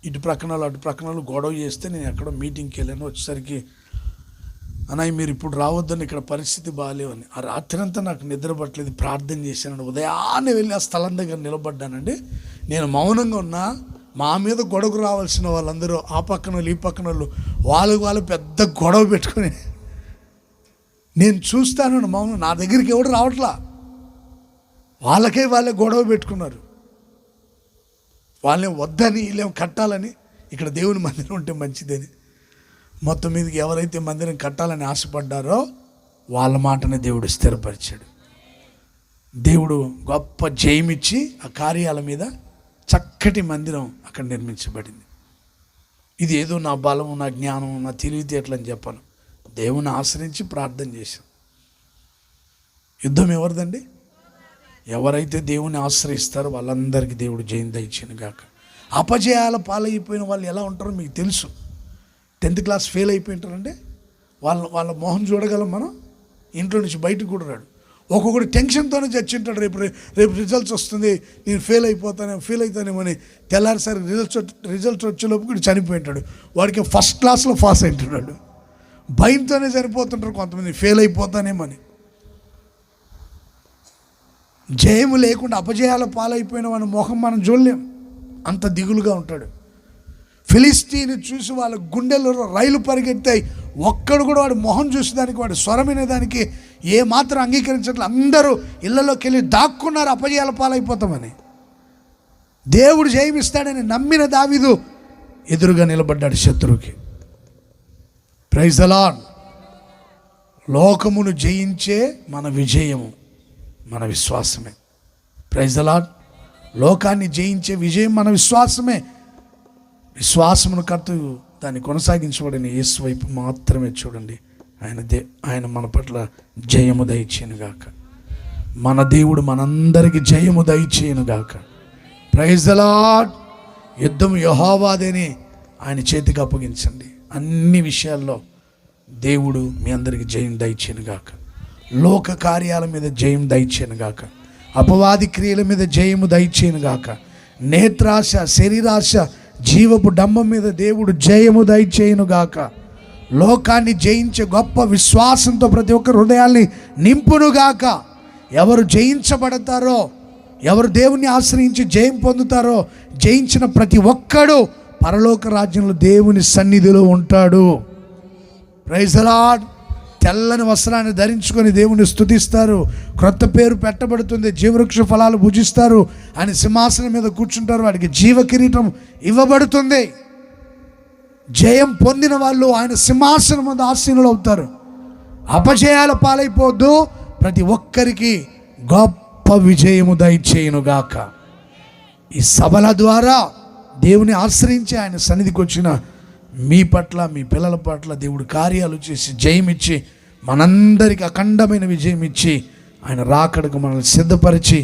ఇటు ప్రక్కన వాళ్ళు అటు ప్రక్కన వాళ్ళు గొడవ చేస్తే నేను ఎక్కడో మీటింగ్కి వెళ్ళాను. వచ్చేసరికి అన్నయ్య మీరు ఇప్పుడు రావద్దని, ఇక్కడ పరిస్థితి బాగాలేవని. ఆ రాత్రి అంతా నాకు నిద్ర పట్టలేదు, ప్రార్థన చేశానండి. ఉదయాన్నే వెళ్ళి ఆ స్థలం దగ్గర నిలబడ్డానండి. నేను మౌనంగా ఉన్నా, మా మీద గొడవకు రావాల్సిన వాళ్ళందరూ ఆ పక్కన వాళ్ళు ఈ పక్కన వాళ్ళు పెద్ద గొడవ పెట్టుకొని నేను చూస్తాను మౌనం. నా దగ్గరికి ఎవడు రావట్లా, వాళ్ళే గొడవ పెట్టుకున్నారు. వాళ్ళేం వద్దని వీళ్ళేం కట్టాలని, ఇక్కడ దేవుని మందిరం ఉంటే మంచిదని. మొత్తం మీదకి ఎవరైతే మందిరం కట్టాలని ఆశపడ్డారో వాళ్ళ మాటనే దేవుడు స్థిరపరిచాడు. దేవుడు గొప్ప జయమిచ్చి ఆ కార్యాల మీద చక్కటి మందిరం అక్కడ నిర్మించబడింది. ఇది ఏదో నా బలము, నా జ్ఞానం, నా తెలివితేటలు అని చెప్పాను. దేవుని ఆశ్రయించి ప్రార్థన చేశాం. యుద్ధం ఎవరిదండి? ఎవరైతే దేవుని ఆశ్రయిస్తారో వాళ్ళందరికీ దేవుడు జయం దయచేయను గాక. అపజయాల పాలైపోయిన వాళ్ళు ఎలా ఉంటారో మీకు తెలుసు. 10th క్లాస్ ఫెయిల్ అయిపోయింటారంటే వాళ్ళ మొహం చూడగలం మనం. ఇంట్లో నుంచి బయటకు కూడా రాడు. ఒక్కొక్కడు టెన్షన్తోనే చచ్చింటాడు. రేపు రిజల్ట్స్ వస్తుంది, నేను ఫెయిల్ అవుతానేమని. తెల్లారిసారి రిజల్ట్స్ వచ్చేలోపు కూడా చనిపోయింటాడు. వాడికి ఫస్ట్ క్లాస్లో పాస్ అయింటున్నాడు. భయంతోనే చనిపోతుంటారు కొంతమంది, ఫెయిల్ అయిపోతానేమని. జయము లేకుండా అపజయాల పాలైపోయిన వాడి మొహం మనం చూడలేం, అంత దిగులుగా ఉంటాడు. ఫిలిస్తీని చూసి వాళ్ళ గుండెల్లో రైలు పరిగెత్తాయి. ఒక్కడు కూడా వాడి మొహం చూసేదానికి, వాడి స్వరం వినేదానికి ఏమాత్రం అంగీకరించట్లేదు. అందరూ ఇళ్లలోకి వెళ్ళి దాక్కున్నారు అపజయాల పాలైపోతామని. దేవుడు జయమిస్తాడని నమ్మిన దావీదు ఎదురుగా నిలబడ్డాడు శత్రువుకి. Praise the lord. లోకమును జయించే మన విజయము మన విశ్వాసమే. Praise the Lord. లోకాన్ని జయించే విజయం మన విశ్వాసమే. విశ్వాసమును కర్తూ దాన్ని కొనసాగించబడిన యేసు వైపు మాత్రమే చూడండి. ఆయన మన పట్ల జయము దయచేయునుగాక. మన దేవుడు మనందరికీ జయము దయచేయునుగాక. Praise the lord. యుద్ధం యెహోవాదేని ఆయన చేతికి అప్పగించండి. అన్ని విషయాల్లో దేవుడు మీ అందరికీ జయం దయచేయునుగాక. లోక కార్యాల మీద జయం దయచేయునుగాక. అపవాది క్రియల మీద జయము దయచేయునుగాక. నేత్రాశ, శరీరాశ, జీవపు డంబం మీద దేవుడు జయము దయచేయునుగాక. లోకాన్ని జయించే గొప్ప విశ్వాసంతో ప్రతి ఒక్క హృదయాల్ని నింపునుగాక. ఎవరు జయించబడతారో, ఎవరు దేవుని ఆశ్రయించి జయం పొందుతారో, జయించిన ప్రతి ఒక్కడు పరలోక రాజ్యంలో దేవుని సన్నిధిలో ఉంటాడు. Praise the Lord. తెల్లని వస్త్రాన్ని ధరించుకొని దేవుని స్తుతిస్తారు. క్రొత్త పేరు పెట్టబడుతుంది. జీవవృక్ష ఫలాలు భుజిస్తారు. ఆయన సింహాసనం మీద కూర్చుంటారు. వాడికి జీవ కిరీటం ఇవ్వబడుతుంది. జయం పొందిన వాళ్ళు ఆయన సింహాసనం మీద ఆసీనులు అవుతారు. అపజయాల పాలైపోద్దు. ప్రతి ఒక్కరికి గొప్ప విజయము దయచేయునుగాక. ఈ సభల ద్వారా దేవుని ఆశ్రయించి ఆయన సన్నిధికి వచ్చిన మీ పట్ల, మీ పిల్లల పట్ల దేవుడు కార్యాలు చేసి జయమిచ్చి మనందరికి అఖండమైన విజయం ఇచ్చి ఆయన రాకడకు మనల్ని సిద్ధపరిచి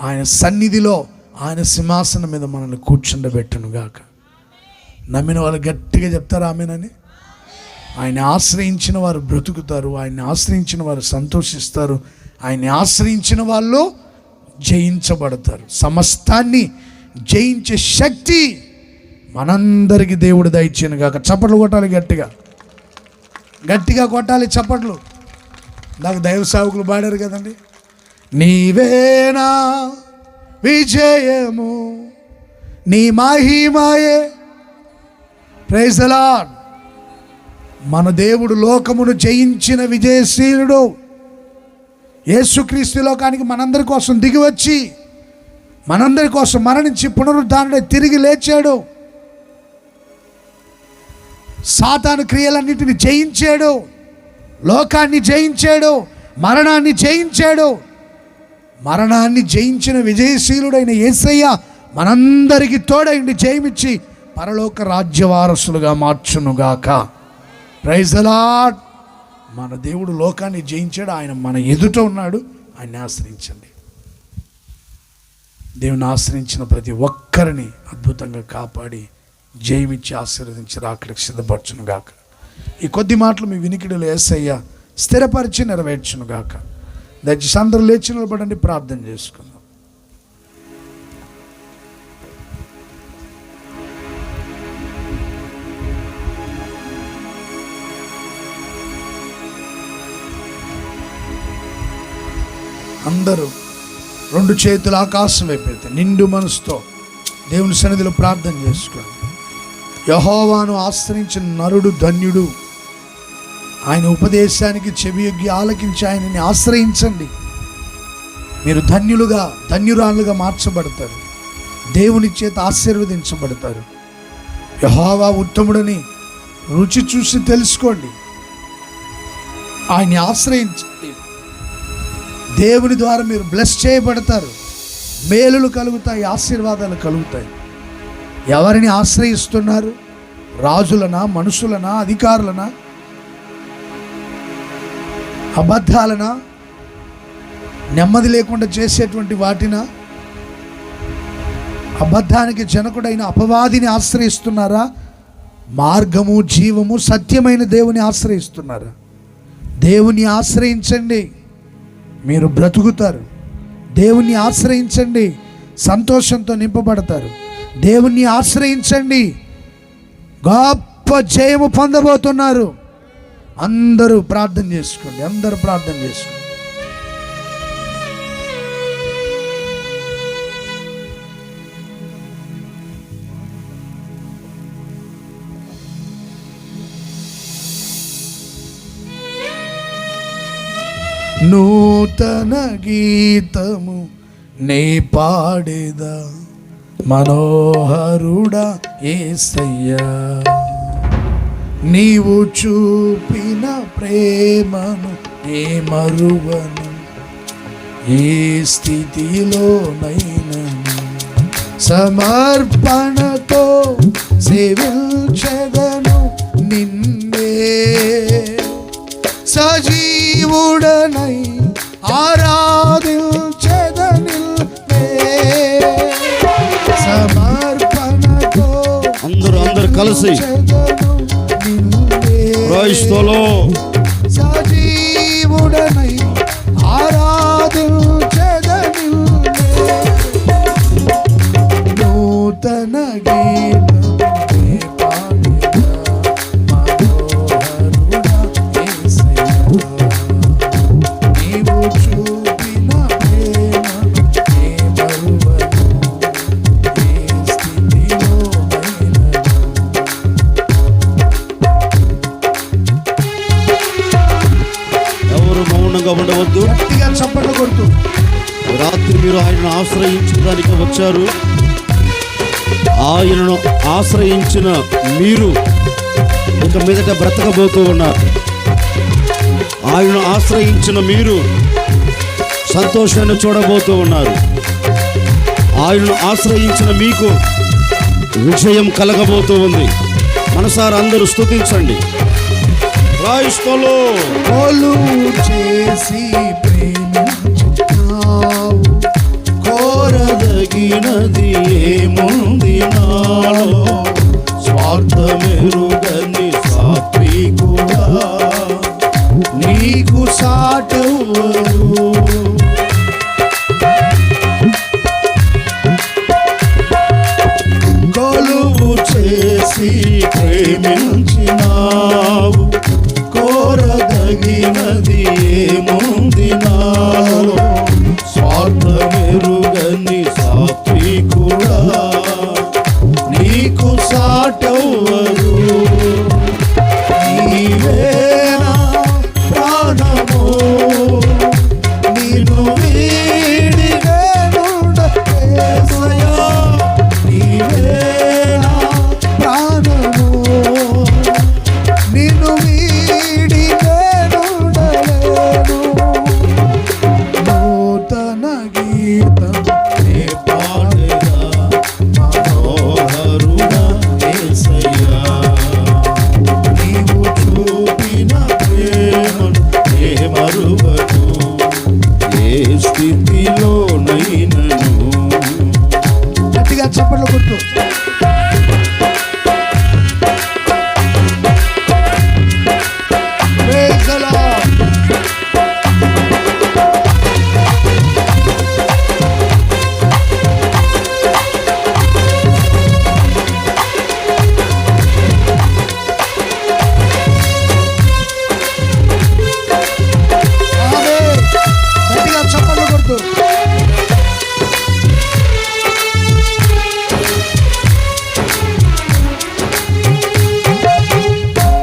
ఆయన సన్నిధిలో ఆయన సింహాసనం మీద మనల్ని కూర్చుండబెట్టునుగాక. నమ్మిన వాళ్ళు గట్టిగా చెప్తారు ఆమెనని. ఆయన ఆశ్రయించిన వారు బ్రతుకుతారు, ఆయన్ని ఆశ్రయించిన వారు సంతోషిస్తారు, ఆయన్ని ఆశ్రయించిన వాళ్ళు జయించబడతారు. సమస్తాన్ని జయించే శక్తి మనందరికీ దేవుడు దయచేయను గాక. చప్పట్లు కొట్టాలి, గట్టిగా గట్టిగా కొట్టాలి చప్పట్లు. నాకు దైవ సేవకులు పాడారు కదండి, నీవేనా విజయము నీ మహిమయే. Praise the lord. మన దేవుడు లోకమును జయించిన విజయశీలుడు. యేసుక్రీస్తు లోకానికి మనందరి కోసం దిగి వచ్చి మనందరి కోసం మరణించి పునరుద్ధానుడై తిరిగి లేచాడు. సాతాను క్రియలన్నిటిని జయించాడు, లోకాన్ని జయించాడు, మరణాన్ని జయించాడు. మరణాన్ని జయించిన విజయశీలుడైన యేసయ్య మనందరికీ తోడైండి జయమిచ్చి పరలోక రాజ్య వారసులుగా మార్చునుగాక. Praise the lord. మన దేవుడు లోకాన్ని జయించాడు, ఆయన మన ఎదుట ఉన్నాడు. ఆయన్ని ఆశ్రయించండి. దేవుని ఆశ్రయించిన ప్రతి ఒక్కరిని అద్భుతంగా కాపాడి జయమిచ్చి ఆశీర్వదించి రాకడికి సిద్ధపరచునుగాక. ఈ కొద్ది మాటలు మీ వినికిడిలో యేసయ్య స్థిరపరిచి నెరవేర్చునుగాక. దయచేసి అందరూ లేచి నిలబడండి, ప్రార్థన చేసుకుందాం. అందరూ రెండు చేతులు ఆకాశం వైపు నిండు మనసుతో దేవుని సన్నిధిలో ప్రార్థన చేసుకోండి. యెహోవాను ఆశ్రయించిన నరుడు ధన్యుడు. ఆయన ఉపదేశానికి చెవియొగ్గి ఆలకించి ఆయనని ఆశ్రయించండి. మీరు ధన్యురాలుగా మార్చబడతారు, దేవుని చేత ఆశీర్వదించబడతారు. యెహోవా ఉత్తముడని రుచి చూసి తెలుసుకోండి. ఆయన్ని ఆశ్రయించండి. దేవుని ద్వారా మీరు బ్లెస్ చేయబడతారు. మేలులు కలుగుతాయి, ఆశీర్వాదాలు కలుగుతాయి. ఎవరిని ఆశ్రయిస్తున్నారు? రాజులనా, మనుషులనా, అధికారులనా, అబద్ధాలనా, నెమ్మది లేకుండా చేసేటువంటి వాటినా, అబద్ధానికి జనకుడైన అపవాదిని ఆశ్రయిస్తున్నారా? మార్గము, జీవము, సత్యమైన దేవుని ఆశ్రయిస్తున్నారా? దేవుని ఆశ్రయించండి, మీరు బ్రతుకుతారు. దేవుణ్ణి ఆశ్రయించండి, సంతోషంతో నింపబడతారు. దేవుణ్ణి ఆశ్రయించండి, గొప్ప జయము పొందబోతున్నారు. అందరూ ప్రార్థన చేసుకోండి, అందరూ ప్రార్థన చేసుకోండి. నూతన గీతము నే పాడేదా, మనోహరుడా యేసయ్యా. నీవు చూపిన ప్రేమను నే మరువను, ఏ స్థితిలోనైనను. సమర్పణతో సేవించెదను నిన్నే, సజీవుడనై ఆరాధించెదనిన్నే. సమర్పణతో అందరూ కలిసి క్రైస్తవులు సజీవుడనై ఆరాధించెదనిన్నే. నూతన గీతమే పాడేదా, మనోహరుడా యేసయ్యా. నీవు చూపిన ప్రేమను నే మరువను, ఏ స్థితిలోనైనను. ఎవరు మౌనంగా ఉండవద్దు. గట్టిగా చప్పట్లు కొడుతూ రాత్రి మీరు ఆయనను ఆశ్రయించడానికి వచ్చారు. ఆయనను ఆశ్రయించిన మీరు ఇక మీదట బ్రతకబోతూ ఉన్నారు. ఆయనను ఆశ్రయించిన మీరు సంతోషాన్ని చూడబోతూ ఉన్నారు. ఆయనను ఆశ్రయించిన మీకు విజయం కలగబోతూ ఉంది. మనసారా అందరూ స్తుతించండి. క్రైస్తవులు కొలువు చేసి ప్రేమించున్నావు, కోరదగినది ఏముంది నాలో, స్వార్థమెరుగని సాత్వికుడా, నీకు సాటెవ్వరు. కొలువు చేసి ప్రేమించినావు, కోరదగినది ఏముంది నాలో, స్వార్థమెరుగని సాత్వికుడా, నీకు సాటెవ్వరు. నీవేనా ప్రాణము, నిన్ను వీడి యేసయ్యా, నీవేనా ప్రాణము నిన్ను వీడి నేనుండలేను. నూతన గీతం నే పాడేదా మనోహరుడా యేసయ్యా, నీవు చూపిన ప్రేమను నే మరువను, ఏ స్థితిలోనైనను. గట్టిగా చప్పట్లు కొట్టు. Praise the Lord. ఆమేన్. గట్టిగా చప్పట్లు కొట్టు.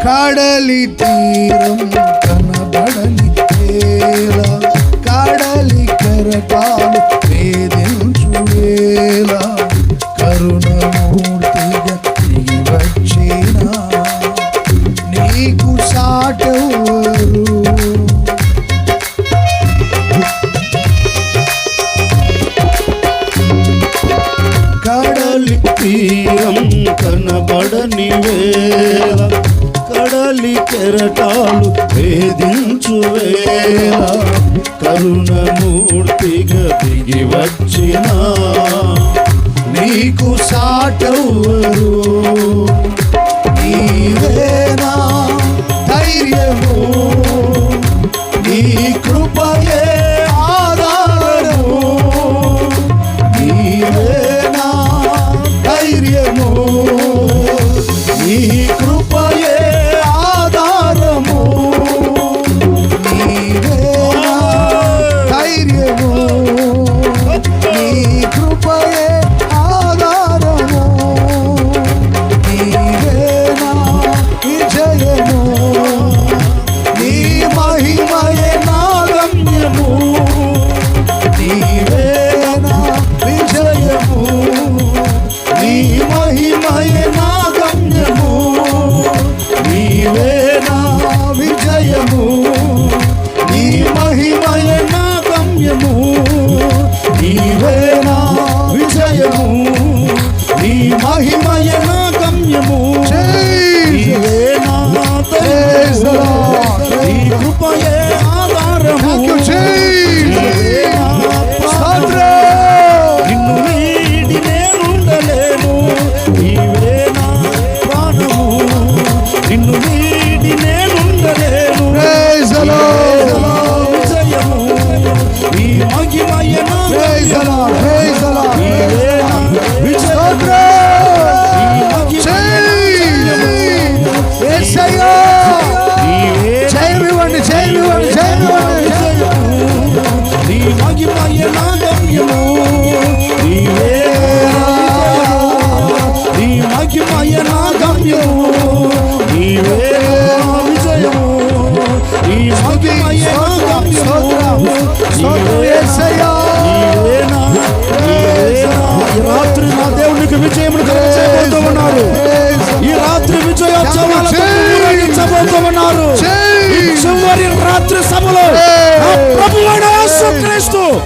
కడలి తీరం కనబడని వేళ, కడలి కెరటాలు వేధించు వేళ, కరుణమూర్తిగా దిగి వచ్చిన నీకు సాటెవ్వరు. కడలి తీరం కనబడని వేళ, కడలి కెరటాలు వేధించు వేళ, కరుణమూర్తిగా దిగి వచ్చిన నీకు సాటెవ్వరు. నీవేనా ధైర్యము, నీ కృపయే ఆధారము. నీవేనా ధైర్యము, నీ కృపయే ఆధారము. నీవేనా ధైర్యము, నీ కృపయే ఆధారము. నీవేనా విజయము, నీ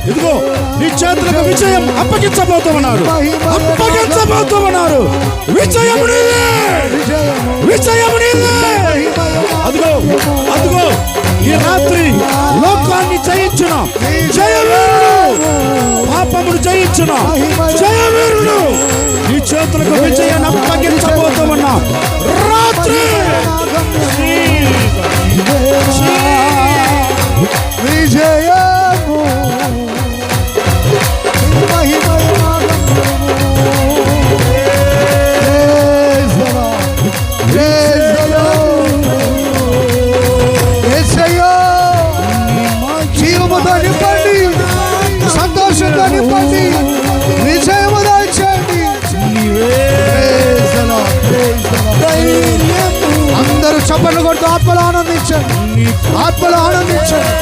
ఇదిగో నీ చేతులకు విజయం అప్పగించబోతున్నారు. విజయం నీదే, విజయం నీదే. అదిగో అదిగో ఈ రాత్రి లోకాన్ని జయించిన జయవీరుడు, పాపమును జయించిన జయవీరుడు నీ చేతులకు విజయాన్ని అప్పగించబోతున్నా రాత్రి. విజయము జీవముతో నింపండి, సంతోషంతో నింపండి, విజయము దాల్చండి. అందరూ చప్పట్లు కొడుతూ ఆత్మలో ఆనందించండి, ఆత్మలో ఆనందించండి.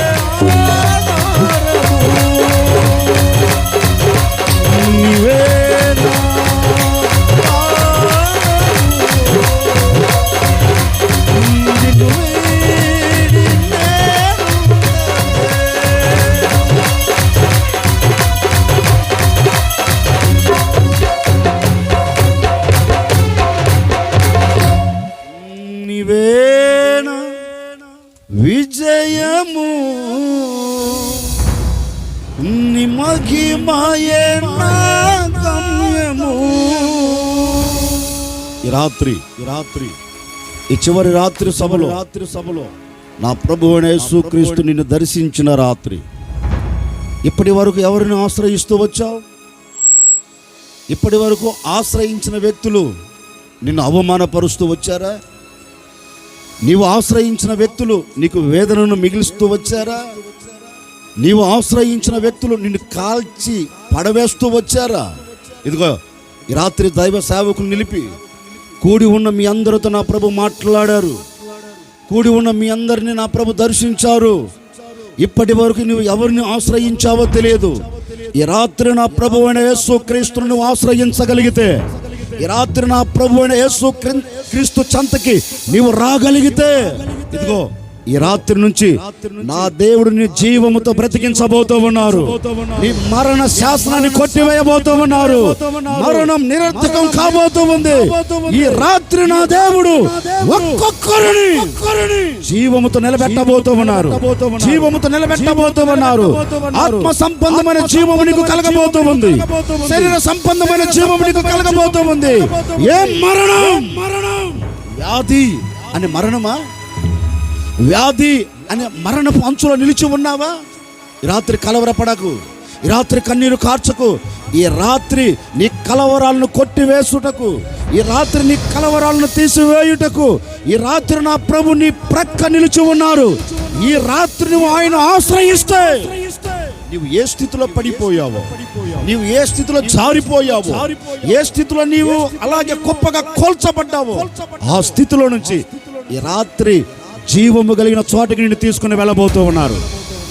విజయము ని మహిమయే నా గమ్యము. ఈ రాత్రి ఈ చివరి రాత్రి సభలో నా ప్రభువైన యేసుక్రీస్తు నిన్ను దర్శించిన రాత్రి. ఇప్పటి వరకు ఎవరిని ఆశ్రయిస్తూ వచ్చావు? ఇప్పటి వరకు ఆశ్రయించిన వ్యక్తులు నిన్ను అవమానపరుస్తూ వచ్చారా? నీవు ఆశ్రయించిన వ్యక్తులు నీకు వేదనను మిగిలిస్తూ వచ్చారా? నీవు ఆశ్రయించిన వ్యక్తులు నిన్ను కాల్చి పడవేస్తూ వచ్చారా? ఇదిగో ఈ రాత్రి దైవ సేవకులు నిలిపి కూడి ఉన్న మీ అందరితో నా ప్రభు మాట్లాడారు. కూడి ఉన్న మీ అందరిని నా ప్రభు దర్శించారు. ఇప్పటి వరకు నువ్వు ఎవరిని ఆశ్రయించావో తెలియదు. ఈ రాత్రి నా ప్రభువైన యేసుక్రీస్తును నువ్వు ఆశ్రయించగలిగితే, ఈ రాత్రి నా ప్రభువైన యేసుక్రీస్తు చెంతకి నీవు రాగలిగితే, ఇదిగో ఈ రాత్రి నుంచి నా దేవుడిని జీవముతో బ్రతికించబోతూ ఉన్నారు. నీ మరణ శాసనాన్ని కొట్టివేయబోతూ ఉన్నారు. మరణం నిరర్థకం కాబోతూ ఉంది. ఈ రాత్రి నా దేవుడు ఒక్కొక్కరిని జీవముతో నిలబెట్టబోతూ ఉన్నారు. జీవముతో నిలబెట్టబోతూ ఉన్నారు. ఆత్మ సంబంధమైన జీవము నీకు కలగబోతూ ఉంది. శరీర సంబంధమైన జీవము నీకు కలగబోతూ ఉంది. ఏ మరణం? వ్యాధి అనే మరణమా? వ్యాధి అనే మరణపు అంచులో నిలిచి ఉన్నావా? ఈ రాత్రి కలవరపడకు, ఈ రాత్రి కన్నీరు కార్చకు. ఈ రాత్రి నీ కలవరాలను కొట్టివేసుటకు, ఈ రాత్రి నీ కలవరాలను తీసివేయుటకు ఈ రాత్రి నా ప్రభు నీ ప్రక్క నిలిచి ఉన్నారు. ఈ రాత్రి నువ్వు ఆయన ఆశ్రయిస్తే నీవు ఏ స్థితిలో పడిపోయావో, నీవు ఏ స్థితిలో జారిపోయావో, ఏ స్థితిలో నీవు అలాగే గొప్పగా కోల్చబడ్డావో, ఆ స్థితిలో నుంచి ఈ రాత్రి జీవము కలిగిన చోటకి నిన్ను తీసుకుని వెళ్ళబోతూ ఉన్నారు.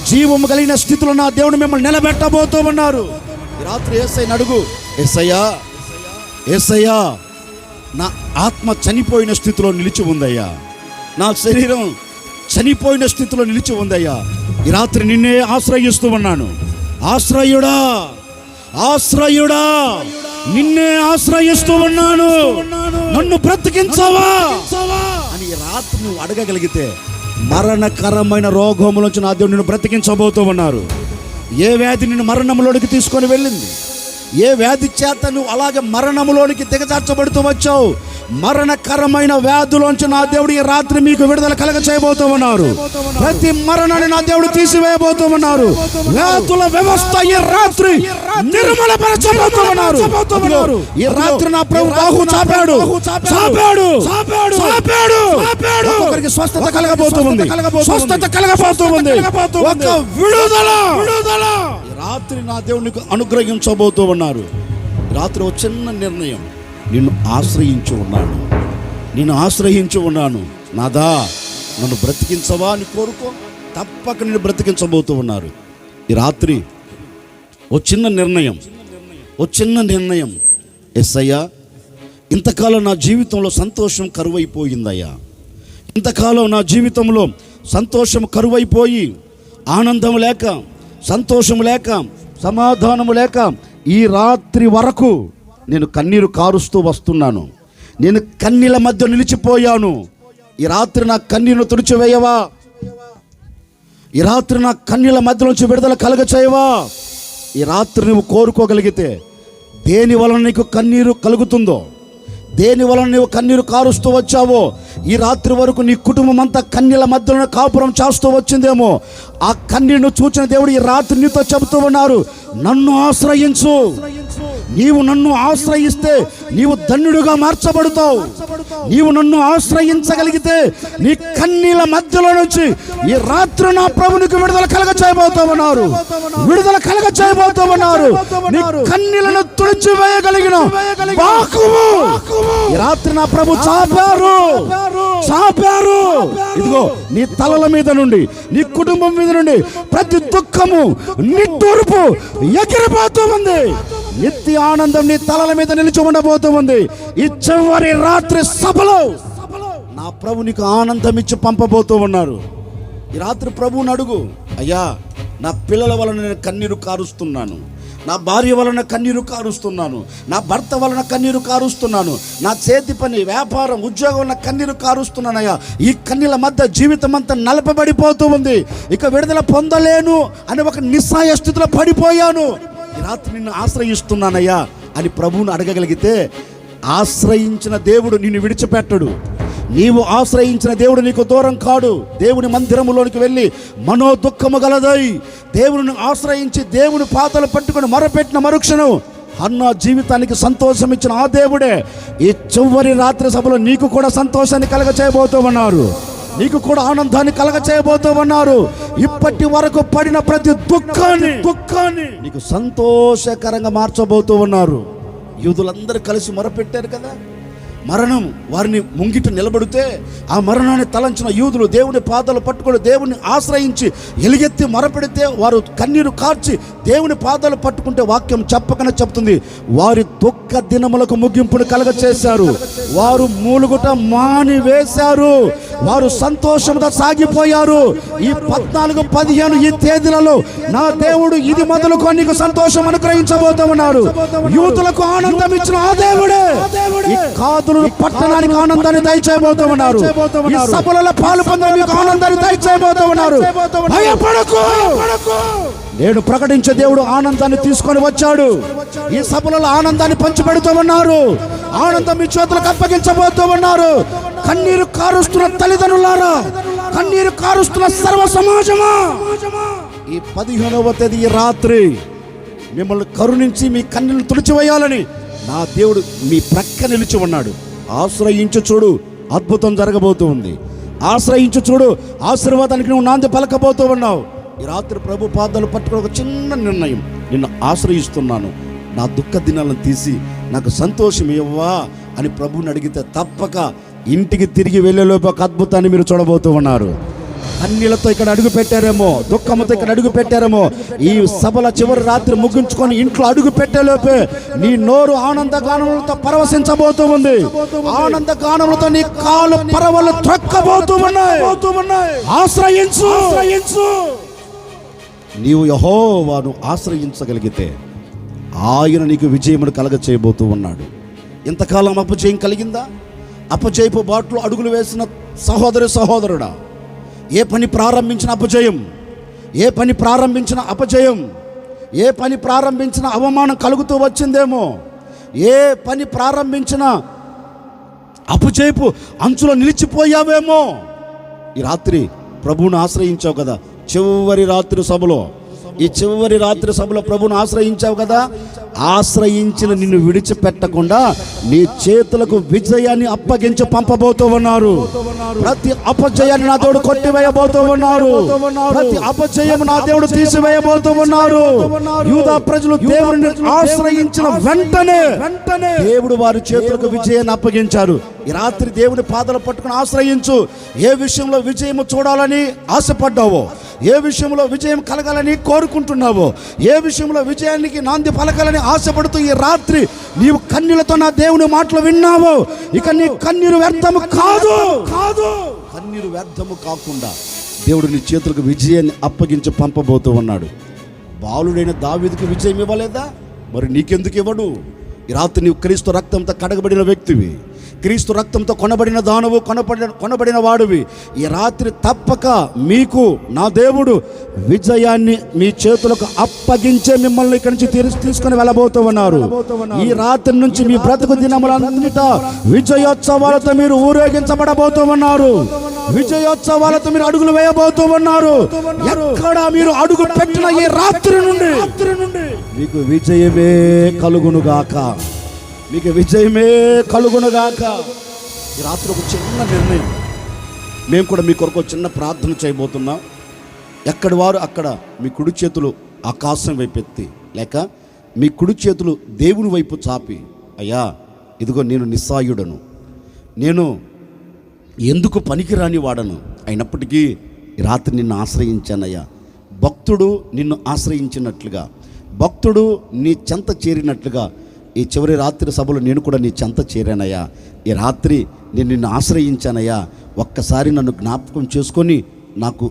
జీవము కలిగిన స్థితిలో నా దేవుడు మిమ్మల్ని నిలబెట్టబోతూ ఉన్నారు. ఈ రాత్రి యేసయ్యను అడుగు, యేసయ్యా నా ఆత్మ చనిపోయిన స్థితిలో నిలిచి ఉందయ్యా, నా శరీరం చనిపోయిన స్థితిలో నిలిచి ఉందయ్యా. ఈ రాత్రి నిన్నే ఆశ్రయిస్తూ ఉన్నాను. ఆశ్రయుడా, ఆశ్రయుడా, నిన్నే ఆశ్రయిస్తూ ఉన్నాను. నన్ను బ్రతికించవా అని ఈ రాత్రి నువ్వు అడగగలిగితే మరణకరమైన రోగములోంచి నా దేవుడు నిన్ను బ్రతికించబోతూ ఉన్నారు. ఏ వ్యాధి నిన్ను మరణంలోనికి తీసుకొని వెళ్ళింది? ఏ వ్యాధి చేత నువ్వు అలాగే మరణంలోనికి దిగజార్చబడుతూ వచ్చావు? మరణకరమైన వ్యాధులోంచి నా దేవుడు ఈ రాత్రి మీకు విడుదల కలగ చేయబోతూ ఉన్నారు. ప్రతి మరణాన్ని నా దేవుడు తీసివేయబోతూ ఉన్నారు. వ్యాధుల వ్యవస్థ ఈ రాత్రి నిర్మూలపరచబోతూ ఉన్నారు. ఈ రాత్రి నా ప్రభు బాహు చాపాడు, చాపాడు, చాపాడు. ఒక్కొక్కరికి స్వస్థత కలగబోతూ ఉంది, స్వస్థత కలగబోతూ ఉంది. ఒక విడుదల ఈ రాత్రి నా దేవుడు నీకు అనుగ్రహించబోతూ ఉన్నారు. రాత్రి ఒక చిన్న నిర్ణయం, నిన్ను ఆశ్రయించి ఉన్నాను, నిన్ను ఆశ్రయించి ఉన్నాను. నాదా నన్ను బ్రతికించవా అని కోరుకో, తప్పక నిన్ను బ్రతికించబోతూ ఉన్నారు. ఈ రాత్రి ఓ చిన్న నిర్ణయం, యేసయ్యా ఇంతకాలం నా జీవితంలో సంతోషం కరువైపోయిందయ్యా, ఇంతకాలం నా జీవితంలో సంతోషం కరువైపోయి, ఆనందం లేక, సంతోషము లేక, సమాధానము లేక ఈ రాత్రి వరకు నేను కన్నీరు కారుస్తూ వస్తున్నాను. నేను కన్నీళ్ళ మధ్య నిలిచిపోయాను. ఈ రాత్రి నా కన్నీరును తుడిచివేయవా? ఈ రాత్రి నా కన్నీళ్ళ మధ్య నుంచి విడుదల కలగచేయవా? ఈ రాత్రి నువ్వు కోరుకోగలిగితే, దేని వలన నీకు కన్నీరు కలుగుతుందో, దేని వలన నువ్వు కన్నీరు కారుస్తూ వచ్చావో, ఈ రాత్రి వరకు నీ కుటుంబం అంతా కన్నీళ్ళ మధ్యలో కాపురం చేస్తూ వచ్చిందేమో, ఆ కన్నీరును చూచిన దేవుడు ఈ రాత్రి నీతో చెబుతూ ఉన్నారు, నన్ను ఆశ్రయించు. నీవు నన్ను ఆశ్రయిస్తే నీవు ధన్యుడుగా మార్చబడతావు. నీవు నన్ను ఆశ్రయించగలిగితే నీ కన్నీళ్ళ మధ్యలో నుంచి ఈ రాత్రి నా ప్రభునికి విడుదల కలగ చేయబోతామన్నారు. విడుదల కలగ చేయబోతామన్నారు. నీ కన్నీళ్లను తుడిచివేయగలిగిన వాక్కువు ఈ రాత్రి నా ప్రభు చాపారు. ఇదిగో నీ తలల మీద నుండి, నీ కుటుంబం మీద నుండి ప్రతి దుఃఖము, నిట్టూర్పు ఎగిరిపోతూ ఉంది. నిత్య ఆనందం నీ తలల మీద నిలిచి ఉండబోతూ ఉంది. ఈ చివరి రాత్రి సభలో నా ప్రభు నీకు ఆనందం ఇచ్చి పంపబోతూ ఉన్నారు. ఈ రాత్రి ప్రభువుని అడుగు, అయ్యా నా పిల్లల వలన నేను కన్నీరు కారుస్తున్నాను, నా భార్య వలన కన్నీరు కారుస్తున్నాను, నా భర్త వలన కన్నీరు కారుస్తున్నాను, నా చేతి పని, వ్యాపారం, ఉద్యోగం వలన కన్నీరు కారుస్తున్నానయ్యా. ఈ కన్నీళ్ళ మధ్య జీవితం అంతా నలపబడిపోతూ ఉంది. ఇక విడుదల పొందలేను అని ఒక నిస్సహాయ స్థితిలో పడిపోయాను. ఈ రాత్రి నిన్ను ఆశ్రయిస్తున్నానయ్యా అని ప్రభువును అడగగలిగితే, ఆశ్రయించిన దేవుడు నిన్ను విడిచిపెట్టడు. నీవు ఆశ్రయించిన దేవుడు నీకు దూరం కాడు. దేవుని మందిరములోనికి వెళ్ళి మనో దుఃఖము గలదై దేవుని ఆశ్రయించి దేవుని పాదాలు పట్టుకొని మొరపెట్టిన మరుక్షణం అన్న జీవితానికి సంతోషం ఇచ్చిన ఆ దేవుడే ఈ చివరి రాత్రి సభలో నీకు కూడా సంతోషాన్ని కలగ చేయబోతూ ఉన్నారు. నీకు కూడా ఆనందాన్ని కలగ చేయబోతూ ఉన్నారు. ఇప్పటి వరకు పడిన ప్రతి దుఃఖాన్ని నీకు సంతోషకరంగా మార్చబోతూ ఉన్నారు. యూదులందరూ కలిసి మొరపెట్టారు కదా, మరణం వారిని ముంగిట నిలబడితే ఆ మరణాన్ని తలంచిన యూదులు దేవుని పాదాలు పట్టుకొని దేవుని ఆశ్రయించి ఎలుగెత్తి మొరపెడితే వారు కన్నీరు కార్చి దేవుని పాదాలు పట్టుకుంటే వాక్యం చెప్పకనే చెప్తుంది, వారి దుఃఖ దినములకు ముగింపును కలగ చేశారు. వారు మూలుగుట మాని వేశారు. వారు సంతోషంగా సాగిపోయారు. ఈ 14, 15 ఈ తేదీలలో నా దేవుడు ఇది మొదలుకొని నీకు సంతోషం అనుగ్రహించబోతూ ఉన్నారు. యూతులకు ఆనందం ఇచ్చిన ఆ దేవుడే ఈ కాదులు పట్టణానికి ఆనందాన్ని దయచేయబోతూ ఉన్నారు. ఈ సభలలో పాలు పొందడానికి ఆనందాన్ని దయచేయబోతూ ఉన్నారు. భయపడకు. నేడు ప్రకటించే దేవుడు ఆనందాన్ని తీసుకొని వచ్చాడు. ఈ సభలలో ఆనందాన్ని పంచిపెడుతూ ఉన్నారు. ఆనందం మీ చేతులకు అప్పగించబోతూ ఉన్నారు. కన్నీరు కారుస్తున్న తల్లిదండ్రులారా, కన్నీరు కారుస్తున్న సర్వ సమాజమా, ఈ 15వ తేదీ రాత్రి మిమ్మల్ని కరుణించి మీ కన్నీళ్లు తుడిచివేయాలని నా దేవుడు మీ ప్రక్క నిలిచి ఉన్నాడు. ఆశ్రయించు చూడు, అద్భుతం జరగబోతూ ఉంది. ఆశ్రయించు చూడు, ఆశీర్వాదానికి నువ్వు నాంది పలకబోతూ ఉన్నావు. ఈ రాత్రి ప్రభు పాదాలు పట్టుకుని ఒక చిన్న నిర్ణయం, నిన్ను ఆశ్రయిస్తున్నాను, నా దుఃఖ దినాలను తీసి నాకు సంతోషం ఇవ్వవా అని ప్రభువుని అడిగితే తప్పక ఇంటికి తిరిగి వెళ్ళేలోపు ఒక అద్భుతాన్ని మీరు చూడబోతూ ఉన్నారు. కన్నీళ్లతో ఇక్కడ అడుగు పెట్టారేమో, దుఃఖంతో ఇక్కడ అడుగు పెట్టారేమో, ఈ సభల చివరి రాత్రి ముగించుకొని ఇంట్లో అడుగు పెట్టేలోపే నీ నోరు ఆనంద గానములతో పరవశించబోతూ ఉంది. ఆనంద గానములతో నీ కాలు పరవలు త్రక్కబోతూ ఉన్నాయి. ఆశ్రయించు. నీవు యెహోవాను ఆశ్రయించగలిగితే ఆయన నీకు విజయమును కలగ చేయబోతూ ఉన్నాడు. ఇంతకాలం అపజయం కలిగిందా? అపజయపు బాటలో అడుగులు వేసిన సహోదరుడా, ఏ పని ప్రారంభించిన అపజయం, ఏ పని ప్రారంభించిన అపజయం, ఏ పని ప్రారంభించిన అవమానం కలుగుతూ వచ్చిందేమో, ఏ పని ప్రారంభించిన అపజయపు అంచులో నిలిచిపోయావేమో, ఈ రాత్రి ప్రభువును ఆశ్రయించావు కదా. చివరి రాత్రి సభలో, ఈ చివరి రాత్రి సభలో ప్రభువును ఆశ్రయించావు కదా. ఆశ్రయించిన నిన్ను విడిచిపెట్టకుండా నీ చేతులకు విజయాన్ని అప్పగించి పంపబోతూ ఉన్నారు. ప్రతి అపజయాన్ని నా దేవుడు కొట్టివేయబోతూ ఉన్నారు. ప్రతి అపజయం నా దేవుడు తీసివేయబోతూ ఉన్నారు. యూదా ప్రజలు దేవుడిని ఆశ్రయించిన వెంటనే దేవుడు వారి చేతులకు విజయాన్ని అప్పగించారు. ఈ రాత్రి దేవుని పాదాలు పట్టుకుని ఆశ్రయించు. ఏ విషయంలో విజయము చూడాలని ఆశపడ్డావో, ఏ విషయంలో విజయం కలగాలని కోరుకుంటున్నావో, ఏ విషయంలో విజయానికి నాంది పలకాలని ఆశపడుతూ ఈ రాత్రి నీవు కన్నీళ్లతో నా దేవుని మాటలు విన్నావో, ఇక నీ కన్నీరు వ్యర్థము కాదు. కన్నీరు వ్యర్థము కాకుండా దేవుడు నీ చేతులకు విజయాన్ని అప్పగించి పంపబోతూ ఉన్నాడు. బాలుడైన దావీదుకి విజయం ఇవ్వలేదా? మరి నీకెందుకు ఇవ్వడు? ఈ రాత్రి నీవు క్రీస్తు రక్తంతో కడగబడిన వ్యక్తివి, క్రీస్తు రక్తంతో కొనబడిన దానవు, కొనబడిన వాడివి. ఈ రాత్రి తప్పక మీకు నా దేవుడు విజయాన్ని మీ చేతులకు అప్పగించే మిమ్మల్ని ఇక్కడి నుంచి తీసుకొని వెళ్ళబోతూ ఉన్నారు. ఈ రాత్రి నుంచి మీ బ్రతుకు దినములన్నిటా విజయోత్సవాలతో మీరు ఊరేగించబడబోతూ ఉన్నారు. విజయోత్సవాలతో మీరు అడుగులు వేయబోతూ ఉన్నారు. ఎక్కడ మీరు అడుగు పెట్టిన ఈ రాత్రి నుండి మీకు విజయమే కలుగునుగాక, మీకు విజయమే కలుగునుగాక. ఈ రాత్రి ఒక చిన్న నిర్ణయం, మేము కూడా మీ కొరకు చిన్న ప్రార్థన చేయబోతున్నాం. ఎక్కడి వారు అక్కడ మీ కుడి చేతులు ఆకాశం వైపు ఎత్తి, లేక మీ కుడి చేతులు దేవుని వైపు చాపి, అయ్యా ఇదిగో నేను నిస్సాయుడను, నేను ఎందుకు పనికిరాని వాడను, అయినప్పటికీ ఈ రాత్రి నిన్ను ఆశ్రయించానయ్యా. భక్తుడు నిన్ను ఆశ్రయించినట్లుగా, భక్తుడు నీ చెంత చేరినట్లుగా ఈ చివరి రాత్రి సభలో నేను కూడా నీ చెంత చేరానయ్యా. ఈ రాత్రి నేను నిన్ను ఆశ్రయించానయ్యా. ఒక్కసారి నన్ను జ్ఞాపకం చేసుకొని నాకు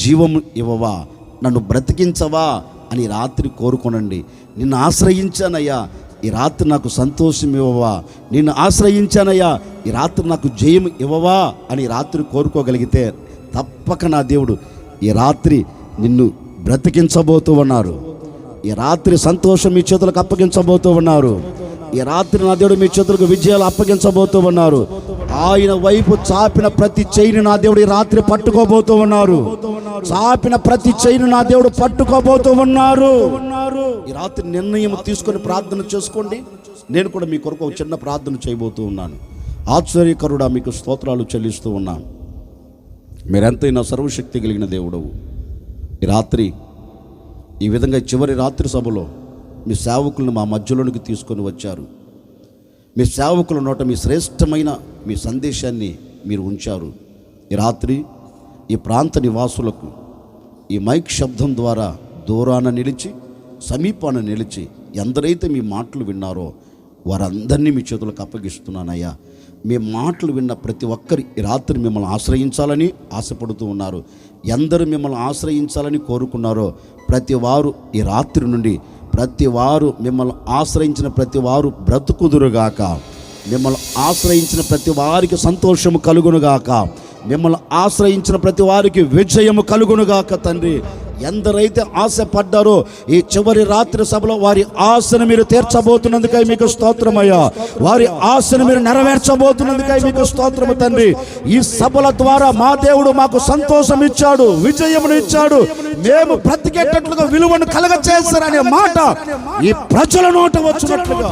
జీవము ఇవ్వవా, నన్ను బ్రతికించవా అని రాత్రి కోరుకోనండి. నిన్ను ఆశ్రయించానయ్యా, ఈ రాత్రి నాకు సంతోషం ఇవ్వవా, నిన్ను ఆశ్రయించానయ్యా, ఈ రాత్రి నాకు జయం ఇవ్వవా అని రాత్రి కోరుకోగలిగితే తప్పక నా దేవుడు ఈ రాత్రి నిన్ను బ్రతికించబోతూ ఉన్నారు. ఈ రాత్రి సంతోషం మీ చేతులకు అప్పగించబోతూ ఉన్నారు. ఈ రాత్రి నా దేవుడు మీ చేతులకు విజయాలు అప్పగించబోతూ ఉన్నారు. ఆయన వైపు చాపిన ప్రతి చైని నా దేవుడు ఈ రాత్రి పట్టుకోబోతూ ఉన్నారు. చాపిన ప్రతి చైని నా దేవుడు పట్టుకోబోతూ ఉన్నారు. ఈ రాత్రి నిర్ణయం తీసుకొని ప్రార్థన చేసుకోండి. నేను కూడా మీ కొరకు ఒక చిన్న ప్రార్థన చేయబోతూ ఉన్నాను. ఆశ్చర్యకరుడా మీకు స్తోత్రాలు చెల్లిస్తూ ఉన్నాను. మీరెంతైనా సర్వశక్తి కలిగిన దేవుడవు. ఈ రాత్రి ఈ విధంగా చివరి రాత్రి సభలో మీ సేవకులను మా మధ్యలోనికి తీసుకొని వచ్చారు. మీ సేవకుల నోట మీ శ్రేష్టమైన మీ సందేశాన్ని మీరు ఉంచారు. ఈ రాత్రి ఈ ప్రాంత నివాసులకు ఈ మైక్ శబ్దం ద్వారా దూరాన నిలిచి సమీపాన నిలిచి ఎందరైతే మీ మాటలు విన్నారో వారందరినీ మీ చేతులకు అప్పగిస్తున్నానయ్యా. మీ మాటలు విన్న ప్రతి ఒక్కరి ఈ రాత్రి మిమ్మల్ని ఆశ్రయించాలని ఆశపడుతూ ఉన్నారు. ఎందరు మిమ్మల్ని ఆశ్రయించాలని కోరుకున్నారో ప్రతి వారు ఈ రాత్రి నుండి ప్రతి వారు మిమ్మల్ని ఆశ్రయించిన ప్రతి వారు బ్రతుకుదురుగాక, మిమ్మల్ని ఆశ్రయించిన ప్రతి వారికి సంతోషము కలుగునుగాక, మిమ్మల్ని ఆశ్రయించిన ప్రతి వారికి విజయము కలుగునుగాక. తండ్రి, ఎందరైతే ఆశపడ్డారో ఈ చివరి రాత్రి సభలో వారి ఆశను మీరు తీర్చబోతున్నందుకై మీకు స్తోత్రమయ్యా. వారి ఆశను మీరు నెరవేర్చబోతున్నందుకై మీకు స్తోత్రము తండ్రి. ఈ సభల ద్వారా మా దేవుడు మాకు సంతోషం ఇచ్చాడు, విజయమును ఇచ్చాడు, మేము బ్రతికేటట్లుగా విలువను కలగచేస్తారనే మాట ఈ ప్రజల నోట వచ్చినట్లుగా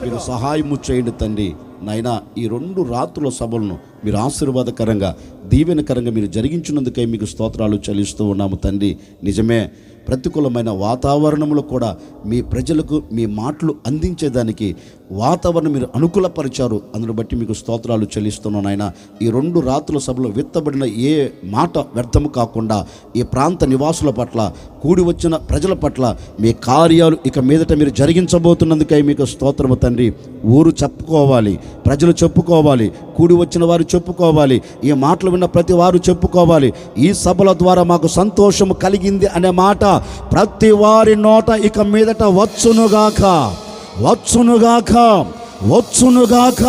మీరు సహాయము చేయండి తండ్రి. నాయనా, ఈ 2 రాత్రుల సభలను మీరు ఆశీర్వాదకరంగా దీవెనకరంగా మీరు జరిగించినందుకై మీకు స్తోత్రాలు చెల్లిస్తూ ఉన్నాము తండ్రి. నిజమే, ప్రతికూలమైన వాతావరణంలో కూడా మీ ప్రజలకు మీ మాటలు అందించేదానికి వాతావరణం మీరు అనుకూలపరిచారు. అందును బట్టి మీకు స్తోత్రాలు చెల్లిస్తున్నాను నాయన. ఈ 2 రాత్రుల సభలో విత్తబడిన ఏ మాట వ్యర్థము కాకుండా ఈ ప్రాంత నివాసుల పట్ల, కూడి వచ్చిన ప్రజల పట్ల మీ కార్యాలు ఇక మీదట మీరు జరిగించబోతున్నందుకై మీకు స్తోత్రము తండ్రి. ఊరు చెప్పుకోవాలి, ప్రజలు చెప్పుకోవాలి, కూడి వచ్చిన వారు చెప్పుకోవాలి, ఈ మాటలు విన్న ప్రతి వారు చెప్పుకోవాలి. ఈ సభల ద్వారా మాకు సంతోషము కలిగింది అనే మాట ప్రతి వారి నోట ఇక మీదట వచ్చునుగాక, వచ్చునుగాక, వచ్చునుగాక.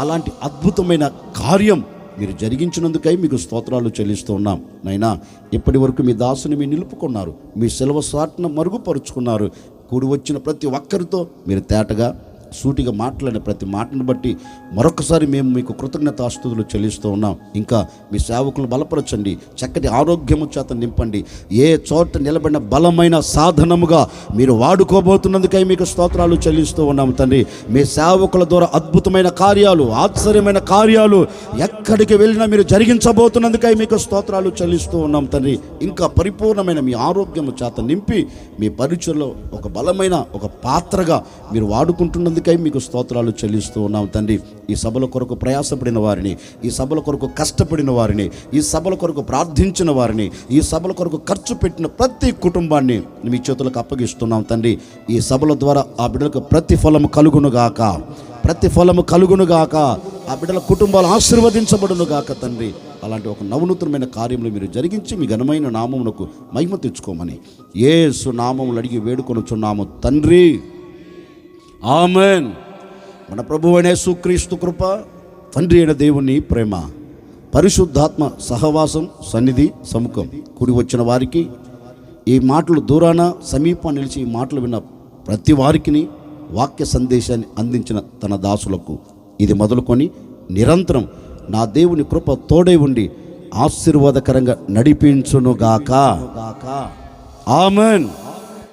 అలాంటి అద్భుతమైన కార్యం మీరు జరిగించినందుకై మీకు స్తోత్రాలు చెల్లిస్తూ ఉన్నాం నైనా. ఇప్పటి వరకు మీ దాసుని మీరు నిలుపుకున్నారు, మీ సెలవు సాటును మరుగుపరుచుకున్నారు. కూడి వచ్చిన ప్రతి ఒక్కరితో మీరు తేటగా సూటిగా మాట్లాడిన ప్రతి మాటను బట్టి మరొకసారి మేము మీకు కృతజ్ఞతాస్తుతులు చెల్లిస్తూ ఉన్నాం. ఇంకా మీ సేవకులను బలపరచండి, చక్కటి ఆరోగ్యము చేత నింపండి. ఏ చోట నిలబడిన బలమైన సాధనముగా మీరు వాడుకోబోతున్నందుకై మీకు స్తోత్రాలు చెల్లిస్తూ ఉన్నాం తండ్రి. మీ సేవకుల ద్వారా అద్భుతమైన కార్యాలు, ఆశ్చర్యమైన కార్యాలు ఎక్కడికి వెళ్ళినా మీరు జరిగించబోతున్నందుకై మీకు స్తోత్రాలు చెల్లిస్తూ ఉన్నాం తండ్రి. ఇంకా పరిపూర్ణమైన మీ ఆరోగ్యము చేత నింపి మీ పరిచయలో ఒక బలమైన ఒక పాత్రగా మీరు వాడుకుంటున్నందుకు మీకు స్తోత్రాలు చెల్లిస్తూ ఉన్నాం తండ్రి. ఈ సభల కొరకు ప్రయాసపడిన వారిని, ఈ సభల కొరకు కష్టపడిన వారిని, ఈ సభల కొరకు ప్రార్థించిన వారిని, ఈ సభల కొరకు ఖర్చు పెట్టిన ప్రతి కుటుంబాన్ని మీ చేతులకు అప్పగిస్తున్నాం తండ్రి. ఈ సభల ద్వారా ఆ బిడ్డలకు ప్రతిఫలము కలుగునుగాక, ప్రతిఫలము కలుగునుగాక. ఆ బిడ్డల కుటుంబాలు ఆశీర్వదించబడునుగాక తండ్రి. అలాంటి ఒక నవనూతనమైన కార్యములు మీరు జరిగించి మీ ఘనమైన నామమునకు మహిమ తెచ్చుకోమని యేసు నామములు అడిగి వేడుకొనుచున్నాము తండ్రి, ఆమెన్. మన ప్రభువైన యేసుక్రీస్తు కృప, తండ్రి అయిన దేవుని ప్రేమ, పరిశుద్ధాత్మ సహవాసం, సన్నిధి, సముఖం కూడి వచ్చిన వారికి, ఈ మాటలు దూరాన సమీపాన్ని నిలిచి ఈ మాటలు విన్న ప్రతి వారికి వాక్య సందేశాన్ని అందించిన తన దాసులకు ఇది మొదలుకొని నిరంతరం నా దేవుని కృప తోడై ఉండి ఆశీర్వాదకరంగా నడిపించునుగాక. ఆమెన్.